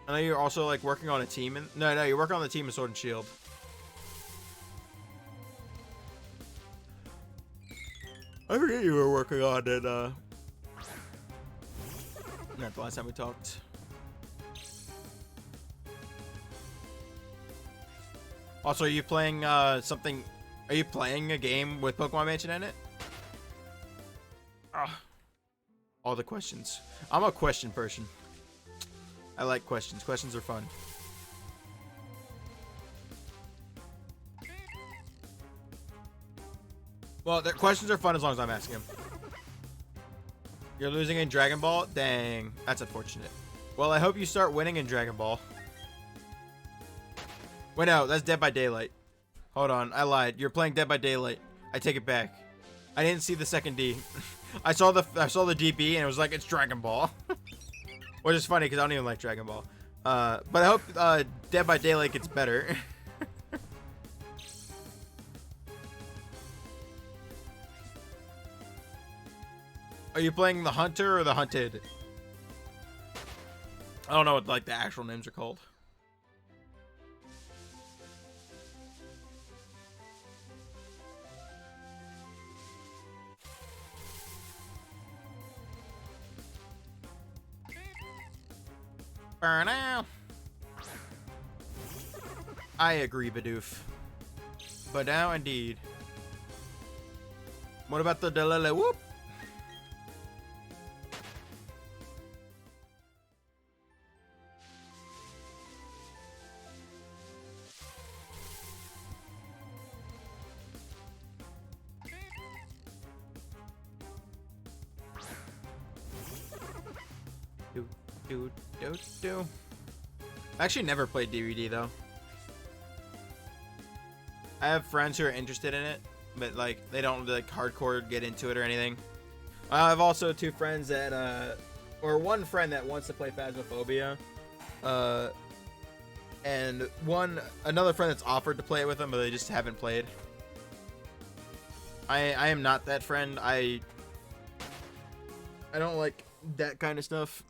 know you're also, like, working on a team. No, you're working on the team of Sword and Shield. I forget you were working on it, not the last time we talked. Also, are you playing, something... Are you playing a game with Pokemon Mansion in it? All the questions. I'm a question person. I like questions. Questions are fun. Well, the questions are fun as long as I'm asking them. You're losing in Dragon Ball? Dang. That's unfortunate. Well, I hope you start winning in Dragon Ball. Wait, no. That's Dead by Daylight. Hold on, I lied. You're playing Dead by Daylight. I take it back. I didn't see the second D. I saw the DB and it was like it's Dragon Ball, which is funny because I don't even like Dragon Ball. But I hope Dead by Daylight gets better. Are you playing the Hunter or the Hunted? I don't know what like the actual names are called. Burn out. I agree, Bidoof. But now, indeed. What about the delele whoop? Do. I actually never played DVD though. I have friends who are interested in it, but like they don't like hardcore get into it or anything. I have also two friends that or one friend that wants to play Phasmophobia, and another friend that's offered to play it with them, but they just haven't played. I am not that friend. I don't like that kind of stuff.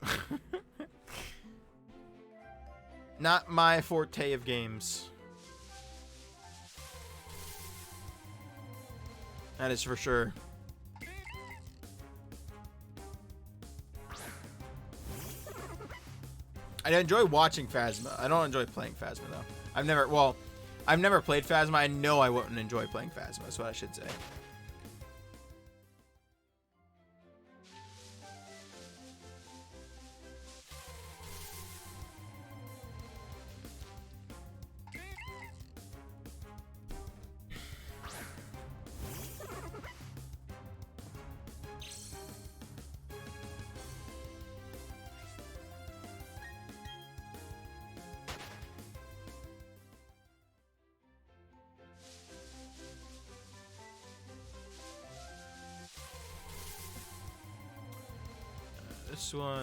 Not my forte of games. That is for sure. I enjoy watching Phasma. I don't enjoy playing Phasma though. I've never played Phasma. I know I wouldn't enjoy playing Phasma. That's what I should say.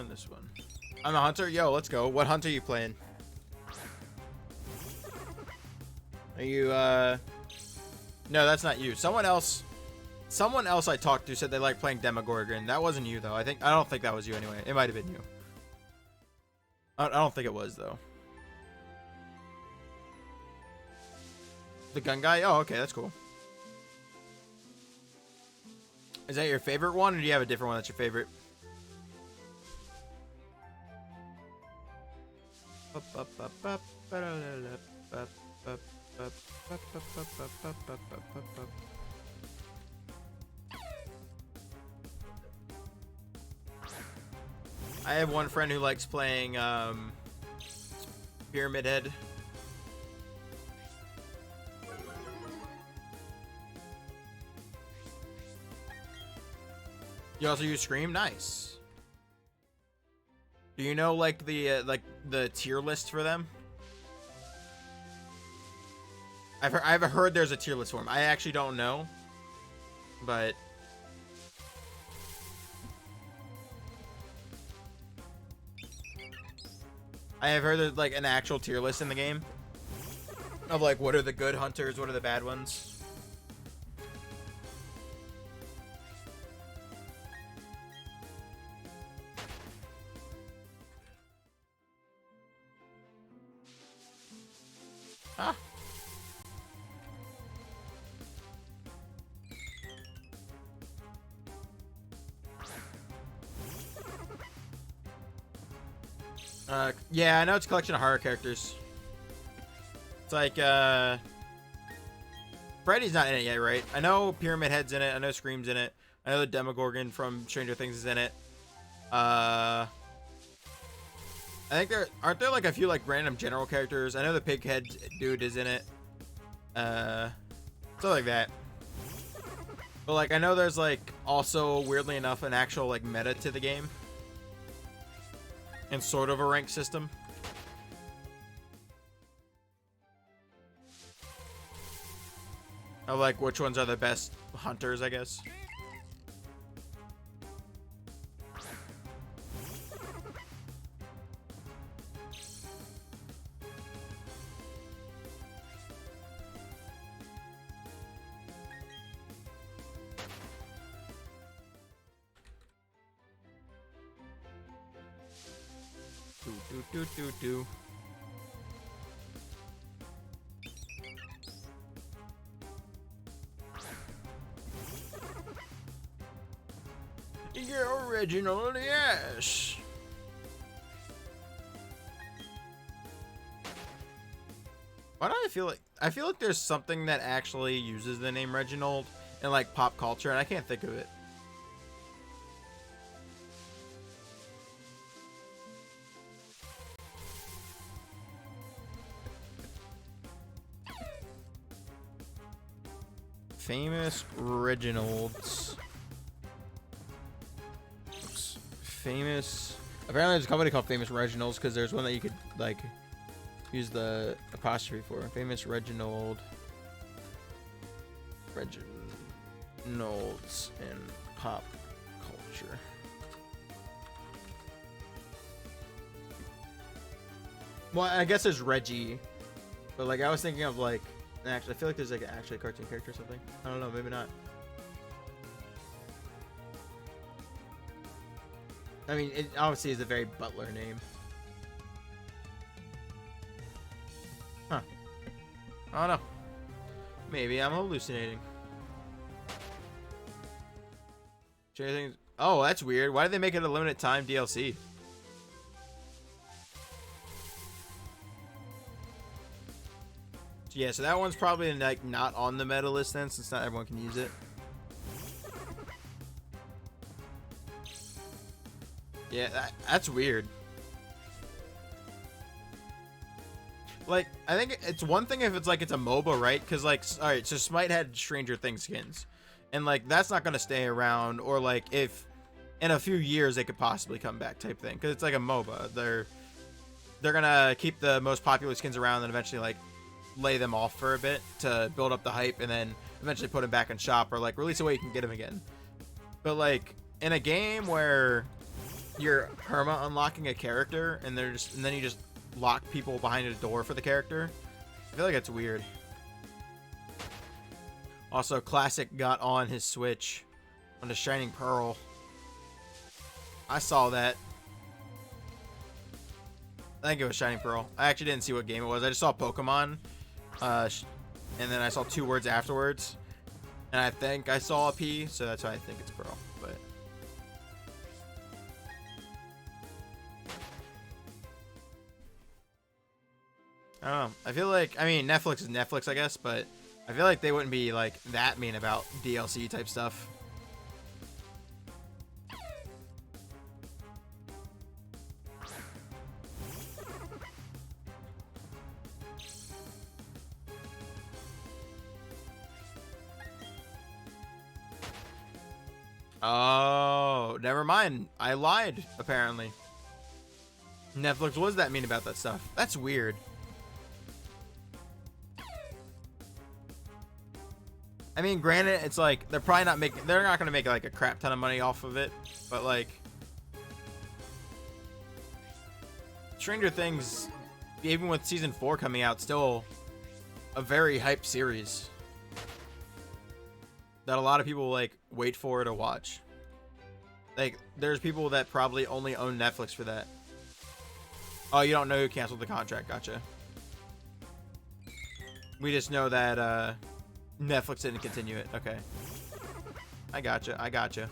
This one. I'm a hunter. Yo, let's go. What hunter are you playing? Are you, No, that's not you. Someone else I talked to said they like playing Demogorgon. That wasn't you, though. I don't think that was you anyway. It might have been you. I don't think it was, though. The gun guy? Oh, okay. That's cool. Is that your favorite one, or do you have a different one that's your favorite? I have one friend who likes playing Pyramid Head. You also use Scream? Nice. Do you know like the tier list for them? I've heard there's a tier list for them. I actually don't know, but I have heard there's like an actual tier list in the game of like what are the good hunters, what are the bad ones. Huh? Yeah, I know it's a collection of horror characters. It's like, Freddy's not in it yet, right? I know Pyramid Head's in it. I know Scream's in it. I know the Demogorgon from Stranger Things is in it. I think aren't there like a few like random general characters. I know the pig head dude is in it. Stuff like that. But like I know there's like also weirdly enough an actual like meta to the game. And sort of a rank system. Of like which ones are the best hunters, I guess. Do. Your original, yes. I feel like there's something that actually uses the name Reginald in like pop culture, and I can't think of it. Famous Reginalds. Famous. Apparently, there's a company called Famous Reginalds because there's one that you could like use the apostrophe for. Famous Reginald. Reginalds in pop culture. Well, I guess there's Reggie, but like I was thinking of like. Actually, I feel like there's like actually a cartoon character or something. I don't know, maybe not. I mean, it obviously is a very Butler name. Huh. I don't know. Maybe I'm hallucinating. Oh, that's weird. Why did they make it a limited time DLC? Yeah, so that one's probably like not on the meta list then, since not everyone can use it. Yeah, that's weird. Like, I think it's one thing if it's like it's a MOBA, right? Because like, all right, so Smite had Stranger Things skins, and like that's not gonna stay around. Or like if in a few years they could possibly come back, type thing. Because it's like a MOBA. They're gonna keep the most popular skins around and eventually like lay them off for a bit to build up the hype and then eventually put them back in shop or like release a way you can get them again. But like in a game where you're perma unlocking a character and then you just lock people behind a door for the character, I feel like it's weird. Also, Classic got on his Switch on the Shining Pearl. I saw that. I think it was Shining Pearl. I actually didn't see what game it was. I just saw Pokemon. And then I saw 2 words afterwards. And I think I saw a P, so that's why I think it's Pearl. But I don't know. I feel like, I mean, Netflix is Netflix, I guess, but I feel like they wouldn't be like that mean about DLC type stuff. Oh, never mind. I lied, apparently. Netflix was that mean about that stuff. That's weird. I mean, granted, it's like they're probably not making, they're not going to make like a crap ton of money off of it, but like Stranger Things, even with season 4 coming out, still a very hyped series that a lot of people like wait for to watch. Like, there's people that probably only own Netflix for that. Oh, you don't know who canceled the contract? Gotcha. We just know that Netflix didn't continue it. Okay. I gotcha. I gotcha.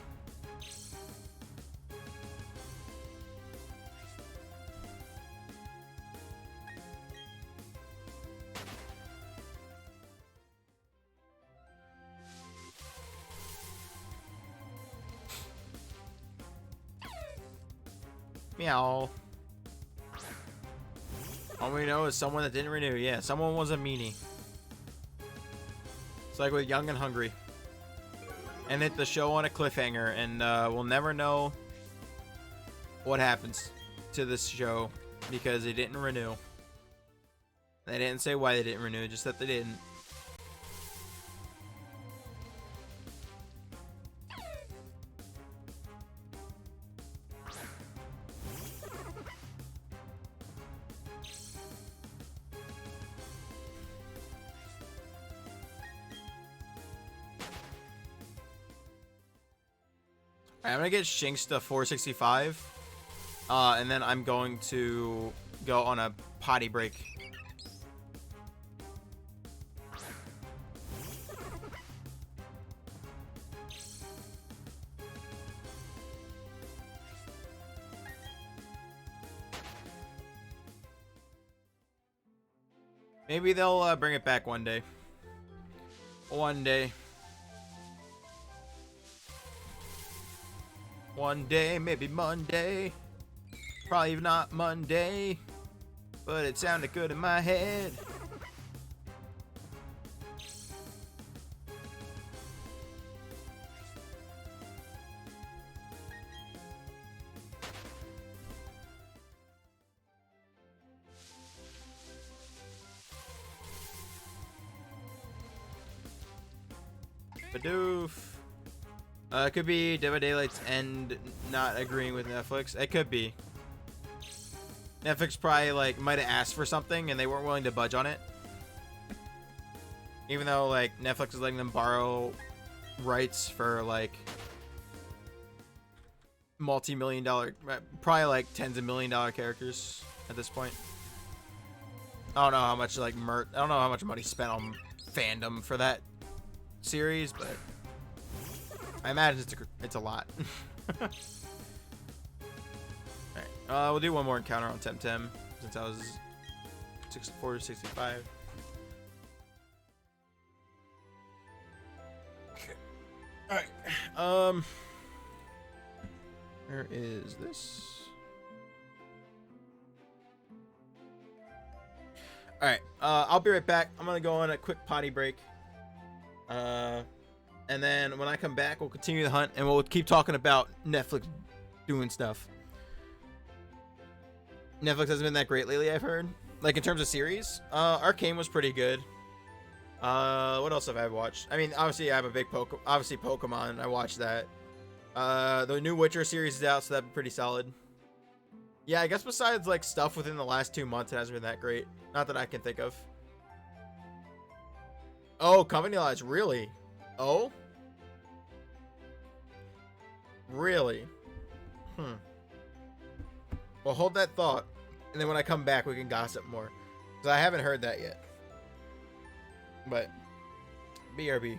Meow. All we know is someone that didn't renew. Yeah, someone was a meanie. It's like with Young and Hungry. And hit the show on a cliffhanger, and we'll never know what happens to this show because they didn't renew. They didn't say why they didn't renew, just that they didn't. I'm gonna get Shinx to 465, and then I'm going to go on a potty break. Maybe they'll bring it back one day. One day. One day, maybe Monday. Probably not Monday, but it sounded good in my head. Badoof. It could be Dead by Daylight's end not agreeing with Netflix. It could be. Netflix probably like might have asked for something and they weren't willing to budge on it. Even though like Netflix is letting them borrow rights for like multi-million dollar, probably like tens of $1 million characters at this point. I don't know how much like I don't know how much money spent on fandom for that series, but I imagine it's a lot. Alright, we'll do one more encounter on Temtem since I was 64 to 65. Okay. Alright. Where is this? Alright, I'll be right back. I'm gonna go on a quick potty break. And then when I come back, we'll continue the hunt and we'll keep talking about Netflix doing stuff. Netflix hasn't been that great lately, I've heard. Like in terms of series, Arcane was pretty good. What else have I watched? I mean, obviously I have a big Pokemon. I watched that. The new Witcher series is out, so that'd be pretty solid. Yeah, I guess besides like stuff within the last 2 months, it hasn't been that great. Not that I can think of. Oh, Company Lies, really? Oh? Really? Well, hold that thought, and then when I come back, we can gossip more. Because I haven't heard that yet. But, BRB.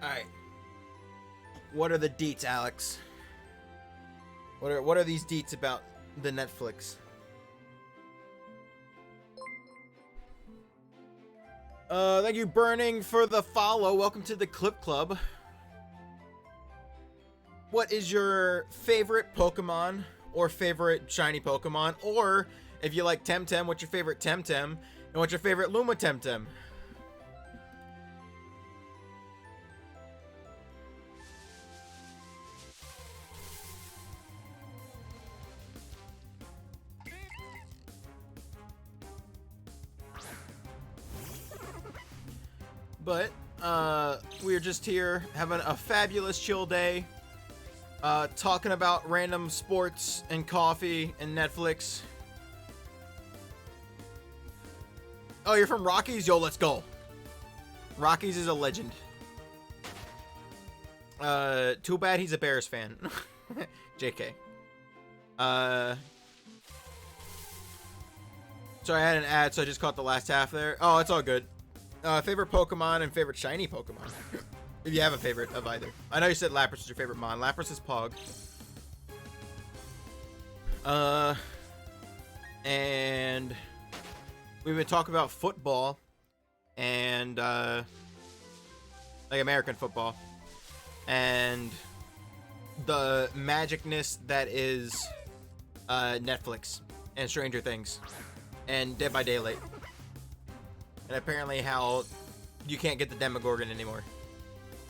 All right. What are the deets, Alex? What are these deets about the Netflix? Thank you, Burning, for the follow. Welcome to the Clip Club. What is your favorite Pokemon or favorite shiny Pokemon? Or if you like Temtem, what's your favorite Temtem? And what's your favorite Luma Temtem? But we're just here having a fabulous chill day, talking about random sports and coffee and Netflix. Oh, you're from Rockies? Yo, let's go. Rockies is a legend. Too bad he's a Bears fan. JK. Sorry, I had an ad, so I just caught the last half there. Oh, it's all good. Favorite Pokemon and favorite shiny Pokemon. If you have a favorite of either. I know you said Lapras is your favorite Mon. Lapras is Pog. And we've been talking about football and like American football and the magicness that is Netflix and Stranger Things and Dead by Daylight. And apparently how you can't get the Demogorgon anymore.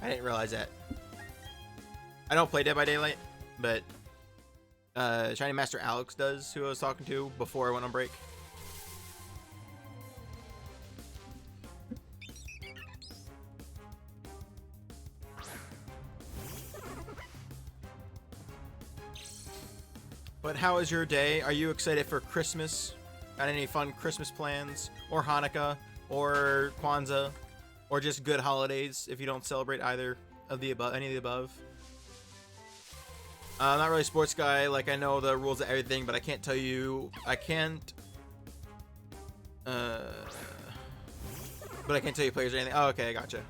I didn't realize that. I don't play Dead by Daylight, but Shiny Master Alex does, who I was talking to before I went on break. But how is your day? Are you excited for Christmas? Got any fun Christmas plans? Or Hanukkah? Or Kwanzaa, or just good holidays if you don't celebrate either of the above, any of the above. I'm not really a sports guy. Like, I know the rules of everything, but I can't tell you. I can't. But I can't tell you players or anything. Oh, okay, I gotcha.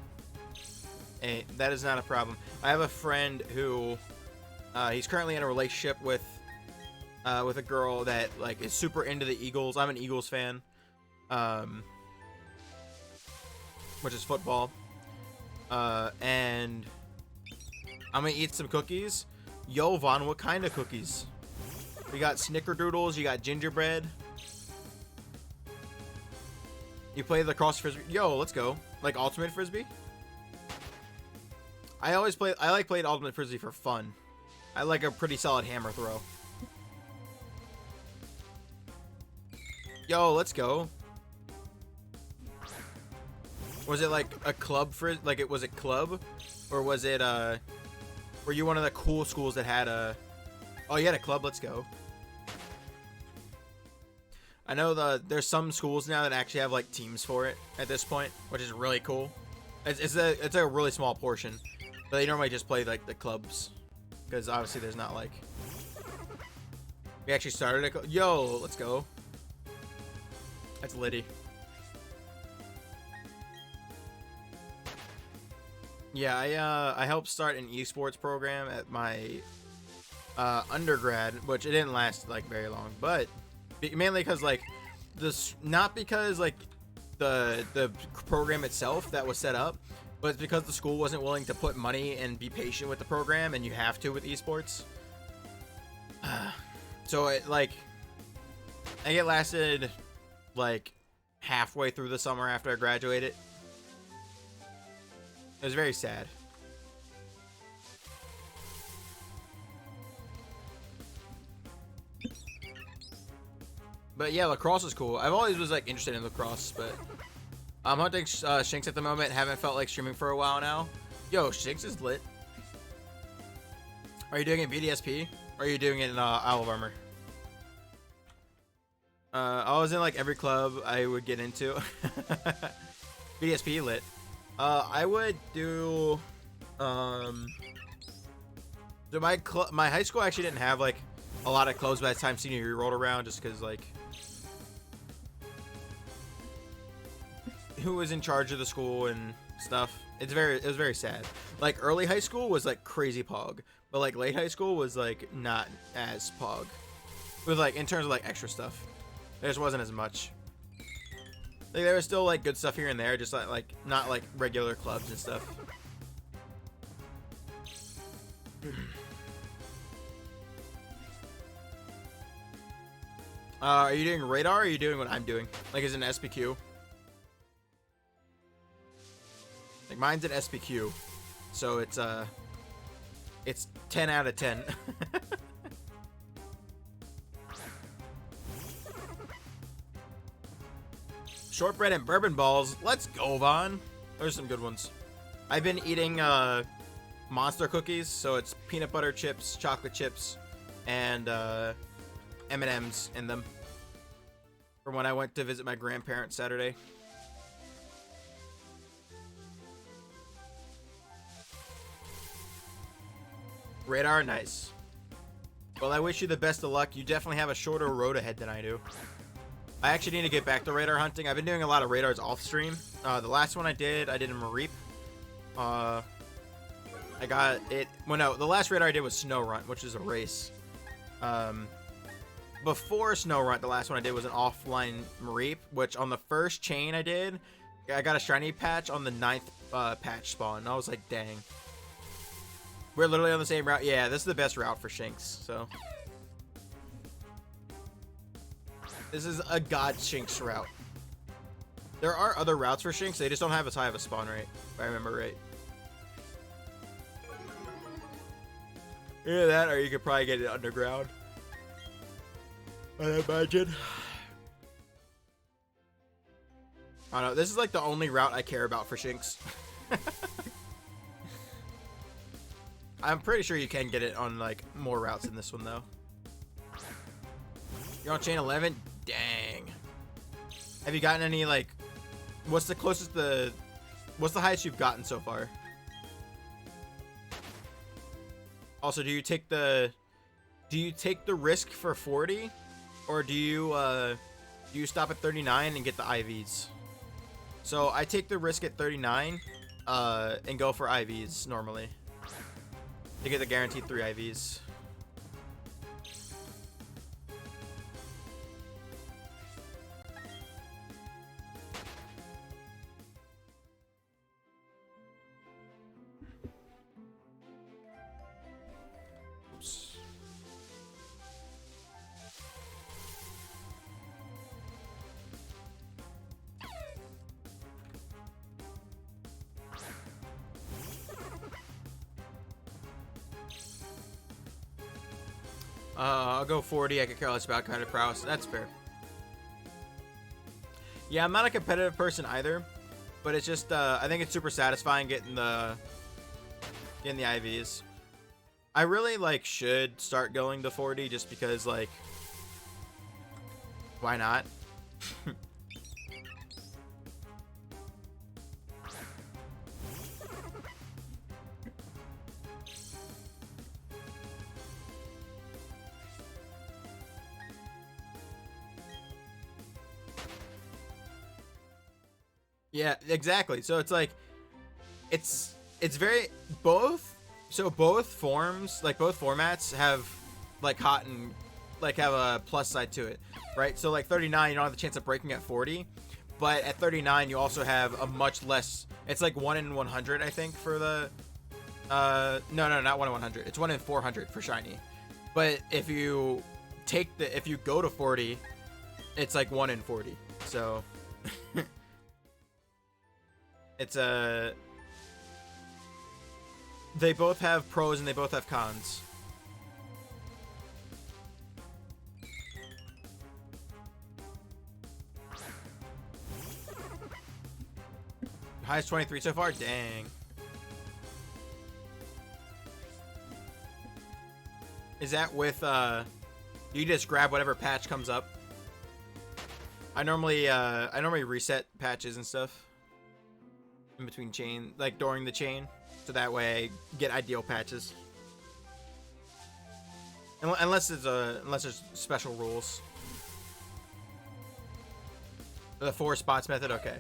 Hey, that is not a problem. I have a friend who, he's currently in a relationship with a girl that like is super into the Eagles. I'm an Eagles fan. Which is football. And I'm gonna eat some cookies. Yo, Vaughn, what kind of cookies? We got snickerdoodles, you got gingerbread. You play the cross frisbee? Yo, let's go. Like ultimate frisbee? I like playing ultimate frisbee for fun. I like a pretty solid hammer throw. Yo, let's go. Was it like a club like was it club? Or was it were you one of the cool schools that had a oh, you had a club? Let's go. I know there's some schools now that actually have like teams for it at this point, which is really cool. It's a really small portion, but they normally just play like the clubs because obviously there's not like we actually started a yo, let's go. That's litty. Yeah, I helped start an esports program at my undergrad, which it didn't last like very long, but mainly because like this, not because like the program itself that was set up, but it's because the school wasn't willing to put money and be patient with the program, and you have to with esports. So it like I think it lasted like halfway through the summer after I graduated. It was very sad. But yeah, lacrosse is cool. I've always was like interested in lacrosse, but I'm hunting Shinx at the moment. Haven't felt like streaming for a while now. Yo, Shinx is lit. Are you doing it in VDSP? Or are you doing it in Isle of Armor? I was in like every club I would get into. VDSP lit. I would do so my high school actually didn't have like a lot of clubs by the time senior year rolled around, just because like who was in charge of the school and stuff. It was very sad. Like early high school was like crazy pog, but like late high school was like not as pog. With like in terms of like extra stuff, there just wasn't as much. Like there was still like good stuff here and there, just like not like regular clubs and stuff. Are you doing radar or are you doing what I'm doing? Like is it an SBQ? Like mine's an SBQ. So it's 10 out of 10. Shortbread and bourbon balls. Let's go, Vaughn. Those are some good ones. I've been eating monster cookies, so it's peanut butter chips, chocolate chips, and M&Ms in them. From when I went to visit my grandparents Saturday. Radar, nice. Well, I wish you the best of luck. You definitely have a shorter road ahead than I do. I actually need to get back to radar hunting. I've been doing a lot of radars off stream. The last one I did in Mareep. I got it. Well, no, the last radar I did was Snow Run, which is a race. Before Snow Run, the last one I did was an offline Mareep, which on the first chain I did, I got a shiny patch on the 9th patch spawn. And I was like, dang. We're literally on the same route. Yeah, this is the best route for Shinx, so. This is a god Shinx route. There are other routes for Shinx, they just don't have as high of a spawn rate, if I remember right. Either that, or you could probably get it underground. I imagine. I don't know, this is like the only route I care about for Shinx. I'm pretty sure you can get it on like more routes than this one though. You're on chain 11? Dang. Have you gotten any like, what's the highest you've gotten so far? Also, do you take the risk for 40, or do you stop at 39 and get the IVs? So I take the risk at 39 and go for IVs normally to get the guaranteed 3 IVs. Oops. I'll go 40. I could care less about kind of prowess. That's fair. Yeah, I'm not a competitive person either, but it's just I think it's super satisfying getting the IVs. I really like should start going to 40 just because like why not? Yeah, exactly. So it's like it's very both forms, like both formats have like hot and like have a plus side to it, right? So like 39 you don't have the chance of breaking at 40, but at 39 you also have a much less, it's like 1 in 100 I think for the no, not 1 in 100, it's 1 in 400 for shiny. But if you go to 40, it's like 1 in 40. So it's they both have pros and they both have cons. Highest 23 so far? Dang. Is that with you just grab whatever patch comes up? I normally reset patches and stuff in between chain, like during the chain, so that way I get ideal patches. Unless there's special rules. The 4 spots method, okay.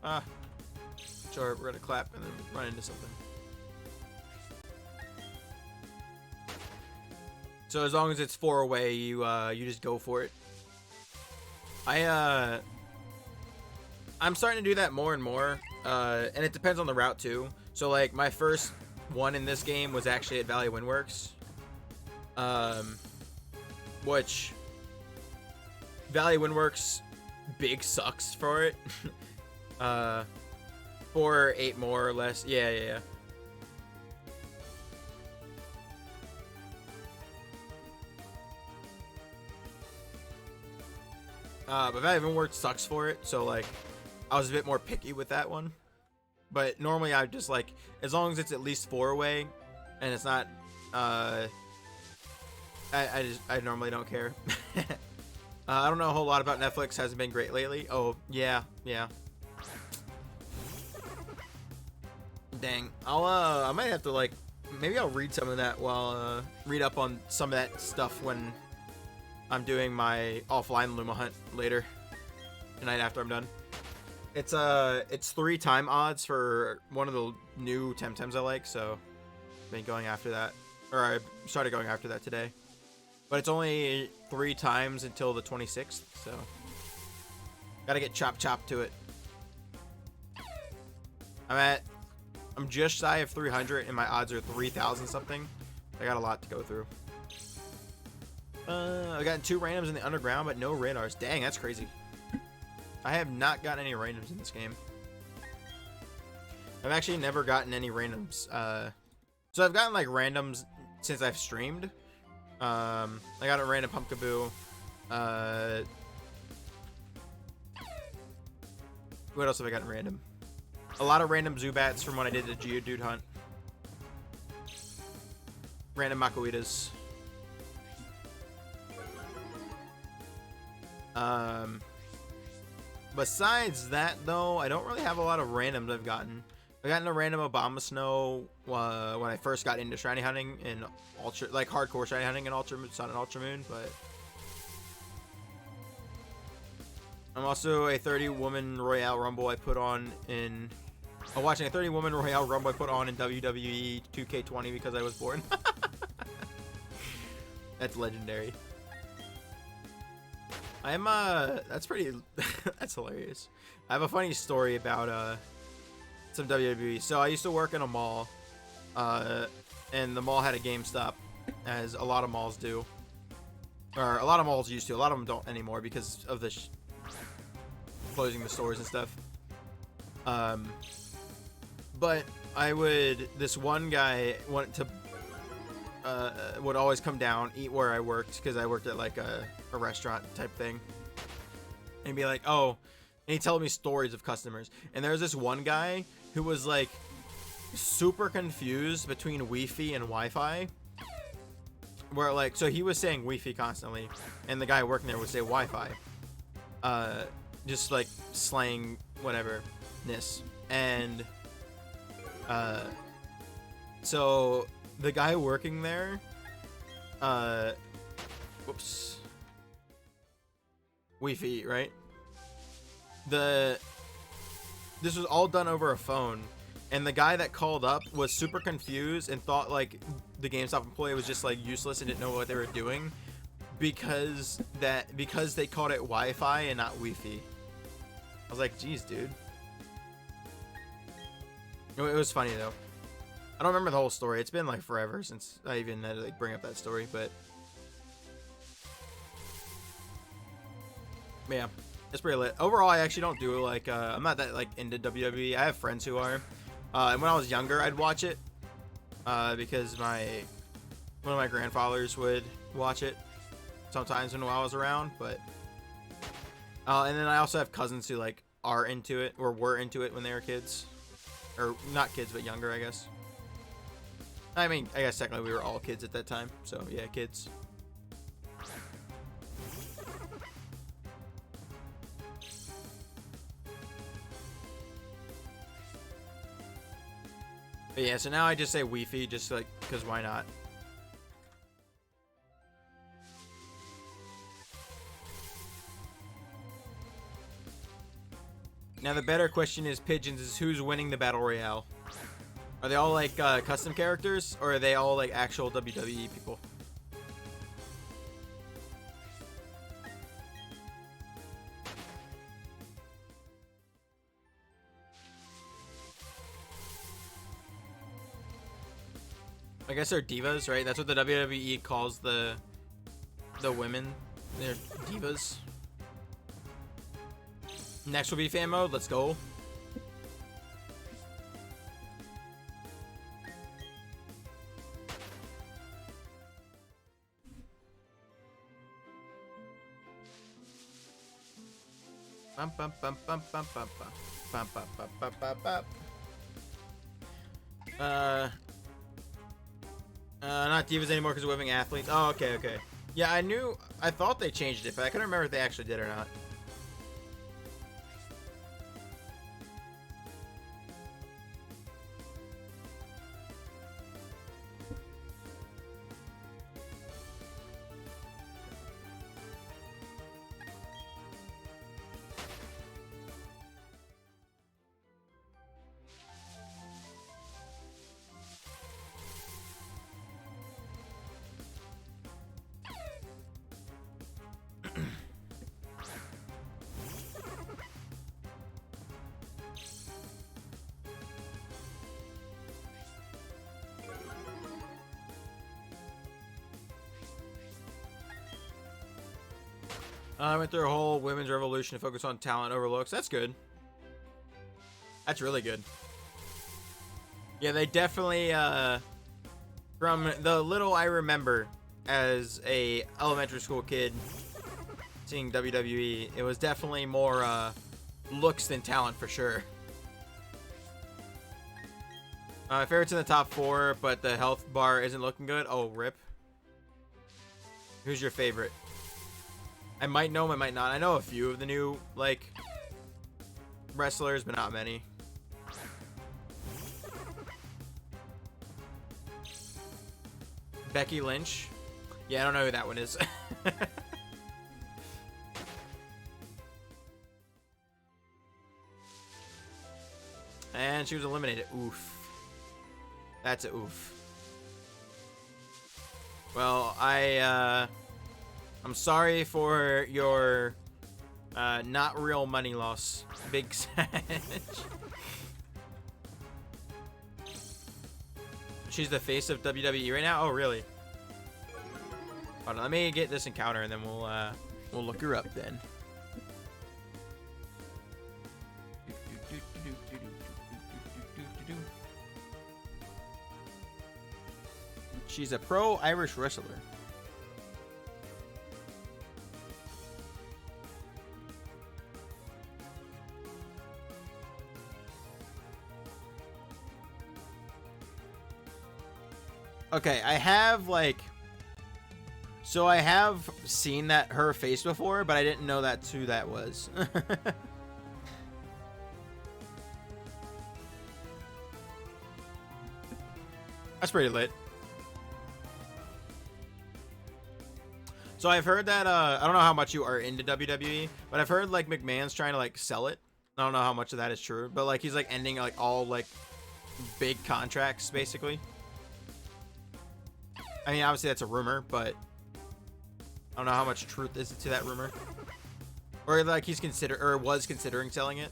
Ah. Sure, we're gonna clap and then run into something. So as long as it's 4 away, you just go for it. I'm starting to do that more and more, and it depends on the route too. So like my first one in this game was actually at Valley Windworks, which Valley Windworks big sucks for it. 4 or 8 more or less. Yeah. But Valley Windworks sucks for it, so like I was a bit more picky with that one. But normally I just like, as long as it's at least 4 away and it's not I normally don't care. I don't know a whole lot about Netflix. Hasn't been great lately. Oh yeah. Dang. I might have to like, maybe I'll read some of that while read up on some of that stuff when I'm doing my offline Luma hunt later tonight after I'm done. It's 3 time odds for one of the new Temtems I like, so I've been going after that, or I started going after that today. But it's only 3 times until the 26th, so gotta get chop to it. I'm just shy of 300 and my odds are 3,000 something. I got a lot to go through. I got 2 randoms in the underground, but no radars. Dang, that's crazy. I have not gotten any randoms in this game. I've actually never gotten any randoms. So I've gotten like randoms since I've streamed. I got a random Pumpkaboo. What else have I gotten random? A lot of random Zubats from when I did the Geodude hunt. Random Makuitas. Besides that, though, I don't really have a lot of randoms I've gotten. I gotten a random Obama Snow when I first got into shiny hunting and ultra, like hardcore shiny hunting in Ultra Sun and Ultra Moon, but I'm also a 30-woman Royale Rumble I put on in. I'm watching a 30-woman Royale Rumble I put on in WWE 2K20 because I was born. That's legendary. That's pretty, that's hilarious. I have a funny story about, some WWE. So I used to work in a mall, and the mall had a GameStop, as a lot of malls do. Or a lot of malls used to. A lot of them don't anymore because of the closing the stores and stuff. But this one guy wanted to, would always come down, eat where I worked, because I worked at like a restaurant type thing, and he'd be like, oh, and he'd tell me stories of customers, and there was this one guy who was like super confused between Wi-Fi and Wi-Fi, where like, so he was saying Wi-Fi constantly, and the guy working there would say Wi-Fi, just like slang whatever-ness, and so the guy working there, whoops, Wi-Fi, right? This was all done over a phone, and the guy that called up was super confused and thought like the GameStop employee was just like useless and didn't know what they were doing because they called it Wi-Fi and not Wi-Fi. I was like, geez, dude. It was funny though. I don't remember the whole story. It's been like forever since I even had to like bring up that story, but yeah, it's pretty lit. Overall, I actually don't do like I'm not that like into WWE. I have friends who are, and when I was younger, I'd watch it because one of my grandfathers would watch it sometimes when I was around. But and then I also have cousins who like are into it or were into it when they were kids, or not kids but younger, I guess. I mean, I guess technically we were all kids at that time, so yeah, kids. But yeah, so now I just say Wi-Fi, just like, because why not? Now the better question is, Pigeons, is who's winning the Battle Royale? Are they all like custom characters, or are they all like actual WWE people? I guess they're divas, right? That's what the WWE calls the women. They're divas. Next will be fan mode. Let's go. Bum, bum, bum, bum, bum, bum, bum. Bum, bum, bum, bum, bum, bum. Not divas anymore because we're living athletes. Oh, okay, okay. Yeah, I thought they changed it, but I couldn't remember if they actually did or not. I went through a whole women's revolution to focus on talent over looks. That's good. That's really good. Yeah, they definitely, from the little I remember as a elementary school kid seeing WWE, it was definitely more, looks than talent for sure. My favorite's in the top 4, but the health bar isn't looking good. Oh, rip. Who's your favorite? I might know him, I might not. I know a few of the new, like, wrestlers, but not many. Becky Lynch. Yeah, I don't know who that one is. And she was eliminated. Oof. That's a oof. Well, I'm sorry for your not real money loss, Big Sag. She's the face of WWE right now? Oh, really? Hold on, let me get this encounter and then we'll look her up then. She's a pro Irish wrestler. Okay, I have like, so I have seen her face before, but I didn't know that's who that was. That's pretty lit. So I've heard that, I don't know how much you are into WWE, but I've heard like McMahon's trying to like sell it. I don't know how much of that is true, but like he's like ending like all like big contracts basically. I mean, obviously that's a rumor, but I don't know how much truth is to that rumor. Or like he's was considering selling it.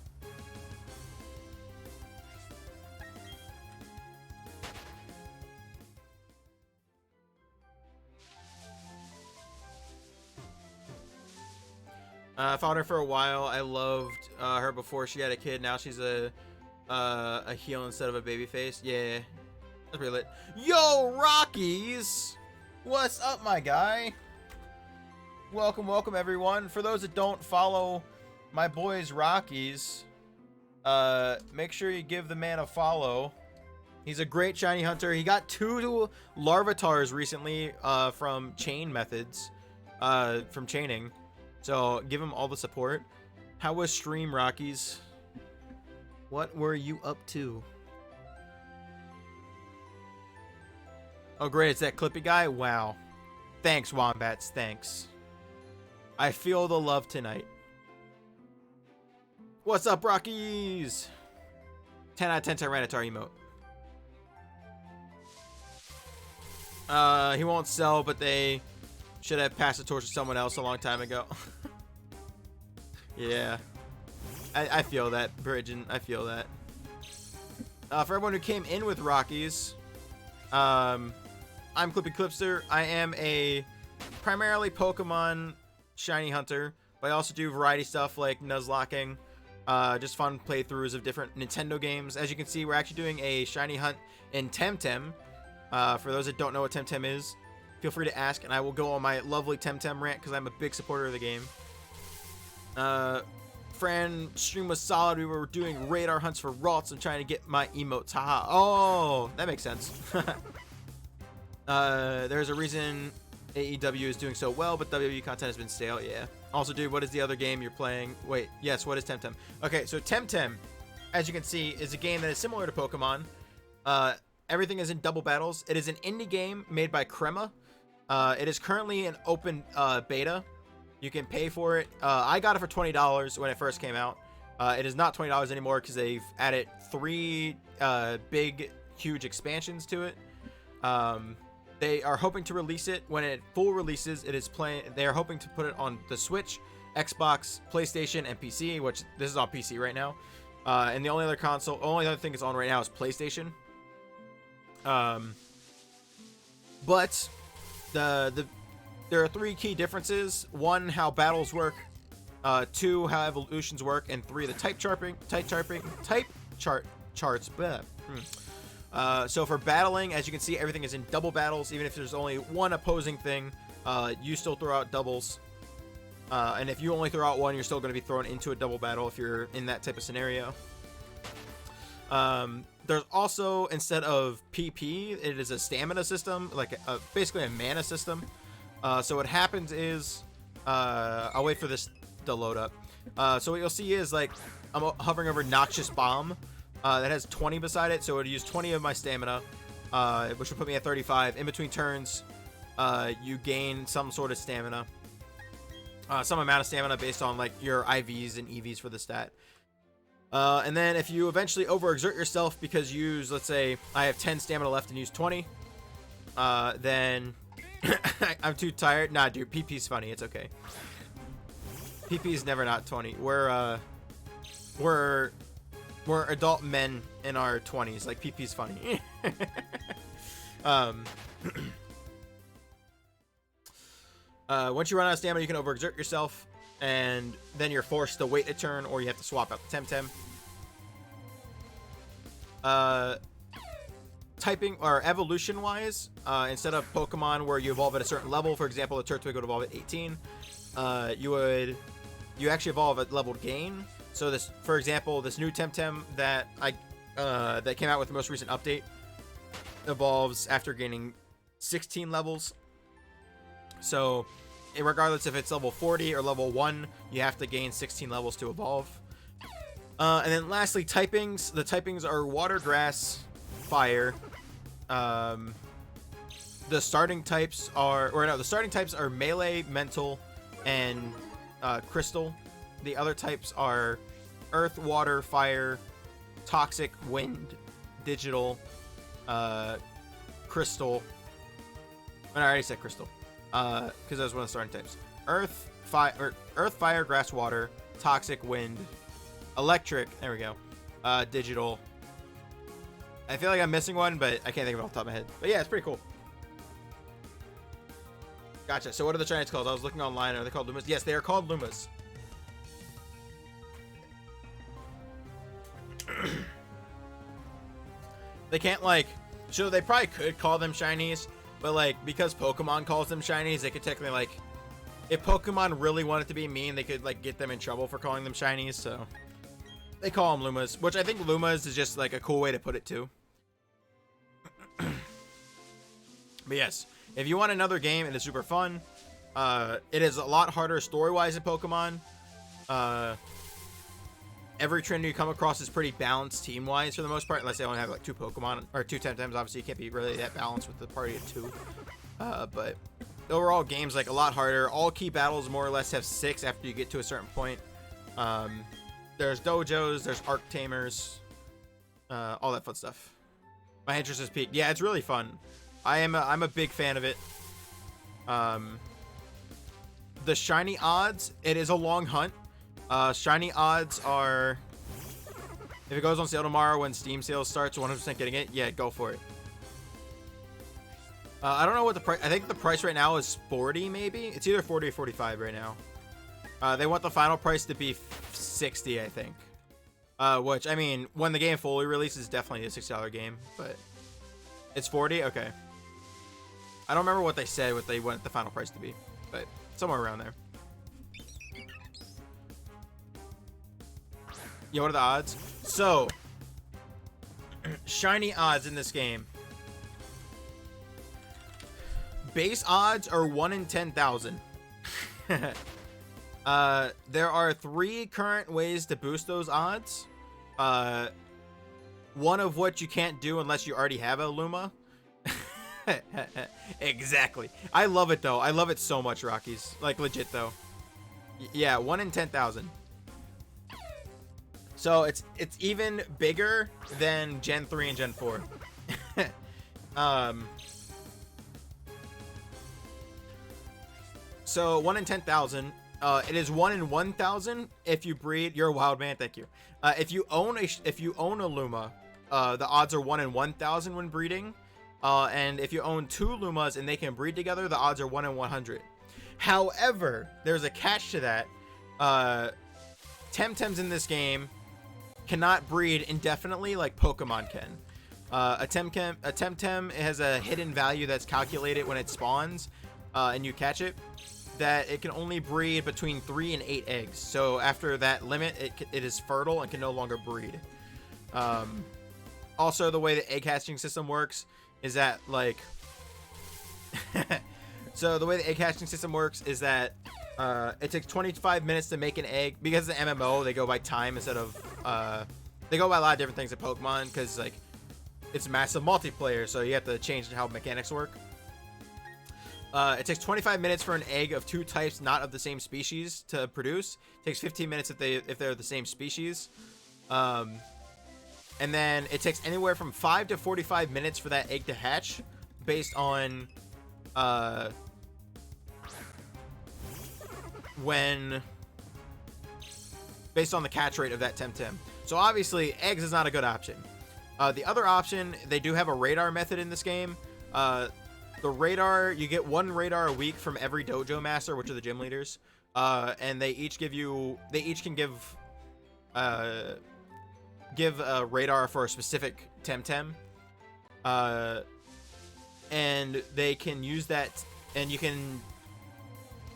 I followed her for a while. I loved her before she had a kid. Now she's a heel instead of a baby face. Yeah. That's pretty lit. Yo, Rockies! What's up, my guy? Welcome, welcome, everyone. For those that don't follow my boys, Rockies, make sure you give the man a follow. He's a great shiny hunter. He got 2 Larvatars recently from chain methods, from chaining. So give him all the support. How was stream, Rockies? What were you up to? Oh, great. It's that Clippy guy? Wow. Thanks, Wombats. Thanks. I feel the love tonight. What's up, Rockies? 10 out of 10 Tyranitar emote. He won't sell, but they should have passed the torch to someone else a long time ago. Yeah. I feel that, Bridgen. I feel that. For everyone who came in with Rockies, I'm Clippy Clipster. I am a primarily Pokemon shiny hunter, but I also do variety stuff like Nuzlocking, just fun playthroughs of different Nintendo games. As you can see, we're actually doing a shiny hunt in Temtem. For those that don't know what Temtem is, feel free to ask, and I will go on my lovely Temtem rant because I'm a big supporter of the game. Fran stream was solid. We were doing radar hunts for Ralts and trying to get my emotes. Haha. Oh, that makes sense. There's a reason AEW is doing so well, but WWE content has been stale. Yeah. Also, dude, what is the other game you're playing? Wait, yes, what is Temtem? Okay, so Temtem, as you can see, is a game that is similar to Pokemon. Everything is in double battles. It is an indie game made by Crema. It is currently an open beta. You can pay for it. I got it for $20 when it first came out. It is not $20 anymore because they've added 3 big, huge expansions to it. They are hoping to release it when it full releases. It is playing. They are hoping to put it on the Switch, Xbox, PlayStation, and PC. Which this is on PC right now. And the only other thing it's on right now is PlayStation. But there are 3 key differences. 1, how battles work. 2, how evolutions work, and 3, the type charts. So for battling, as you can see, everything is in double battles. Even if there's only one opposing thing, you still throw out doubles. And if you only throw out one, you're still going to be thrown into a double battle if you're in that type of scenario. There's also, instead of PP, it is a stamina system, like basically a mana system. So what happens is, I'll wait for this to load up. So what you'll see is, like, I'm hovering over Noxious Bomb. That has 20 beside it, so it would use 20 of my stamina, which would put me at 35. In between turns, you gain some sort of stamina, some amount of stamina based on like your IVs and EVs for the stat. And then if you eventually overexert yourself because you use, let's say, I have 10 stamina left and use 20, then I'm too tired. Nah, dude, PP's funny. It's okay. PP's never not 20. We're adult men in our 20s. Like, PP's funny. Once you run out of stamina, you can overexert yourself, and then you're forced to wait a turn, or you have to swap out the Temtem. Typing or evolution wise, instead of Pokemon where you evolve at a certain level, for example, the Turtwig would evolve at 18, you actually evolve at level gain. So this, for example, this new Temtem that that came out with the most recent update evolves after gaining 16 levels. So regardless if it's level 40 or level 1, you have to gain 16 levels to evolve. And then lastly, typings. The typings are water, grass, fire. The starting types are, melee, mental, and crystal. The other types are earth, water, fire, toxic, wind, digital, crystal. I already said crystal, because that was one of the starting types. Earth, fire, grass, water, toxic, wind, electric. There we go. Digital. I feel like I'm missing one, but I can't think of it off the top of my head. But yeah, it's pretty cool. Gotcha. So what are the Chinese called? I was looking online. Are they called Lumas? Yes, they are called Lumas. They can't, like, so they probably could call them shinies, but like because Pokemon calls them shinies, they could technically, like, if Pokemon really wanted to be mean, they could like get them in trouble for calling them shinies. So they call them Lumas, which I think Lumas is just like a cool way to put it too. But yes, if you want another game and it's super fun, it is a lot harder story-wise than Pokemon. Every trainer you come across is pretty balanced team-wise for the most part, unless they only have like 2 Pokemon or 2 Temtems. Obviously, you can't be really that balanced with the party of 2. But the overall game's like a lot harder. All key battles more or less have 6 after you get to a certain point. there's dojos, there's arc tamers, all that fun stuff. My interest is peaked. Yeah, it's really fun. I'm a big fan of it. The shiny odds, it is a long hunt. Shiny odds are, if it goes on sale tomorrow when Steam sales starts, 100% getting it. Yeah, go for it. I don't know what the price. I think the price right now is 40, maybe. It's either 40 or 45 right now. They want the final price to be 60, I think. Which, I mean, when the game fully releases, it's definitely a $6 game, but it's 40. Okay. I don't remember what they said, what they want the final price to be, but somewhere around there. Yeah, what are the odds? So, shiny odds in this game. Base odds are 1 in 10,000. There are 3 current ways to boost those odds. One of which you can't do unless you already have a Luma. Exactly. I love it though. I love it so much, Rockies. Like legit though. Yeah, 1 in 10,000. So it's even bigger than Gen 3 and Gen 4. So 1 in 10,000. It is 1 in 1,000 if you breed. You're a wild man. Thank you. If you own a Luma, the odds are 1 in 1,000 when breeding. And if you own 2 Lumas and they can breed together, the odds are 1 in 100. However, there's a catch to that. Temtems in this game cannot breed indefinitely like Pokemon can. A Temtem has a hidden value that's calculated when it spawns, and you catch it, that it can only breed between 3 and 8 eggs. So after that limit, it is fertile and can no longer breed. Also, the way the egg hatching system works is that, like, so the way the egg hatching system works is that it takes 25 minutes to make an egg. Because it's an MMO, they go by time instead of they go by a lot of different things in Pokemon, because like it's massive multiplayer, so you have to change how mechanics work. It takes 25 minutes for an egg of 2 types not of the same species to produce. It takes 15 minutes if they're the same species. And then it takes anywhere from 5 to 45 minutes for that egg to hatch, based on based on the catch rate of that Temtem. So obviously, eggs is not a good option. The other option, they do have a radar method in this game. The radar, you get 1 radar a week from every dojo master, which are the gym leaders, and they each can give a radar for a specific Temtem, and they can use that, and you can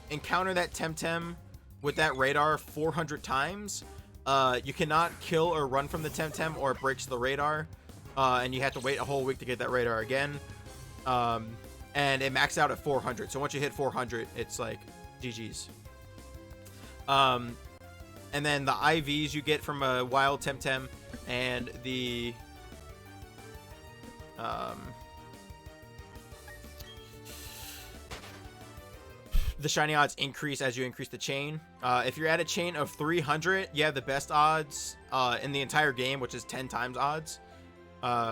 encounter that Temtem with that radar 400 times. You cannot kill or run from the Temtem, or it breaks the radar, and you have to wait a whole week to get that radar again. And it maxed out at 400. So once you hit 400, it's like GG's. And then the IVs you get from a wild Temtem, and the shiny odds increase as you increase the chain. If you're at a chain of 300, you have the best odds in the entire game, which is 10 times odds.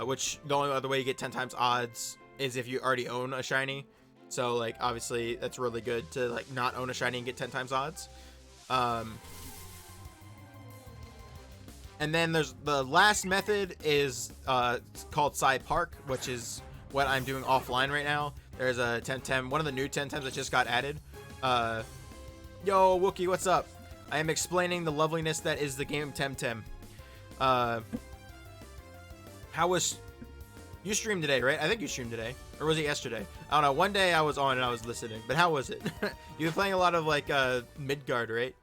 Which the only other way you get 10 times odds is if you already own a shiny. So like obviously that's really good to like not own a shiny and get 10 times odds. And then there's the last method is called Side Park, which is what I'm doing offline right now. There's a Temtem, one of the new Temtems that just got added. Yo, Wookie, what's up? I am explaining the loveliness that is the game Temtem. How was you streamed today, right? I think you streamed today, or was it yesterday? I don't know. One day I was on and I was listening, but how was it? You were playing a lot of like Midgard, right?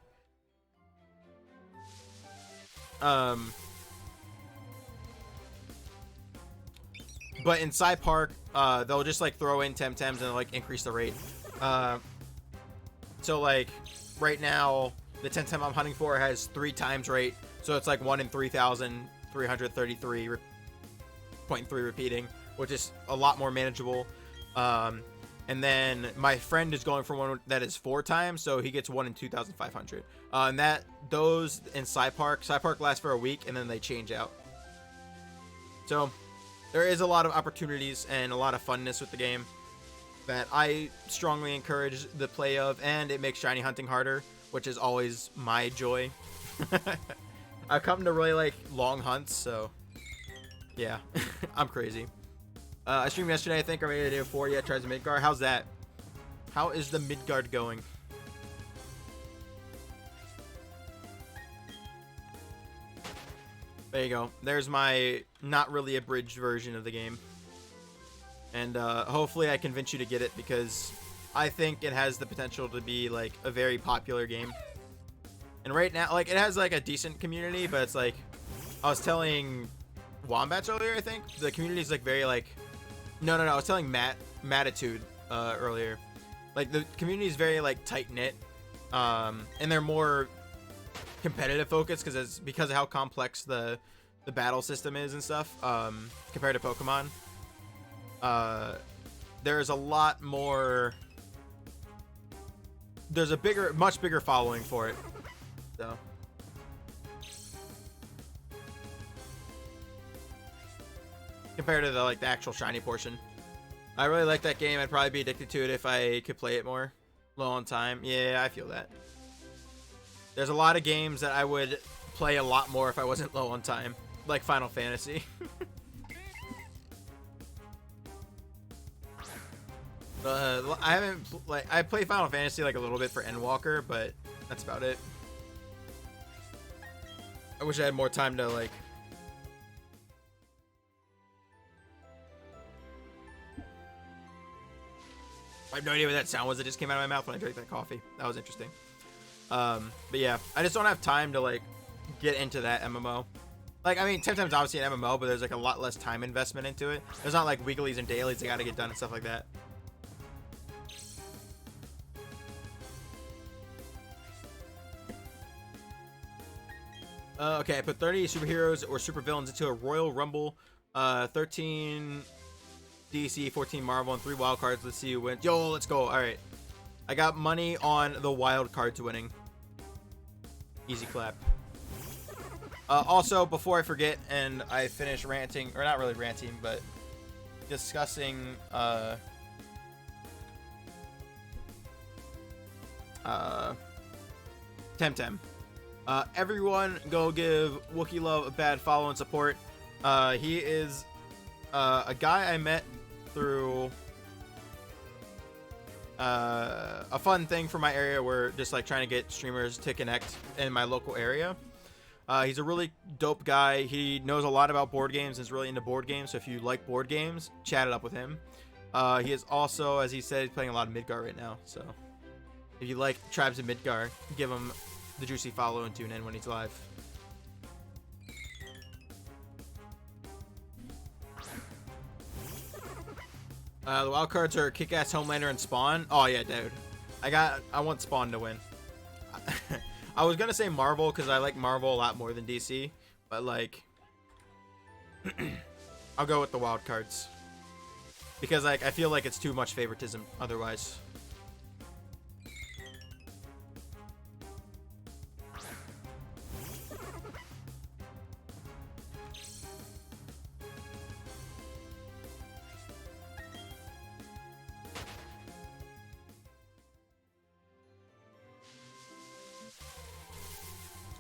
But in Side Park, they'll just like throw in Temtems and like increase the rate. So like right now, the Temtem I'm hunting for has 3 times rate, so it's like 1 in 3,333.3 repeating, which is a lot more manageable. And then my friend is going for one that is 4 times, so he gets one in 2,500. And those in Sci Park lasts for a week, and then they change out. So there is a lot of opportunities and a lot of funness with the game that I strongly encourage the play of, and it makes shiny hunting harder, which is always my joy. I've come to really like long hunts, so yeah, I'm crazy. I streamed yesterday, I think, or maybe the day before. Yeah, tries the Midgard. How's that? How is the Midgard going? There you go. There's my not really abridged version of the game. And hopefully I convince you to get it, because I think it has the potential to be like a very popular game. And right now, like, it has like a decent community, but it's like, I was telling Wombats earlier, I think the community is like very like, no, I was telling Mattitude earlier, like the community is very like tight knit, and they're more competitive focused because of how complex the battle system is and stuff, compared to Pokemon. There's a lot more. There's a much bigger following for it. So. Compared to the actual shiny portion. I really like that game. I'd probably be addicted to it if I could play it more. Low on time. Yeah, I feel that. There's a lot of games that I would play a lot more if I wasn't low on time. Like Final Fantasy. I play Final Fantasy like a little bit for Endwalker, but that's about it. I wish I had more time to like. I have no idea what that sound was that just came out of my mouth when I drank that coffee. That was interesting. But yeah, I just don't have time to like get into that MMO. Like, I mean, Temtem's obviously an MMO, but there's like a lot less time investment into it. There's not like weeklies and dailies that gotta get done and stuff like that. Okay, I put 30 superheroes or supervillains into a Royal Rumble. 13 DC, 14 Marvel, and 3 wild cards. Let's see who wins. Yo, let's go. All right, I got money on the wild cards winning. Easy clap. Also, before I forget and I finish ranting, or not really ranting, but discussing Temtem. Everyone go give Wookie Love a bad follow and support. He is a guy I met through a fun thing for my area. We're just like trying to get streamers to connect in my local area. He's a really dope guy. He knows a lot about board games and is really into board games. So if you like board games, chat it up with him. He is also, as he said, he's playing a lot of Midgar right now. So if you like Tribes of Midgar, give him the juicy follow and tune in when he's live. The wild cards are Kick-Ass, Homelander, and Spawn. Oh yeah, dude. I want Spawn to win. I was gonna say Marvel because I like Marvel a lot more than DC, but like, I'll go with the wild cards because like I feel like it's too much favoritism otherwise.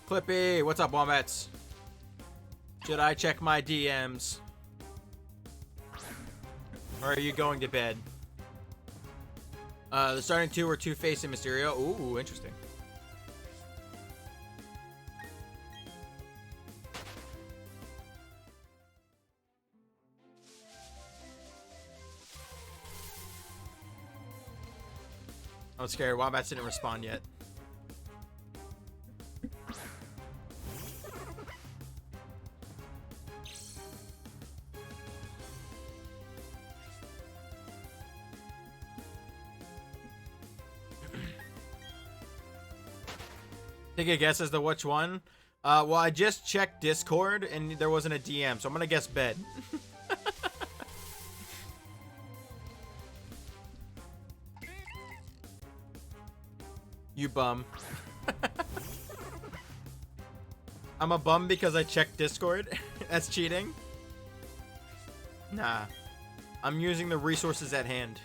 Clippy, what's up, Wombats? Should I check my DMs? Or are you going to bed? The starting 2 were Two-Face and Mysterio. Ooh, interesting. I'm scared. Wombats didn't respond yet. Take a guess as to which one. Well, I just checked Discord and there wasn't a DM, so I'm gonna guess bed. You bum. I'm a bum because I checked Discord. That's cheating. Nah. I'm using the resources at hand.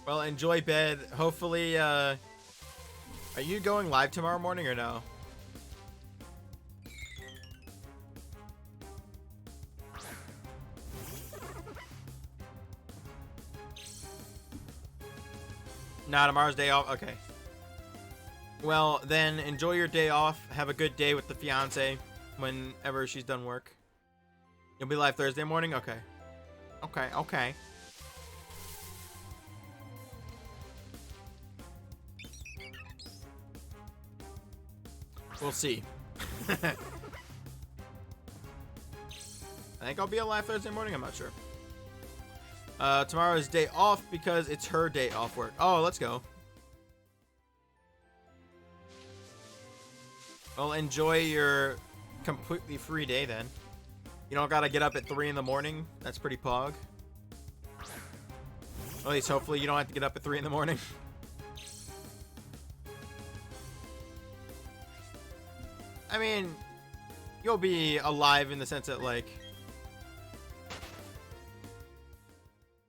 Well, enjoy bed. Hopefully, are you going live tomorrow morning or no? Nah, tomorrow's day off. Okay. Well, then enjoy your day off. Have a good day with the fiance whenever she's done work. You'll be live Thursday morning? Okay. Okay, okay. We'll see. I think I'll be alive Thursday morning. I'm not sure. Tomorrow is day off because it's her day off work. Oh, let's go. Well, enjoy your completely free day then. You don't gotta get up at 3 in the morning. That's pretty pog. At least hopefully you don't have to get up at 3 in the morning. I mean, you'll be alive in the sense that, like,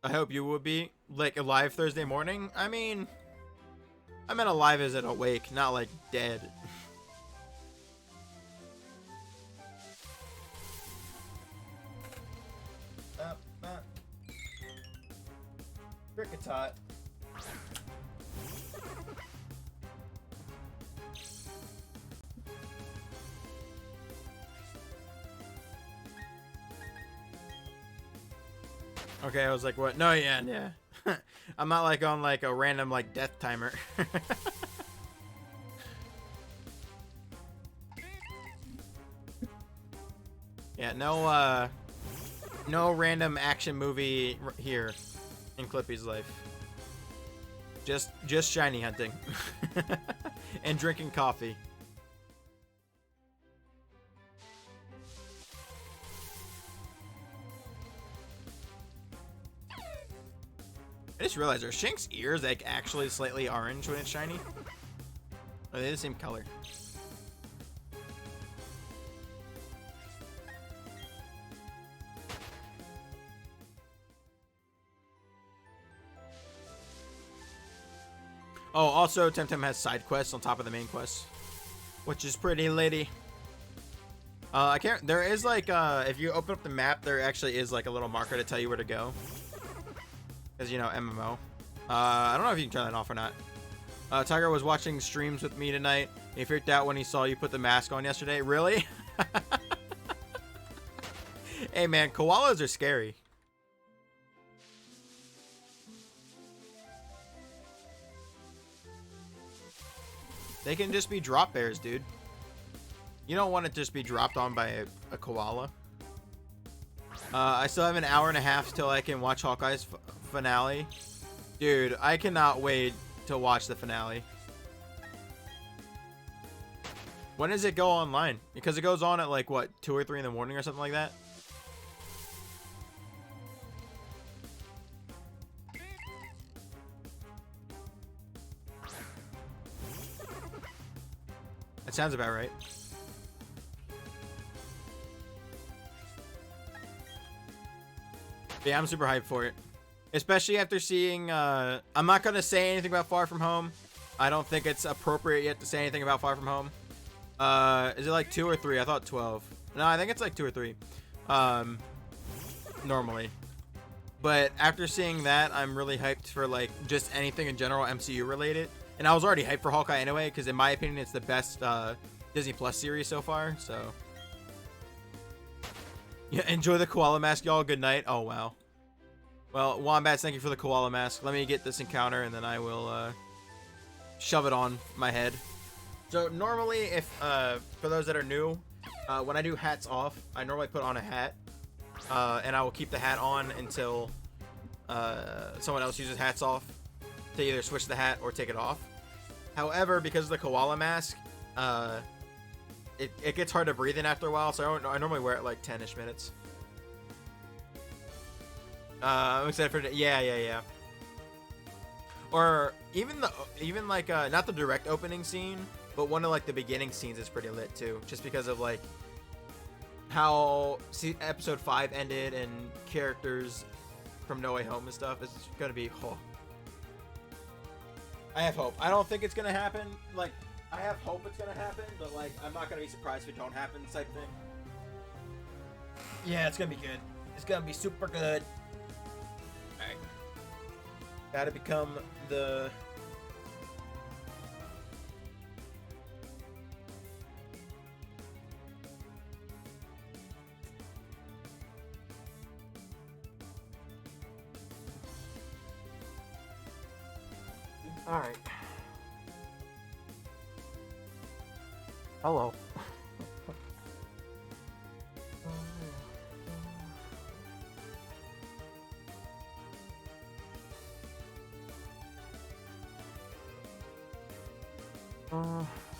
I hope you would be, like, alive Thursday morning. I mean, I meant alive as in awake, not, like, dead. Cricketot. Okay, I was like, what? No, yeah. I'm not like on like a random like death timer. Yeah, no random action movie here in Clippy's life. Just shiny hunting and drinking coffee. I just realized, are Shank's ears like actually slightly orange when it's shiny? Are they the same color? Oh, also Temtem has side quests on top of the main quest, which is pretty lady. I can't. There is like if you open up the map, there actually is like a little marker to tell you where to go. As you know, MMO. I don't know if you can turn that off or not. Tiger was watching streams with me tonight. He freaked out when he saw you put the mask on yesterday. Really? Hey man, koalas are scary. They can just be drop bears, dude. You don't want to just be dropped on by a koala. I still have an hour and a half till I can watch Hawkeye's finale. Dude, I cannot wait to watch the finale. When does it go online? Because it goes on at like, what, 2 or 3 in the morning or something like that? That sounds about right. Yeah, I'm super hyped for it. Especially after seeing, I'm not going to say anything about Far From Home. I don't think it's appropriate yet to say anything about Far From Home. Is it like 2 or 3? I thought 12. No, I think it's like 2 or 3. Normally. But after seeing that, I'm really hyped for like just anything in general MCU related. And I was already hyped for Hawkeye anyway, because in my opinion, it's the best Disney Plus series so far. So, yeah, enjoy the koala mask, y'all. Good night. Oh, wow. Well, Wombats, thank you for the koala mask. Let me get this encounter, and then I will shove it on my head. So, normally, if for those that are new, when I do hats off, I normally put on a hat. And I will keep the hat on until someone else uses hats off to either switch the hat or take it off. However, because of the koala mask, it gets hard to breathe in after a while, so I normally wear it like 10-ish minutes. I'm excited for it. Yeah. Or even like not the direct opening scene, but one of like the beginning scenes is pretty lit too, just because of like how episode 5 ended and characters from No Way Home and stuff. It's gonna be I have hope. I don't think it's gonna happen. Like, I have hope it's gonna happen, but like I'm not gonna be surprised if it don't happen type thing. Yeah, it's gonna be good. It's gonna be super good. Alright. Gotta become the Alright. Hello.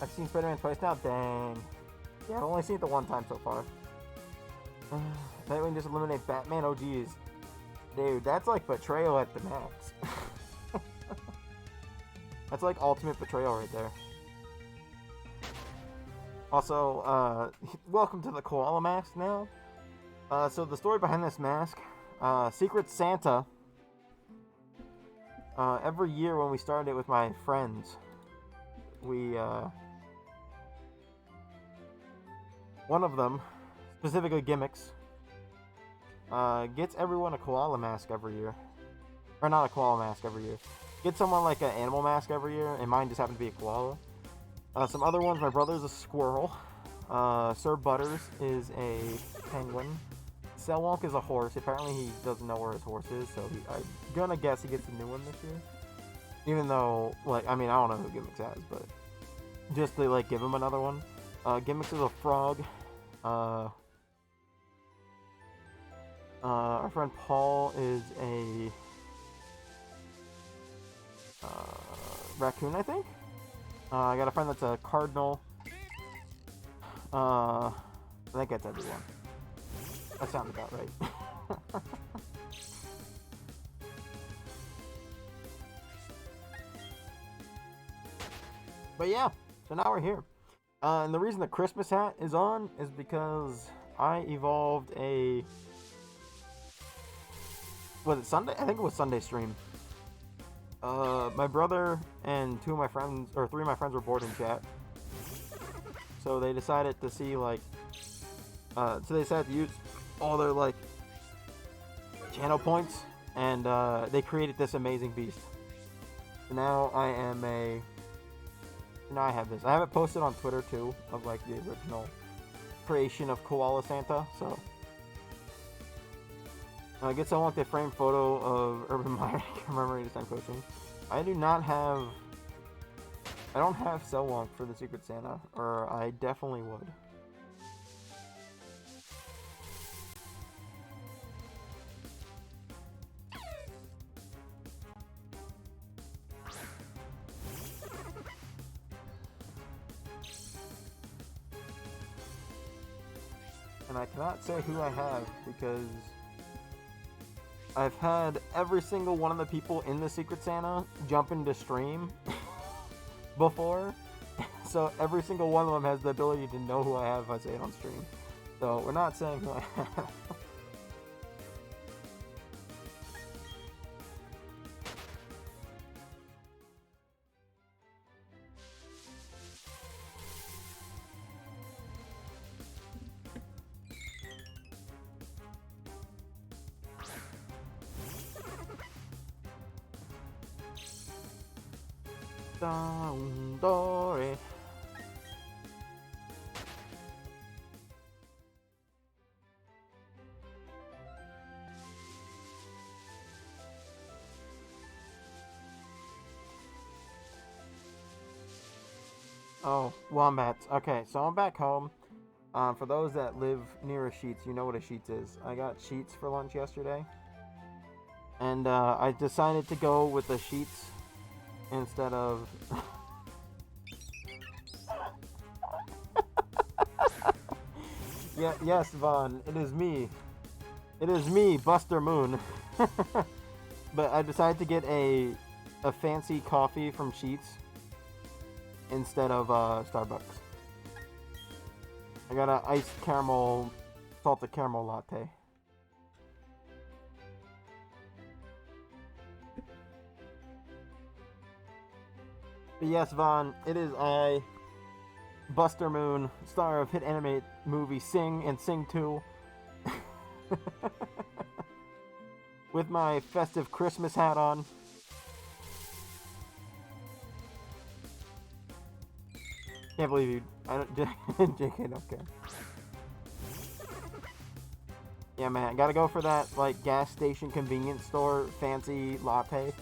I've seen Spider-Man twice now. Dang. Yeah, I've only seen it the one time so far. Nightwing just eliminate Batman. Oh geez, dude, that's like betrayal at the max. That's like ultimate betrayal right there. Also, welcome to the Koala Mask now. So the story behind this mask, Secret Santa. Every year when we started it with my friends, we, one of them, specifically Gimmicks, gets everyone a koala mask every year. Or not a koala mask every year. Get someone like an animal mask every year, and mine just happened to be a koala. Some other ones, my brother's a squirrel. Sir Butters is a penguin. Selwonk is a horse. Apparently he doesn't know where his horse is, so I'm gonna guess he gets a new one this year. Even though, like, I mean, I don't know who Gimmicks has, but just to, like, give him another one. Gimmicks is a frog. Our friend Paul is a raccoon, I think. I got a friend that's a cardinal. I think that's everyone. That sounds about right. But yeah, so now we're here. And the reason the Christmas hat is on is because I evolved a... Was it Sunday? I think it was Sunday stream. My brother and two of my friends, or three of my friends were bored in chat. So they decided to see, like... so they decided to use all their, like, channel points. And they created this amazing beast. Now I am a... Now I have this. I have it posted on Twitter too, of like the original creation of Koala Santa. So I get someone like the framed photo of Urban Meyer commemorating time coaching. I don't have Selwonk for the Secret Santa, or I definitely would. And I cannot say who I have because I've had every single one of the people in the Secret Santa jump into stream before. So every single one of them has the ability to know who I have if I say it on stream. So we're not saying who I have. Dory. Oh, wombats. Okay, so I'm back home. For those that live near a Sheetz, you know what a Sheetz is. I got Sheetz for lunch yesterday. And I decided to go with the Sheetz instead of... yes, Vaughn, it is me. It is me, Buster Moon. But I decided to get a a fancy coffee from Sheets instead of Starbucks. I got an iced caramel, salted caramel latte. But yes, Vaughn, it is I, Buster Moon, star of hit anime movie Sing and Sing 2. With my festive Christmas hat on. Can't believe you. I don't. JK don't care. Yeah, man, gotta go for that like gas station convenience store fancy latte.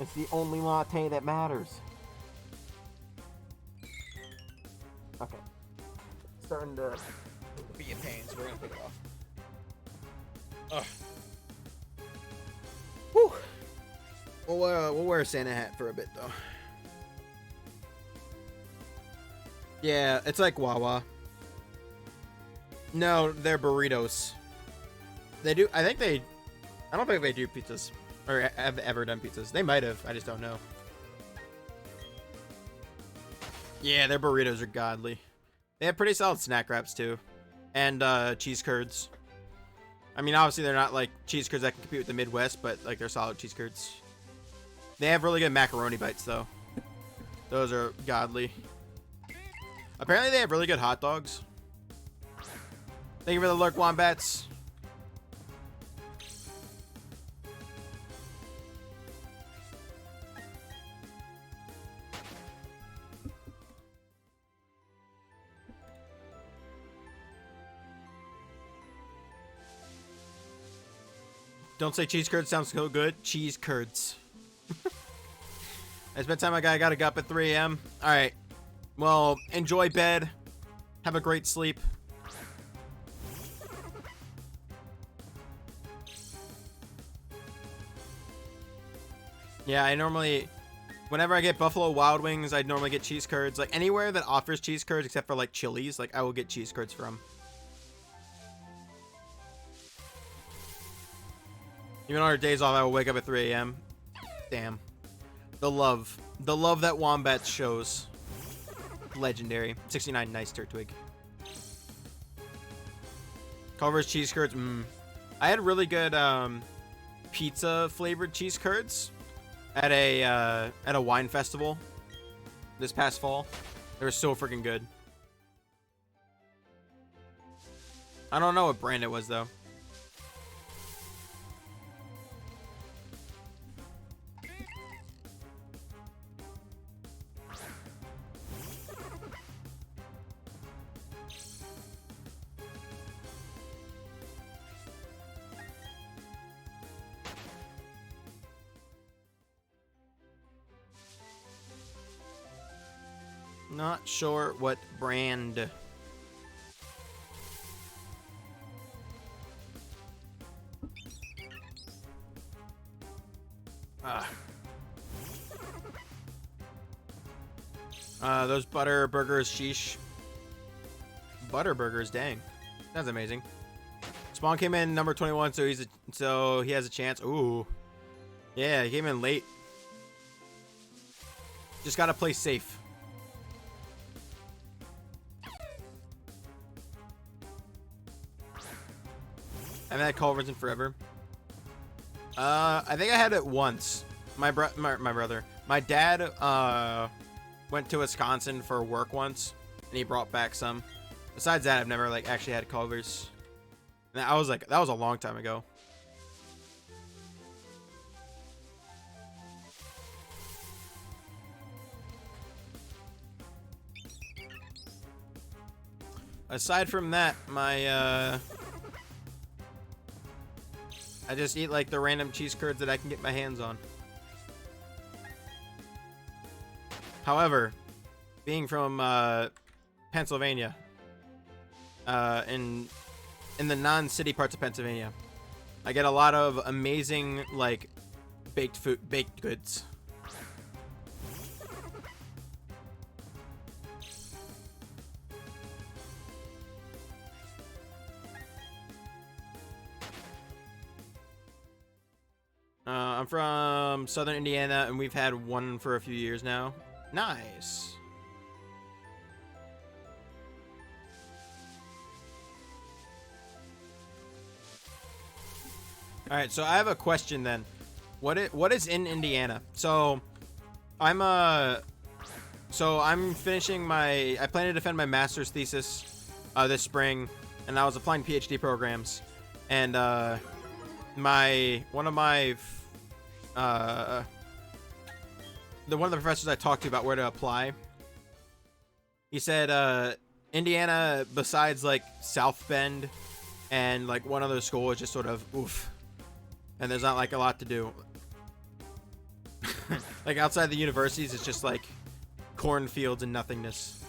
It's the only latte that matters. Okay. Starting to be in pain, so we're gonna pick it off. Ugh. Whew. We'll wear a Santa hat for a bit, though. Yeah, it's like Wawa. No, they're burritos. They do. I don't think they do pizzas. Or have ever done pizzas. They might have. I just don't know. Yeah, their burritos are godly. They have pretty solid snack wraps, too. And cheese curds. I mean, obviously, they're not like cheese curds that can compete with the Midwest, but like they're solid cheese curds. They have really good macaroni bites, though. Those are godly. Apparently, they have really good hot dogs. Thank you for the lurk, Wombats. Don't say cheese curds sounds so good. Cheese curds. It's bedtime, my guy. I gotta get up at 3 a.m. Alright. Well, enjoy bed. Have a great sleep. Yeah, I normally... Whenever I get Buffalo Wild Wings, I normally get cheese curds. Like, anywhere that offers cheese curds except for, like, Chili's, like, I will get cheese curds from. Even on our days off, I will wake up at 3 a.m. Damn. The love. The love that Wombat shows. Legendary. 69, nice Turtwig. Culver's cheese curds. I had really good pizza flavored cheese curds at a wine festival this past fall. They were so freaking good. I don't know what brand it was, though. Not sure what brand. Those butter burgers, sheesh. Butter burgers, dang. That's amazing. Spawn came in number 21, so he has a chance. Ooh. Yeah, he came in late. Just gotta play safe. I haven't had Culver's in forever. I think I had it once. My brother. My dad went to Wisconsin for work once, and he brought back some. Besides that, I've never like actually had Culver's. And I was like, that was a long time ago. Aside from that, my I just eat like the random cheese curds that I can get my hands on. However, being from Pennsylvania, in the non-city parts of Pennsylvania, I get a lot of amazing like baked goods. I'm from Southern Indiana, and we've had one for a few years now. Nice. All right, so I have a question then. What is in Indiana? So I'm finishing my. I plan to defend my master's thesis this spring, and I was applying PhD programs, and one of the professors I talked to about where to apply, he said Indiana, besides like South Bend and like one other school, is just sort of oof, and there's not like a lot to do. Like outside the universities, it's just like cornfields and nothingness.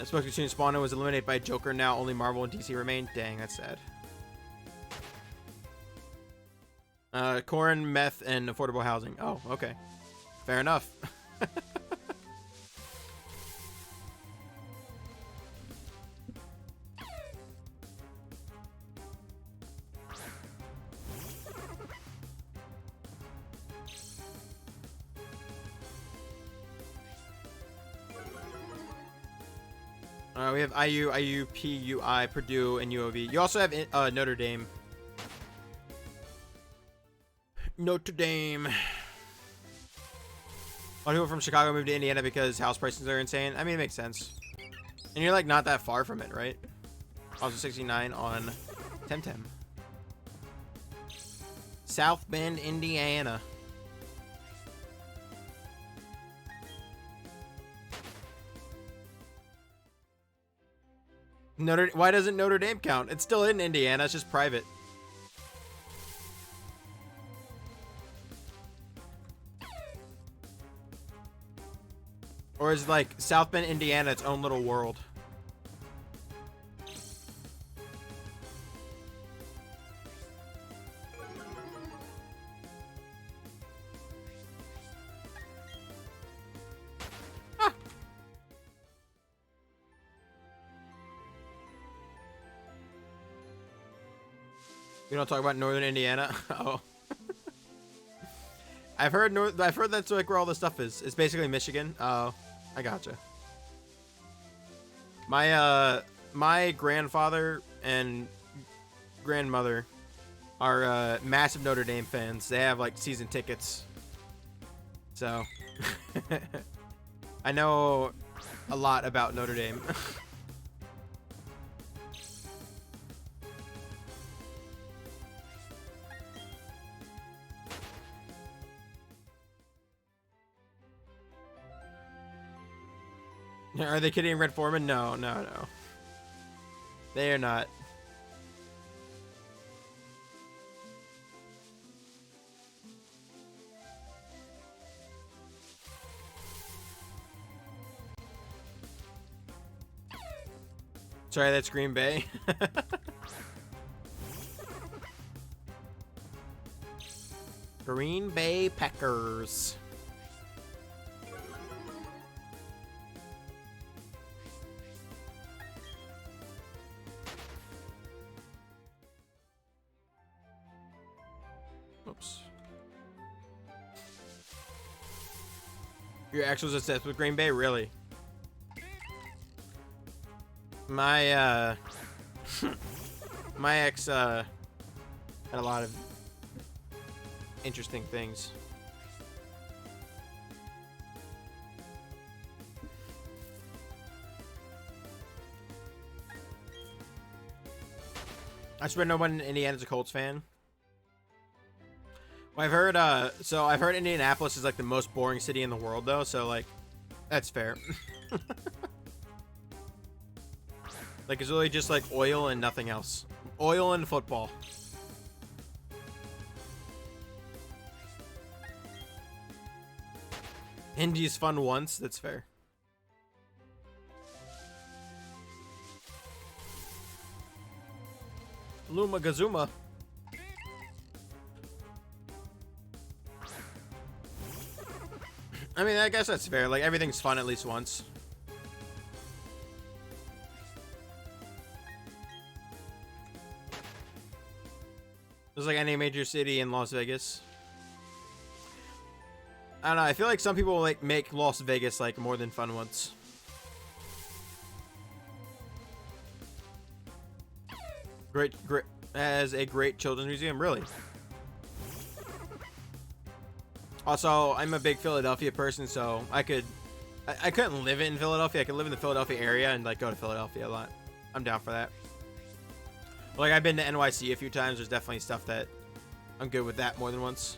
Spoke between Spawner was eliminated by Joker. Now only Marvel and DC remain. Dang, that's sad. Corn, meth, and affordable housing. Oh, okay. Fair enough. We have IU, IUP, UI, Purdue, and UOV. You also have Notre Dame. Notre Dame. A lot of people from Chicago moved to Indiana because house prices are insane. I mean, it makes sense. And you're like not that far from it, right? Also 69 on Temtem. South Bend, Indiana. Why doesn't Notre Dame count? It's still in Indiana. It's just private. Or is like South Bend, Indiana, its own little world? We don't talk about Northern Indiana. Oh, I've heard that's like where all the stuff is. It's basically Michigan. Oh, I gotcha. My grandfather and grandmother are massive Notre Dame fans. They have like season tickets. So I know a lot about Notre Dame. Are they kidding Red Foreman? No. They are not. Sorry, that's Green Bay. Green Bay Packers. Oops. Your ex was obsessed with Green Bay? Really? My my ex had a lot of interesting things. I swear no one in Indiana's a Colts fan. Well, I've heard I've heard Indianapolis is like the most boring city in the world though, so like that's fair. Like it's really just like oil and nothing else. Oil and football. Indy's fun once, that's fair. Luma Gazuma. I mean, I guess that's fair. Like, everything's fun at least once. It's like any major city in Las Vegas. I don't know. I feel like some people like make Las Vegas like more than fun once. Great, as a great children's museum, really. Also, I'm a big Philadelphia person, so I couldn't live in Philadelphia. I could live in the Philadelphia area and like go to Philadelphia a lot. I'm down for that. Like I've been to NYC a few times. There's definitely stuff that I'm good with that more than once.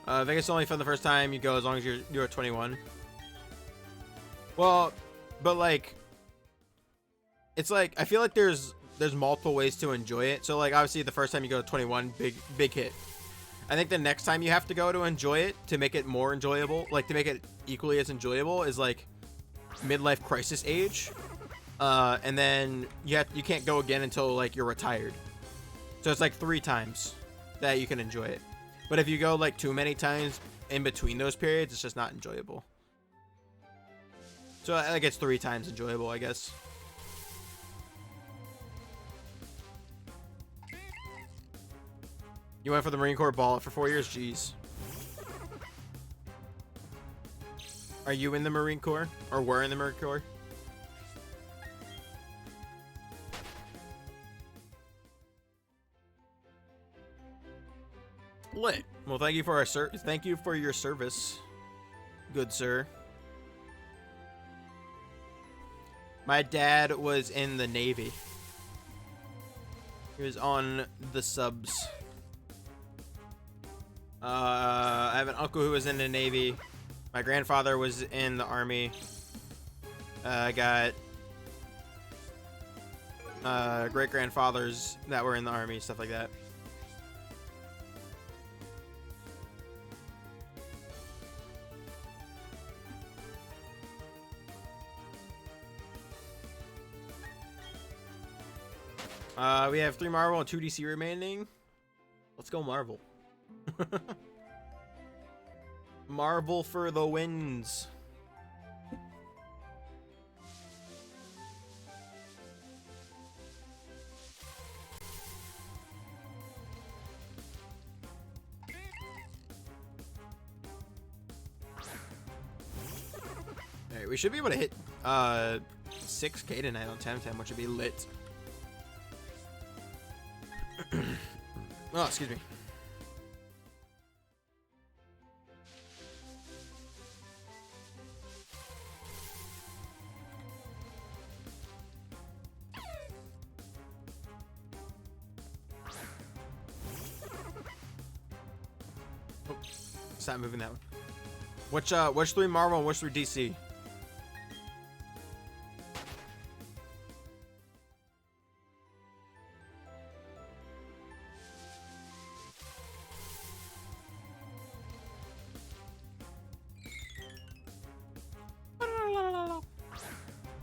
Vegas only fun the first time you go as long as you're 21. Well, but like, it's like I feel like there's multiple ways to enjoy it. So like obviously the first time you go to 21, big hit. I think the next time you have to go to enjoy it to make it more enjoyable, like to make it equally as enjoyable, is like midlife crisis age. And then you can't go again until like you're retired. So it's like 3 times that you can enjoy it. But if you go like too many times in between those periods, it's just not enjoyable. So I guess 3 times enjoyable, I guess. You went for the Marine Corps ball for 4 years? Jeez. Are you in the Marine Corps? Or were in the Marine Corps? Lit. Well, thank you for your service, good sir. My dad was in the Navy. He was on the subs. I have an uncle who was in the Navy. My grandfather was in the Army. I got great grandfathers that were in the Army, stuff like that. We have 3 Marvel and 2 DC remaining. Let's go Marvel. Marvel for the wins. Alright, we should be able to hit 6K tonight on Temtem, which would be lit. Oh, excuse me. Oh, stop moving that one. Which 3 Marvel and which 3 DC?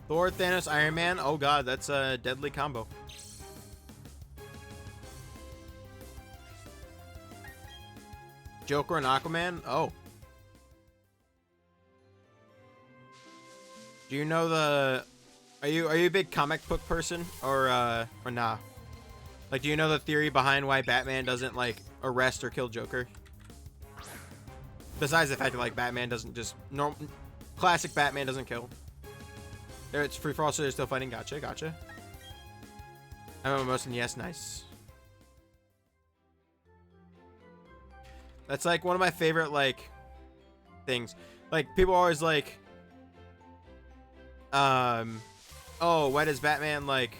Thor, Thanos, Iron Man. Oh god, that's a deadly combo. Joker and Aquaman. Oh. Do you know the? Are you a big comic book person or nah? Like, do you know the theory behind why Batman doesn't like arrest or kill Joker? Besides the fact that like Batman doesn't just classic Batman doesn't kill. There, it's free for all, so they're still fighting. Gotcha. I'm almost in yes, nice. That's like one of my favorite like things. Like people are always like, oh, why does Batman like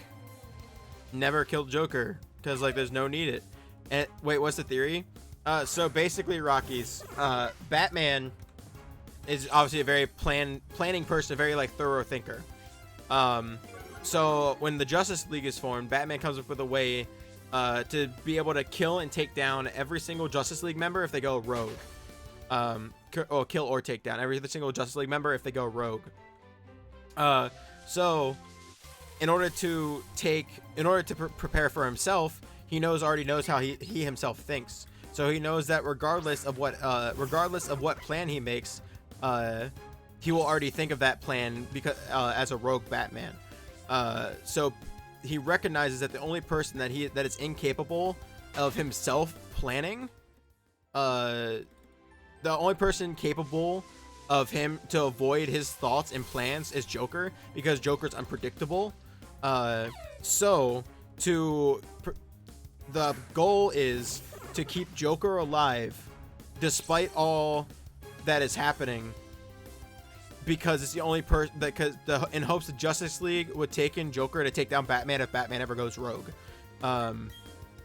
never kill Joker? Because like there's no need it. And wait, what's the theory? So basically, Rockies, Batman is obviously a very planning person, a very like thorough thinker. So when the Justice League is formed, Batman comes up with a way to be able to kill and take down every single Justice League member if they go rogue. Or kill or take down every single Justice League member if they go rogue. So in order to prepare for himself, he already knows how he himself thinks. So he knows that regardless of what plan he makes, he will already think of that plan because as a rogue Batman. So he recognizes that the only person that is incapable of himself planning the only person capable of him to avoid his thoughts and plans is Joker, because Joker's unpredictable. So the goal is to keep Joker alive despite all that is happening, because it's the only person because in hopes the Justice League would take in Joker to take down Batman if Batman ever goes rogue.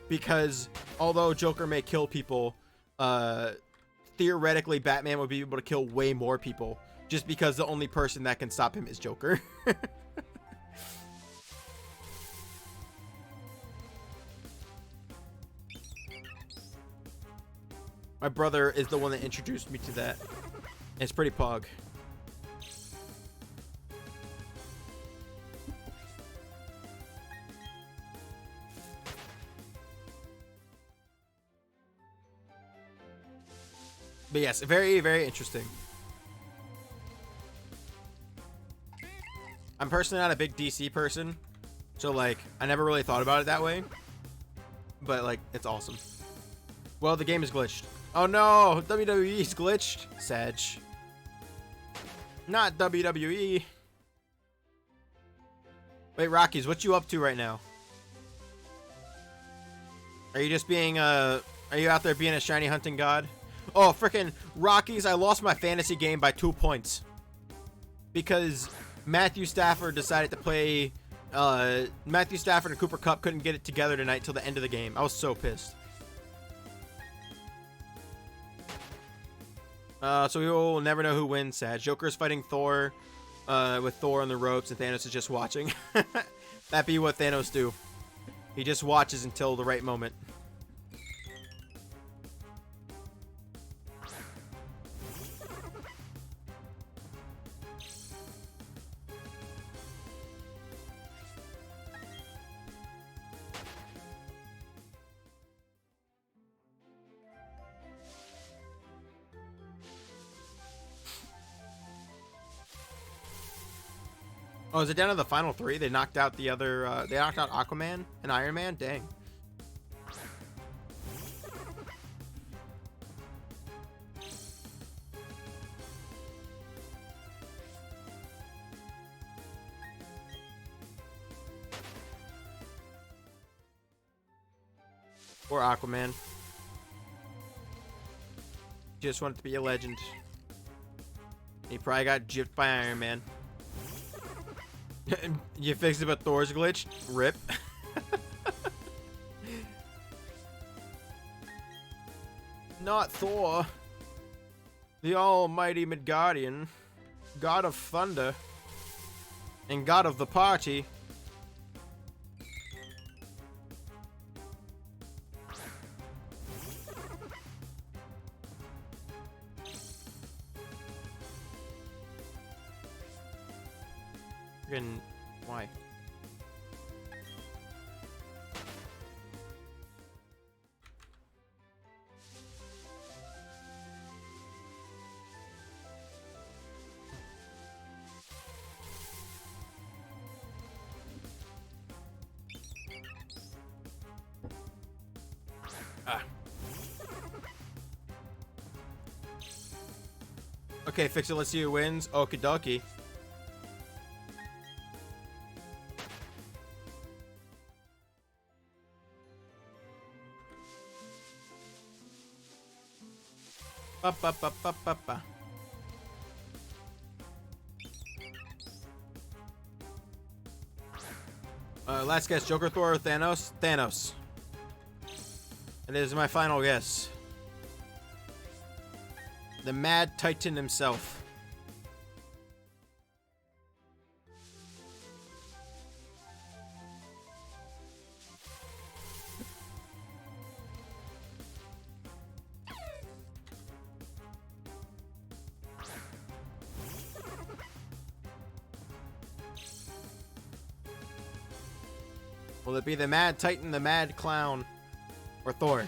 Because although Joker may kill people, theoretically Batman would be able to kill way more people, just because the only person that can stop him is Joker. My brother is the one that introduced me to that. It's pretty pog. But yes, very, very interesting. I'm personally not a big DC person, so like I never really thought about it that way. But like, it's awesome. Well, the game is glitched. Oh no, WWE's glitched. Sag. Not WWE. Wait, Rockies, what you up to right now? Are you just being are you out there being a shiny hunting god? Oh, freaking Rockies, I lost my fantasy game by 2 points. Because Matthew Stafford decided to play Matthew Stafford and Cooper Kupp couldn't get it together tonight till the end of the game. I was so pissed. So we will never know who wins, Sag. Joker's fighting Thor with Thor on the ropes, and Thanos is just watching. That be what Thanos do. He just watches until the right moment. Oh, is it down to the final three? They knocked out the other, they knocked out Aquaman and Iron Man? Dang. Or Aquaman. Just wanted to be a legend. He probably got gypped by Iron Man. You fixed it, but Thor's glitched? Rip. Not Thor. The almighty Midgardian. God of thunder. And God of the party. Why? Okay, fix it. Let's see who wins. Okie dokie. Ba, ba, ba, ba, ba, ba. Last guess, Joker, Thor, or Thanos? Thanos. It is my final guess. The Mad Titan himself. Will it be the Mad Titan, the Mad Clown, or Thor?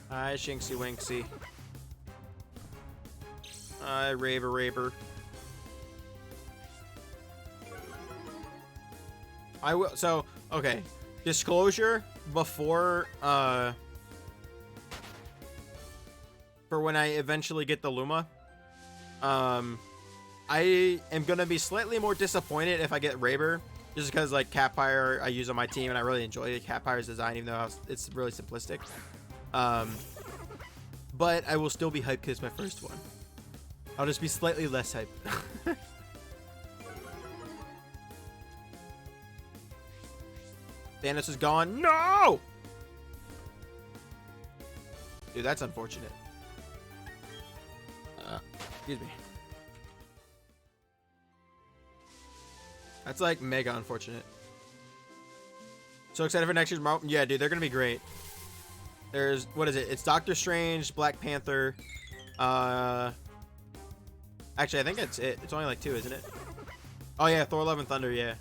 Hi, Shinksy Winksy. Raver. I will. So, okay. Disclosure before, for when I eventually get the Luma. I am going to be slightly more disappointed if I get Raver. Just because, like, Catfire I use on my team, and I really enjoy Catfire's design, even though it's really simplistic. But I will still be hyped because it's my first one. I'll just be slightly less hyped. Thanos is gone. No! Dude, that's unfortunate. Excuse me. That's like mega unfortunate. So excited for next year's Marvel. Yeah, dude, they're gonna be great. There's, what is it? It's Doctor Strange, Black Panther. Actually, I think it's it. It's only like 2, isn't it? Oh yeah, Thor: Love and Thunder. Yeah.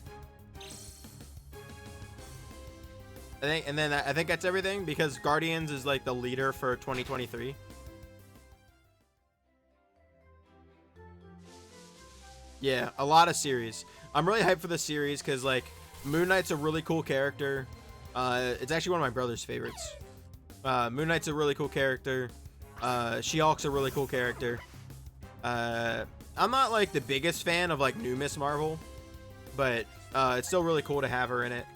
I think that's everything because Guardians is like the leader for 2023. Yeah, a lot of series. I'm really hyped for the series because like Moon Knight's a really cool character. It's actually one of my brother's favorites. Moon Knight's a really cool character. She-Hulk's a really cool character. I'm not like the biggest fan of like new Miss Marvel, but it's still really cool to have her in it.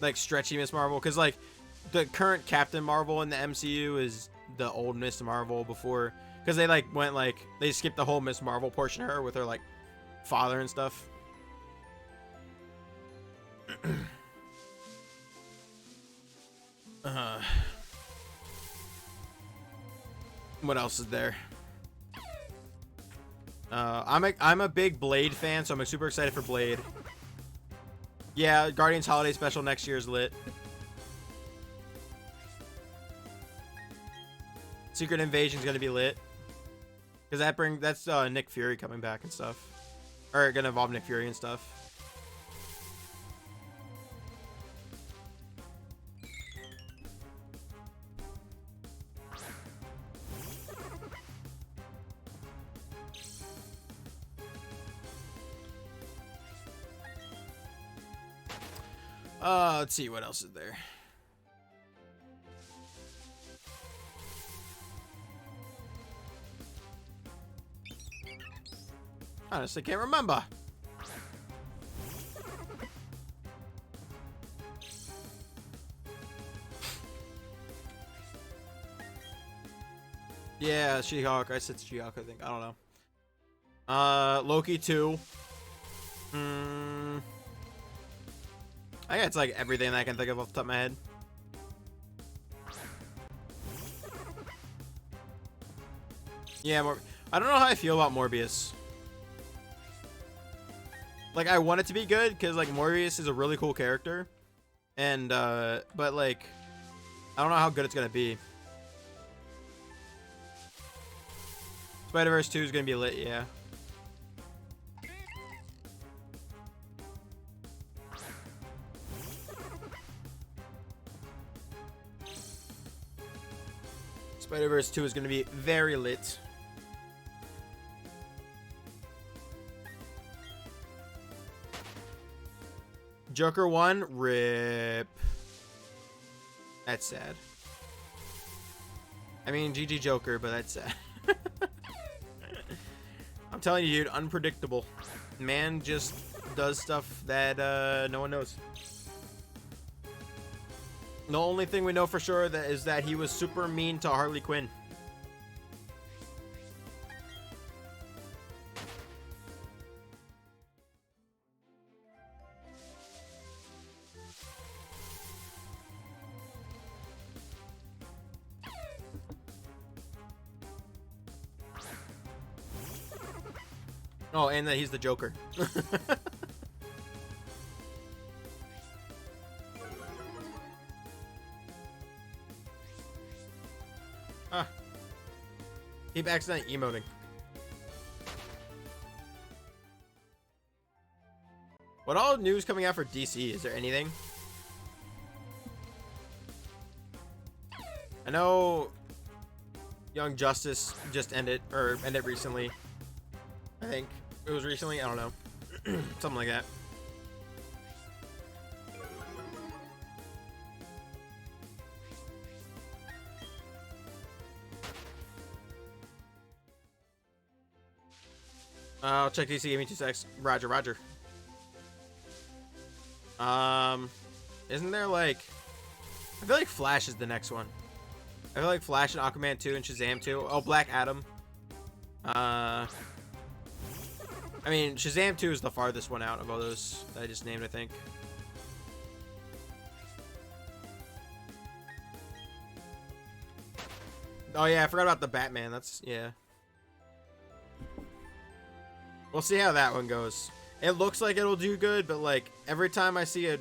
Like stretchy Miss Marvel, because like the current Captain Marvel in the MCU is the old Miss Marvel before, because they like went like they skipped the whole Miss Marvel portion of her with her like father and stuff. What else is there? I'm a big Blade fan, so I'm super excited for Blade. Yeah, Guardians Holiday Special next year is lit. Secret Invasion's gonna be lit, because that's Nick Fury coming back and stuff, or gonna involve Nick Fury and stuff. Let's see what else is there. Honestly, can't remember. Yeah, She-Hulk. I said She-Hulk, I think. I don't know. Loki 2. I think it's like everything that I can think of off the top of my head. Yeah, I don't know how I feel about Morbius. Like, I want it to be good because like Morbius is a really cool character, and but like I don't know how good it's gonna be. Spider-Verse 2 is gonna be lit, yeah. Spider-Verse 2 is gonna be very lit. Joker 1, rip. That's sad. I mean, GG Joker, but that's sad. I'm telling you, dude, unpredictable. Man just does stuff that no one knows. The only thing we know for sure is that he was super mean to Harley Quinn. Oh, and that he's the Joker. Keep accidentally emoting. What all news coming out for DC? Is there anything? I know Young Justice just ended recently. I think it was recently. I don't know. Something like that. I'll check DC. Give me 2 secs. Roger, roger. Isn't there like... I feel like Flash is the next one. I feel like Flash and Aquaman 2 and Shazam 2. Oh, Black Adam. I mean, Shazam 2 is the farthest one out of all those that I just named, I think. Oh, yeah, I forgot about the Batman. That's, yeah. We'll see how that one goes. It looks like it'll do good, but, like, every time I see a...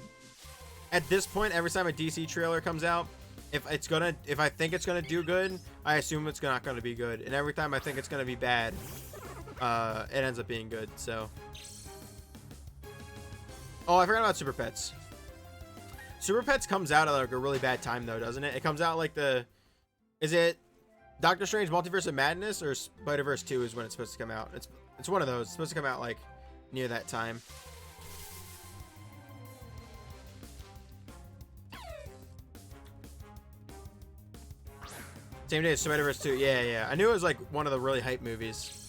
At this point, every time a DC trailer comes out, if I think it's gonna do good, I assume it's not gonna be good. And every time I think it's gonna be bad, it ends up being good, so... Oh, I forgot about Super Pets. Super Pets comes out at, like, a really bad time, though, doesn't it? It comes out, like, the... Is it Doctor Strange Multiverse of Madness or Spider-Verse 2 is when it's supposed to come out? It's one of those. It's supposed to come out, like, near that time. Same day as Spider-Verse 2. Yeah, yeah. I knew it was, like, one of the really hype movies.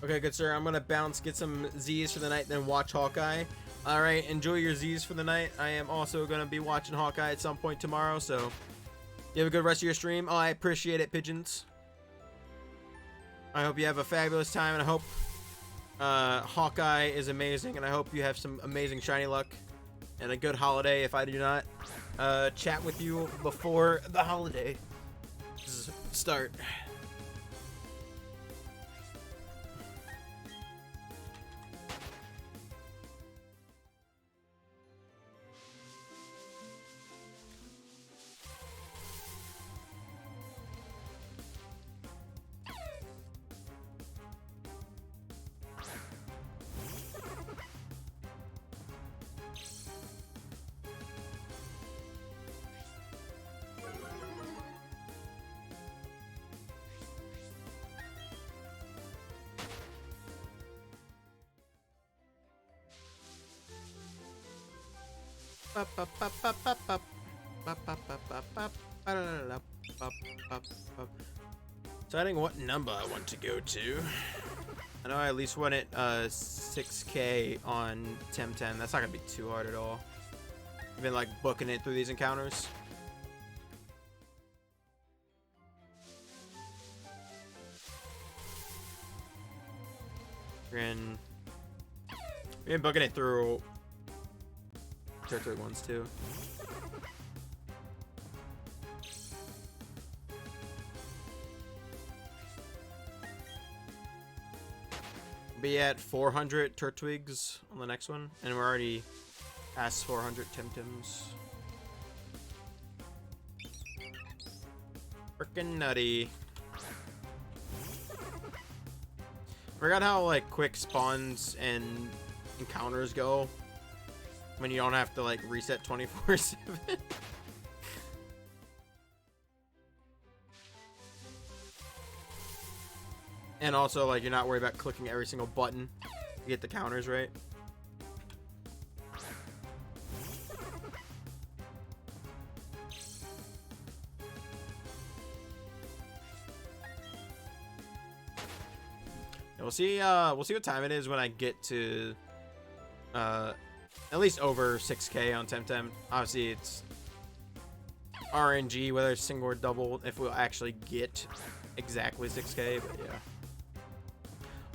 Okay, good sir. I'm gonna bounce, get some Z's for the night, then watch Hawkeye. All right, enjoy your Z's for the night. I am also gonna be watching Hawkeye at some point tomorrow, so you have a good rest of your stream. Oh, I appreciate it, pigeons. I hope you have a fabulous time, and I hope Hawkeye is amazing, and I hope you have some amazing shiny luck and a good holiday. If I do not chat with you before the holiday start. Deciding what number I want to go to. I know I at least want it 6K on Temtem. That's not gonna be too hard at all. I've been like booking it through these encounters. We've been booking it through territory ones too. Be at 400 Turtwigs on the next one, and we're already past 400 Temtems. Frickin' nutty. Forgot how like quick spawns and encounters go when you don't have to like reset 24/7. And also, like, you're not worried about clicking every single button to get the counters right. Yeah, we'll see what time it is when I get to at least over 6K on Temtem. Obviously, it's RNG, whether it's single or double, if we'll actually get exactly 6K, but yeah.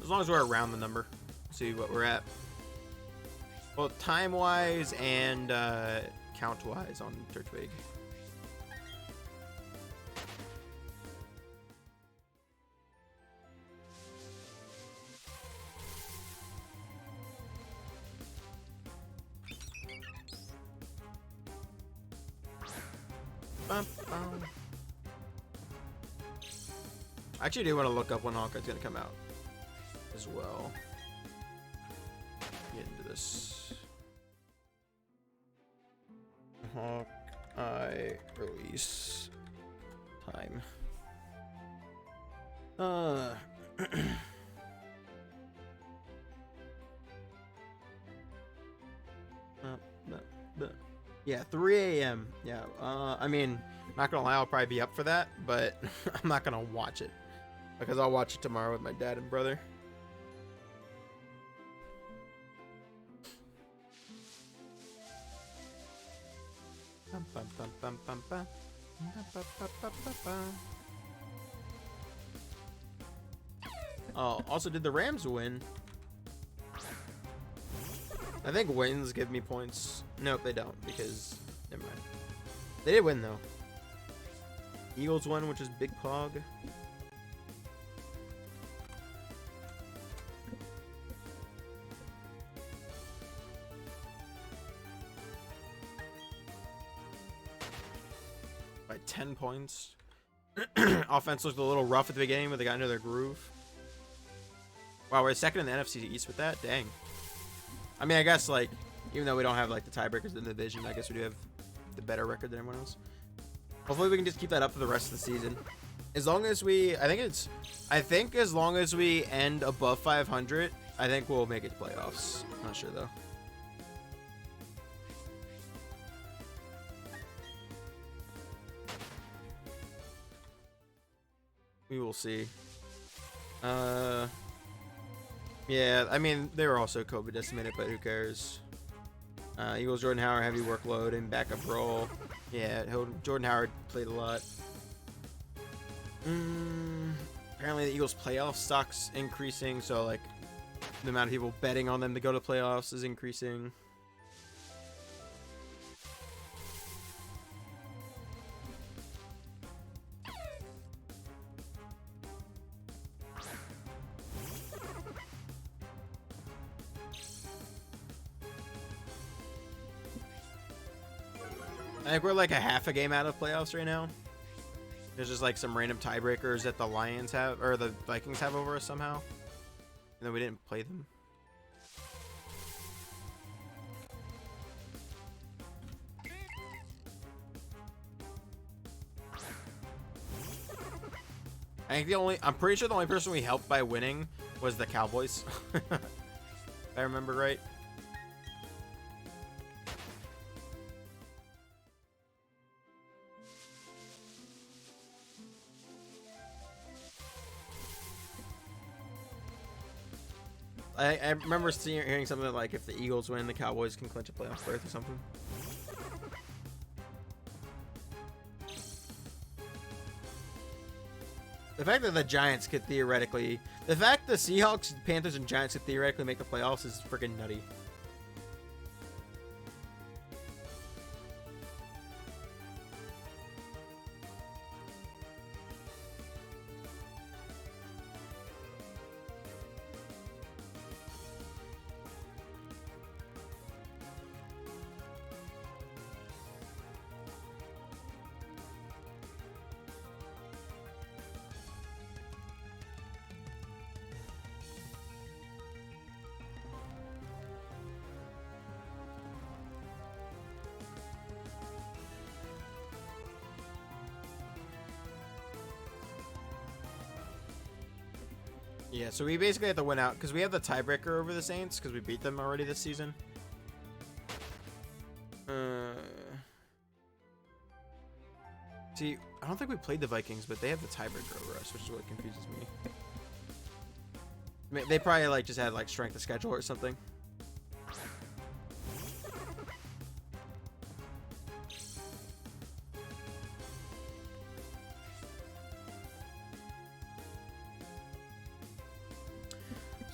As long as we're around the number, see what we're at. Both time-wise and count-wise on Turtwig. I actually do want to look up when Hawkeye's gonna come out as well. Get into this. Hawkeye release time. Yeah, 3 a.m. Yeah, I mean, not gonna lie, I'll probably be up for that, but I'm not gonna watch it because I'll watch it tomorrow with my dad and brother. Oh, also, did the Rams win? I think wins give me points. Nope, they don't, because never mind. They did win though. Eagles won, which is big pog. By 10 points. Offense looked a little rough at the beginning, but they got into their groove. Wow, we're second in the NFC East with that? Dang. I mean, I guess, like, even though we don't have, like, the tiebreakers in the division, I guess we do have the better record than everyone else. Hopefully we can just keep that up for the rest of the season. As long as we, I think as long as we end above 500, I think we'll make it to playoffs. Not sure, though. We will see. Yeah, I mean, they were also COVID decimated, but who cares? Eagles, Jordan Howard, heavy workload and backup role. Yeah, Jordan Howard played a lot. Apparently the Eagles playoff stock's increasing, so like the amount of people betting on them to go to playoffs is increasing. I think we're like a half a game out of playoffs right now. There's just like some random tiebreakers that the Lions have, or the Vikings have over us somehow. And then we didn't play them. I think I'm pretty sure the only person we helped by winning was the Cowboys. If I remember right. I remember hearing something like if the Eagles win, the Cowboys can clinch a playoff berth or something. The fact that the Giants could theoretically... The fact the Seahawks, Panthers, and Giants could theoretically make the playoffs is freaking nutty. Yeah, so we basically have to win out because we have the tiebreaker over the Saints because we beat them already this season. See, I don't think we played the Vikings, but they have the tiebreaker over us, which is what confuses me. I mean, they probably like just had like strength of schedule or something.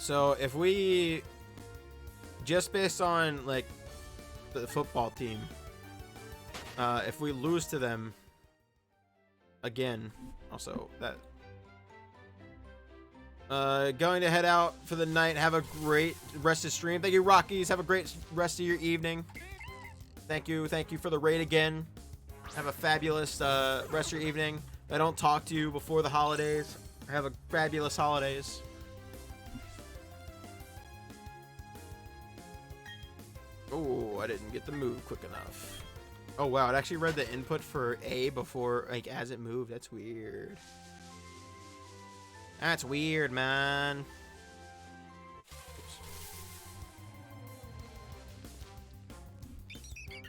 So if we just based on like the football team, if we lose to them again, also that going to head out for the night. Have a great rest of the stream. Thank you, Rockies. Have a great rest of your evening. Thank you for the raid again. Have a fabulous rest of your evening. If I don't talk to you before the holidays, have a fabulous holidays. Oh, I didn't get the move quick enough. Oh wow, it actually read the input for A before, like, as it moved. That's weird. That's weird, man.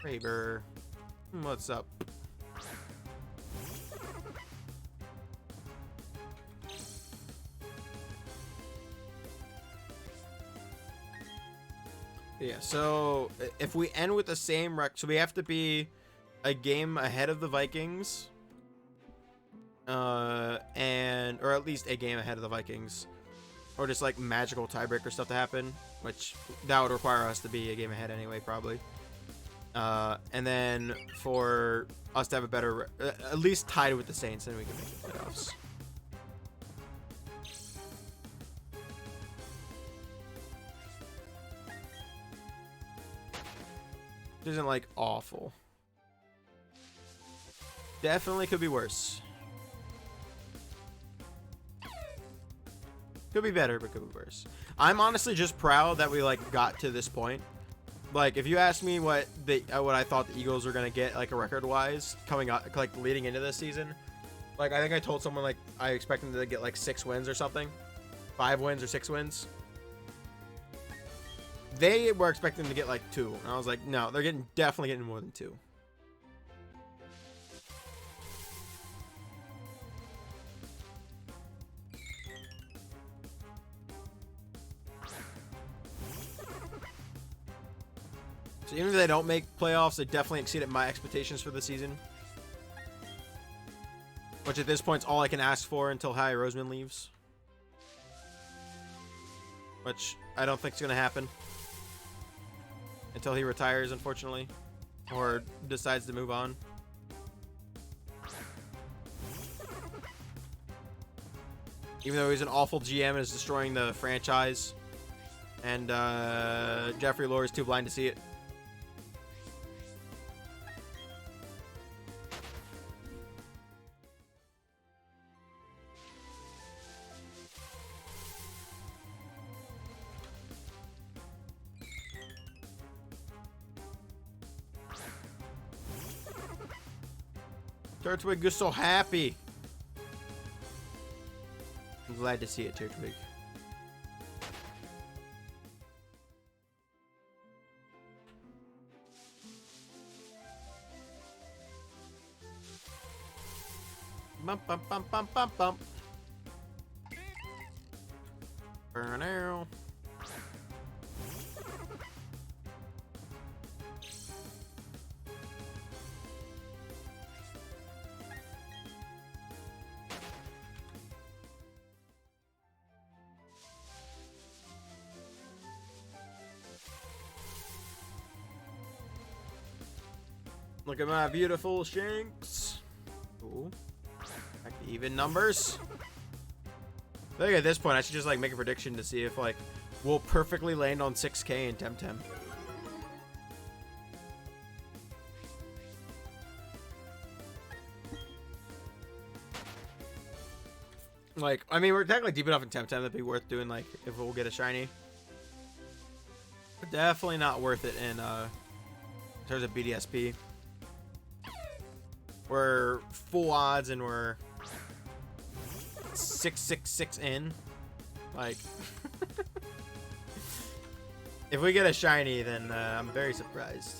Raver, what's up? Yeah, so if we end with the same so we have to be a game ahead of the Vikings, or at least a game ahead of the Vikings, or just like magical tiebreaker stuff to happen, which that would require us to be a game ahead anyway, probably. And then for us to have a better, at least tied with the Saints, then we can make the playoffs. It isn't like awful. Definitely could be worse. Could be better, but could be worse. I'm honestly just proud that we like got to this point. Like, if you ask me what I thought the Eagles were gonna get, like, a record-wise coming up, like leading into this season, like I think I told someone like I expect them to get like 6 wins or something, 5 wins or 6 wins. They were expecting to get like 2, and I was like, no, they're definitely getting more than 2. So even if they don't make playoffs, they definitely exceeded my expectations for the season. Which at this point is all I can ask for until Howie Roseman leaves. Which I don't think is going to happen. Until he retires, unfortunately. Or decides to move on. Even though he's an awful GM and is destroying the franchise. And Jeffrey Lohr is too blind to see it. Turtwig, you're so happy. I'm glad to see it, Turtwig. Bump, bump, bump, bump, bump, bump. Burn arrow. Look at my beautiful shanks. Ooh. Back to even numbers. I think at this point I should just like make a prediction to see if like we'll perfectly land on 6K in Temtem. Like, I mean, we're technically deep enough in Temtem that'd be worth doing, like, if we'll get a shiny. But definitely not worth it in terms of BDSP. We're full odds and we're 666 in. Like, if we get a shiny, then I'm very surprised.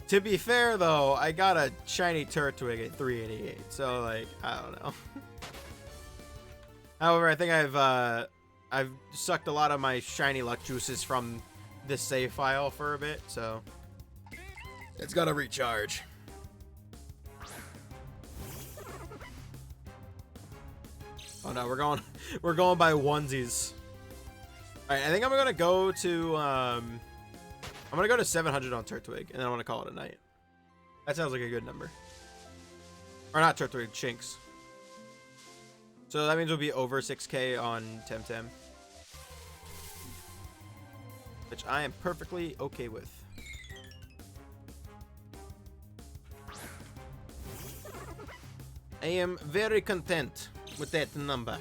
To be fair, though, I got a shiny Turtwig at 388, so like, I don't know. However, I think I've sucked a lot of my shiny luck juices from this save file for a bit, so it's gotta recharge. Oh no, we're going by onesies. All right, I think I'm gonna go to I'm gonna go to 700 on Turtwig, and then I'm gonna call it a night. That sounds like a good number. Or not Turtwig, Shinx. So that means we'll be over 6K on Temtem, which I am perfectly okay with. I am very content with that number.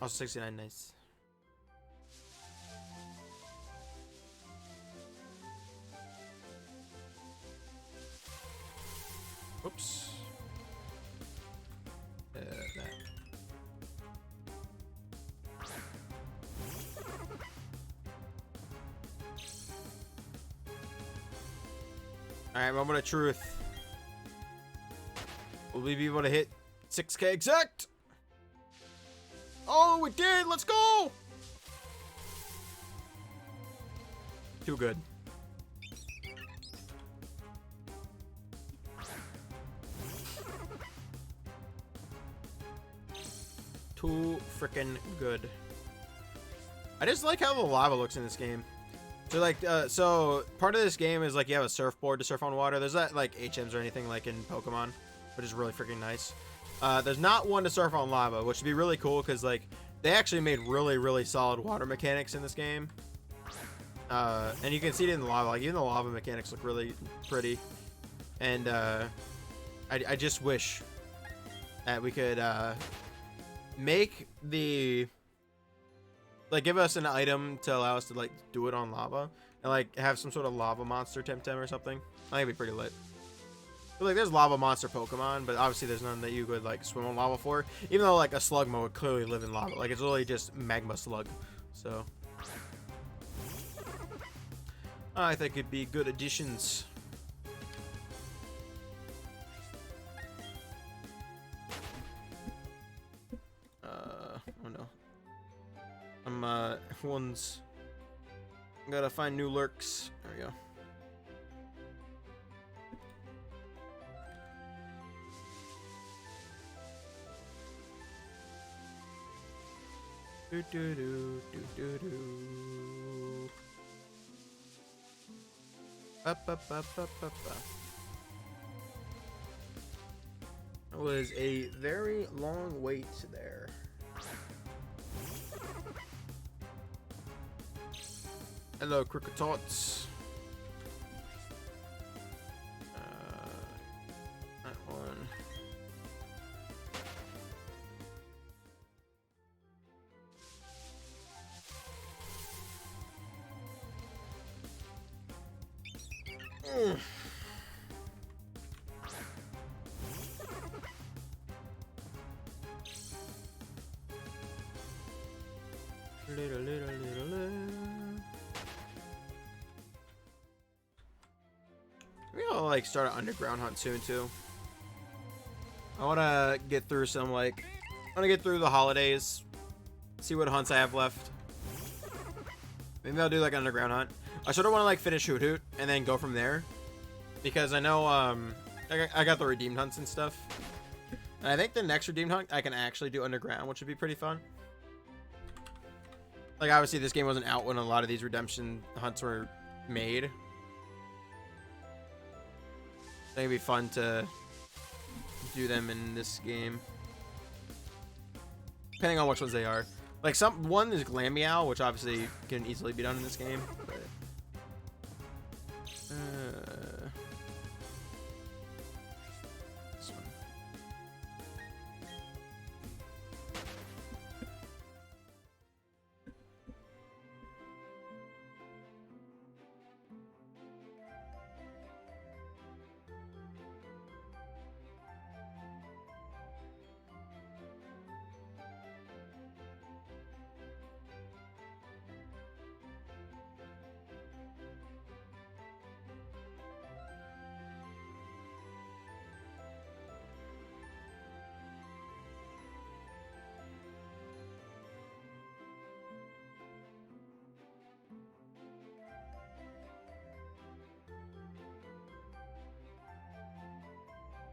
Also 69, nice. Oops. That. Alright, moment of truth. Will we be able to hit 6K exact? Oh, we did! Let's go! Too good. Too freaking good. I just like how the lava looks in this game. So like, so part of this game is like you have a surfboard to surf on water. There's not like HMs or anything like in Pokemon, which is really freaking nice. There's not one to surf on lava, which would be really cool because like they actually made really solid water mechanics in this game. And you can see it in the lava. Like even the lava mechanics look really pretty. And I just wish that we could make the like give us an item to allow us to like do it on lava and like have some sort of lava monster Temtem or something. I think it'd be pretty lit. But, like there's lava monster Pokemon, but obviously there's none that you could like swim on lava for. Even though like a Slugma would clearly live in lava, like it's literally just magma slug. So I think it'd be good additions. Oh no. One's gotta find new lurks. There we go. Do do do do do do. Up up up up up up. That was a very long wait there. Hello, Cricketots. That one. Maybe I'll like start an underground hunt soon too. I want to get through some like, I want to get through the holidays, see what hunts I have left. Maybe I'll do like an underground hunt. I sort of want to like finish Hoot Hoot and then go from there, because I know I got the redeemed hunts and stuff, and I think the next redeemed hunt I can actually do underground, which would be pretty fun. Like obviously this game wasn't out when a lot of these redemption hunts were made. I think it'd be fun to do them in this game, depending on which ones they are. Like one is Glameow, which obviously can easily be done in this game. But, this one.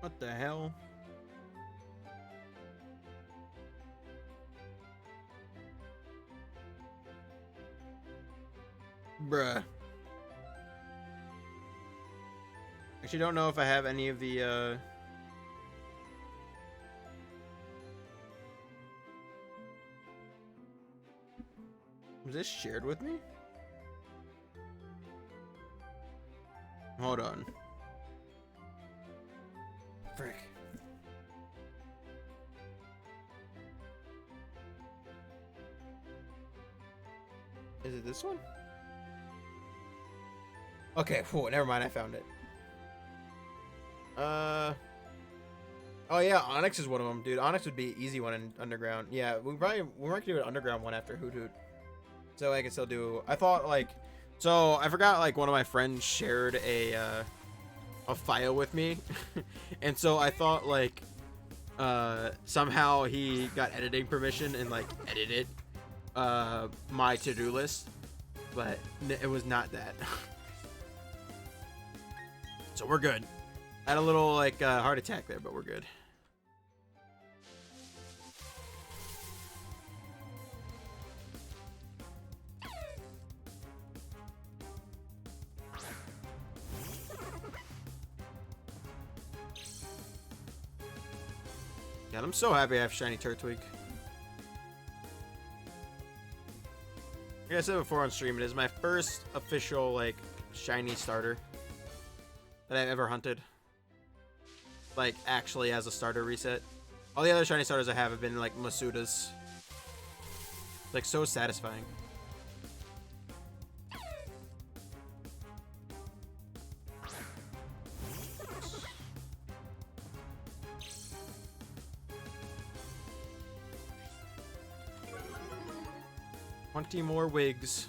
What the hell? Bruh. Actually, don't know if I have any of the, Was this shared with me? Hold on. Frick. Is it this one? Okay, whew, never mind, I found it. Oh yeah, Onyx is one of them, dude. Onyx would be an easy one in Underground. Yeah, we might do an Underground one after Hoot Hoot. So I can still do. I thought like, so I forgot like one of my friends shared a file with me, and so I thought like, somehow he got editing permission and like edited my to-do list, but it was not that. So we're good. Had a little like heart attack there, but we're good. God, I'm so happy I have shiny Turtwig. Like I said before on stream, it is my first official like shiny starter that I've ever hunted. Like actually as a starter reset. All the other shiny starters I have been like Masuda's. Like so satisfying. More wigs.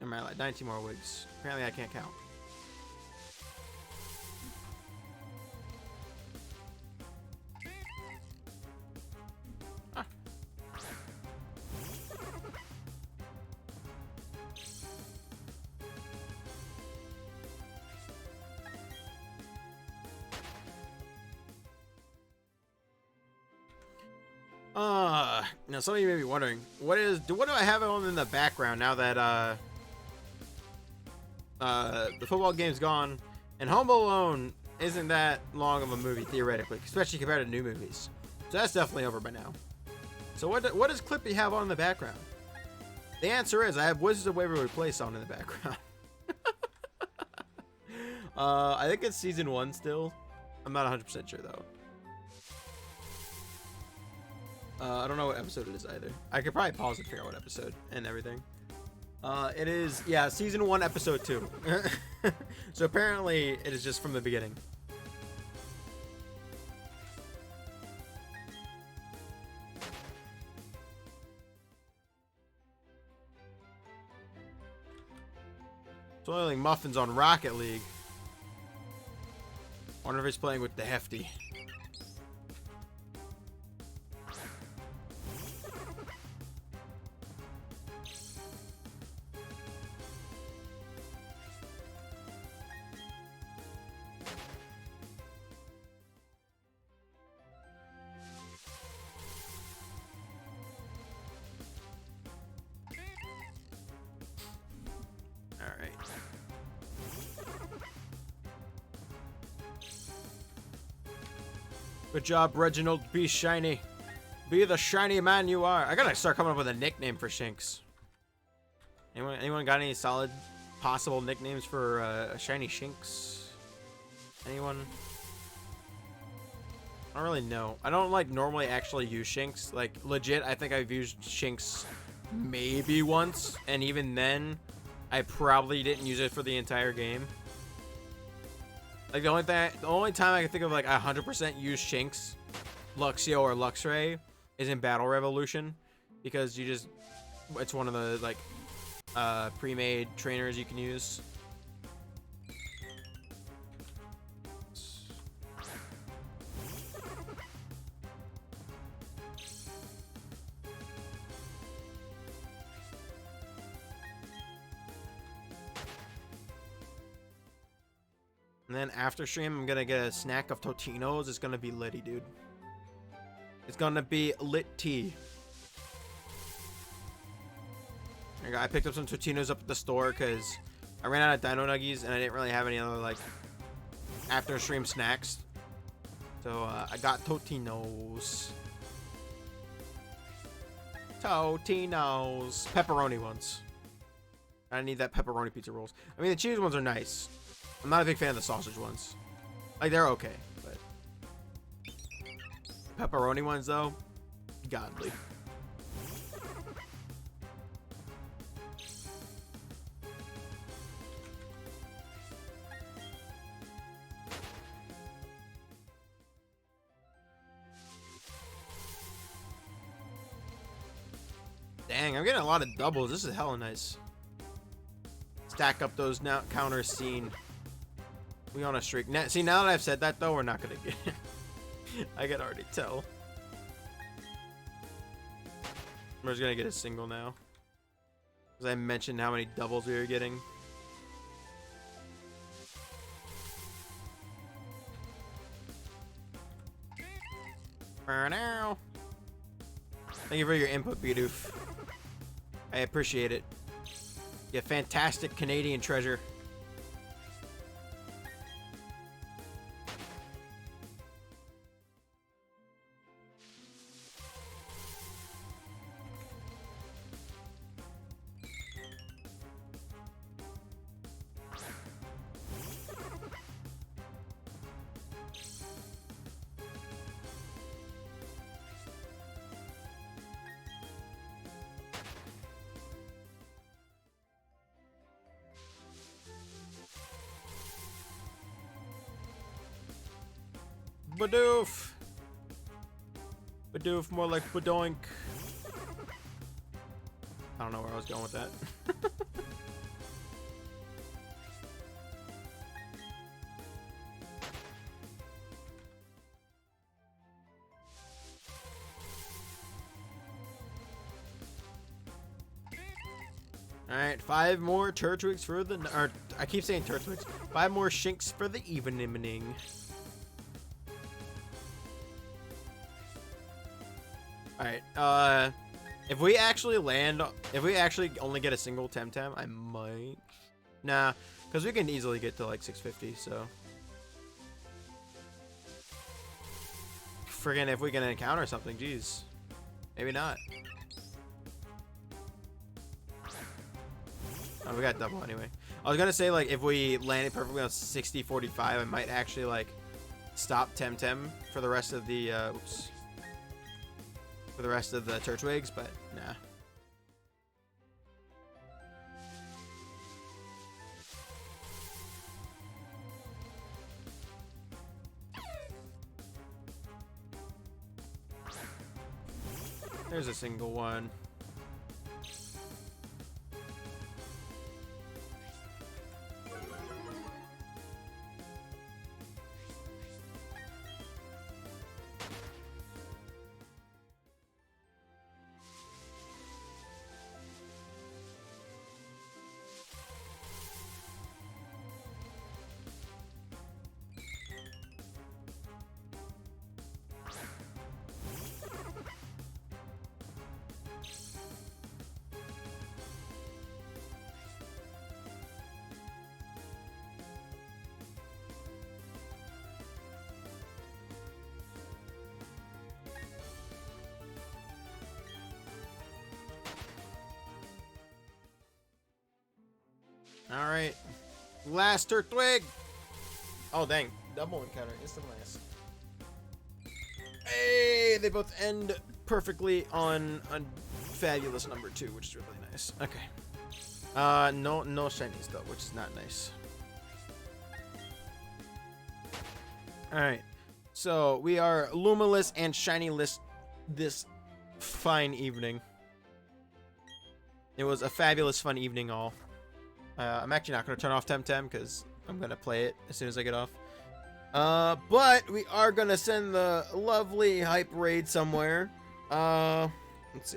Never mind, like 19 more wigs. Apparently I can't count. Ah. Now some of you may be wondering, what do I have on in the background now that the football game's gone and Home Alone isn't that long of a movie theoretically, especially compared to new movies. So that's definitely over by now. So what does Clippy have on in the background? The answer is I have Wizards of Waverly Place on in the background. I think it's season 1 still. I'm not 100% sure though. I don't know what episode it is either. I could probably pause and figure out what episode and everything. It is, yeah, season 1, episode 2. So apparently it is just from the beginning. It's only like Muffins on Rocket League. Wonder if he's playing with the Hefty. Good job, Reginald. Be shiny. Be the shiny man you are. I gotta start coming up with a nickname for Shinx. Anyone got any solid possible nicknames for a shiny Shinx? Anyone? I don't really know. I don't like normally actually use Shinx. Like legit, I think I've used Shinx maybe once, and even then, I probably didn't use it for the entire game. Like the only time I can think of like 100% use Shinx, Luxio or Luxray is in Battle Revolution, because it's one of the like pre-made trainers you can use. And then after stream, I'm gonna get a snack of Totino's. It's gonna be litty, dude. It's gonna be lit tea. There you go. I picked up some Totino's up at the store because I ran out of Dino Nuggies and I didn't really have any other like after stream snacks. So I got Totino's. Totino's. Pepperoni ones. I need that pepperoni pizza rolls. I mean, the cheese ones are nice. I'm not a big fan of the sausage ones. Like, they're okay, but pepperoni ones, though, godly. Dang, I'm getting a lot of doubles. This is hella nice. Stack up those now counters seen. We on a streak. Now, see, now that I've said that, though, we're not going to get it. I can already tell. We're just going to get a single now. Because I mentioned how many doubles we were getting. For now. Thank you for your input, Bidoof. I appreciate it. You fantastic Canadian treasure. Badoof. Badoof, more like badoink. I don't know where I was going with that. Alright, 5 more Turtwigs for the... Or, I keep saying Turtwigs. 5 more Shinks for the evening. Alright, if we actually land... If we actually only get a single Temtem, I might... Nah, because we can easily get to like 650, so... Friggin' if we can encounter something, jeez. Maybe not. Oh, we got double anyway. I was gonna say, like, if we landed perfectly on 60-45, I might actually, like, stop Temtem for the rest of the, oops. For the rest of the Turtwigs, but nah. There's a single one. Alright. Last Turtwig! Oh, dang. Double encounter. Instant last. Hey! They both end perfectly on a fabulous number 2, which is really nice. Okay. No shinies, though, which is not nice. Alright. So, we are Luma-less and shiny-less this fine evening. It was a fabulous, fun evening, all. I'm actually not going to turn off Temtem because I'm going to play it as soon as I get off. But we are going to send the lovely hype raid somewhere. Let's see.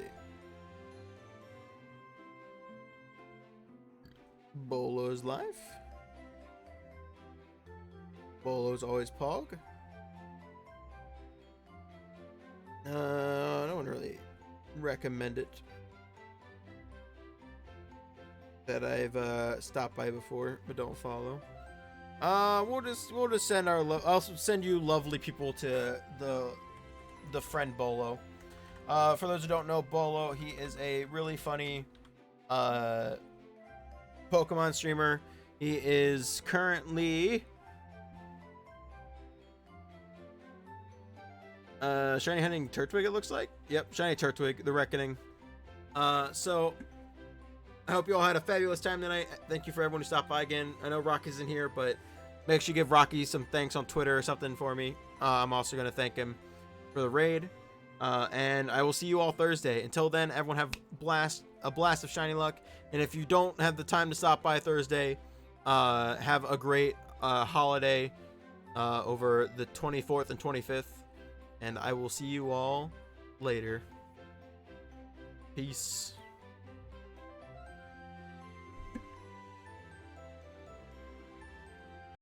Bolo's life. Bolo's always pog. No one really recommended that I've stopped by before, but don't follow. We'll just send our I'll send you lovely people to the friend Bolo. For those who don't know Bolo, he is a really funny Pokemon streamer. He is currently shiny hunting Turtwig, it looks like. Yep, shiny Turtwig, the Reckoning. So I hope you all had a fabulous time tonight. Thank you for everyone who stopped by again. I know Rocky's in here, but make sure you give Rocky some thanks on Twitter or something for me. I'm also going to thank him for the raid. And I will see you all Thursday. Until then, everyone have a blast of shiny luck. And if you don't have the time to stop by Thursday, have a great holiday over the 24th and 25th. And I will see you all later. Peace.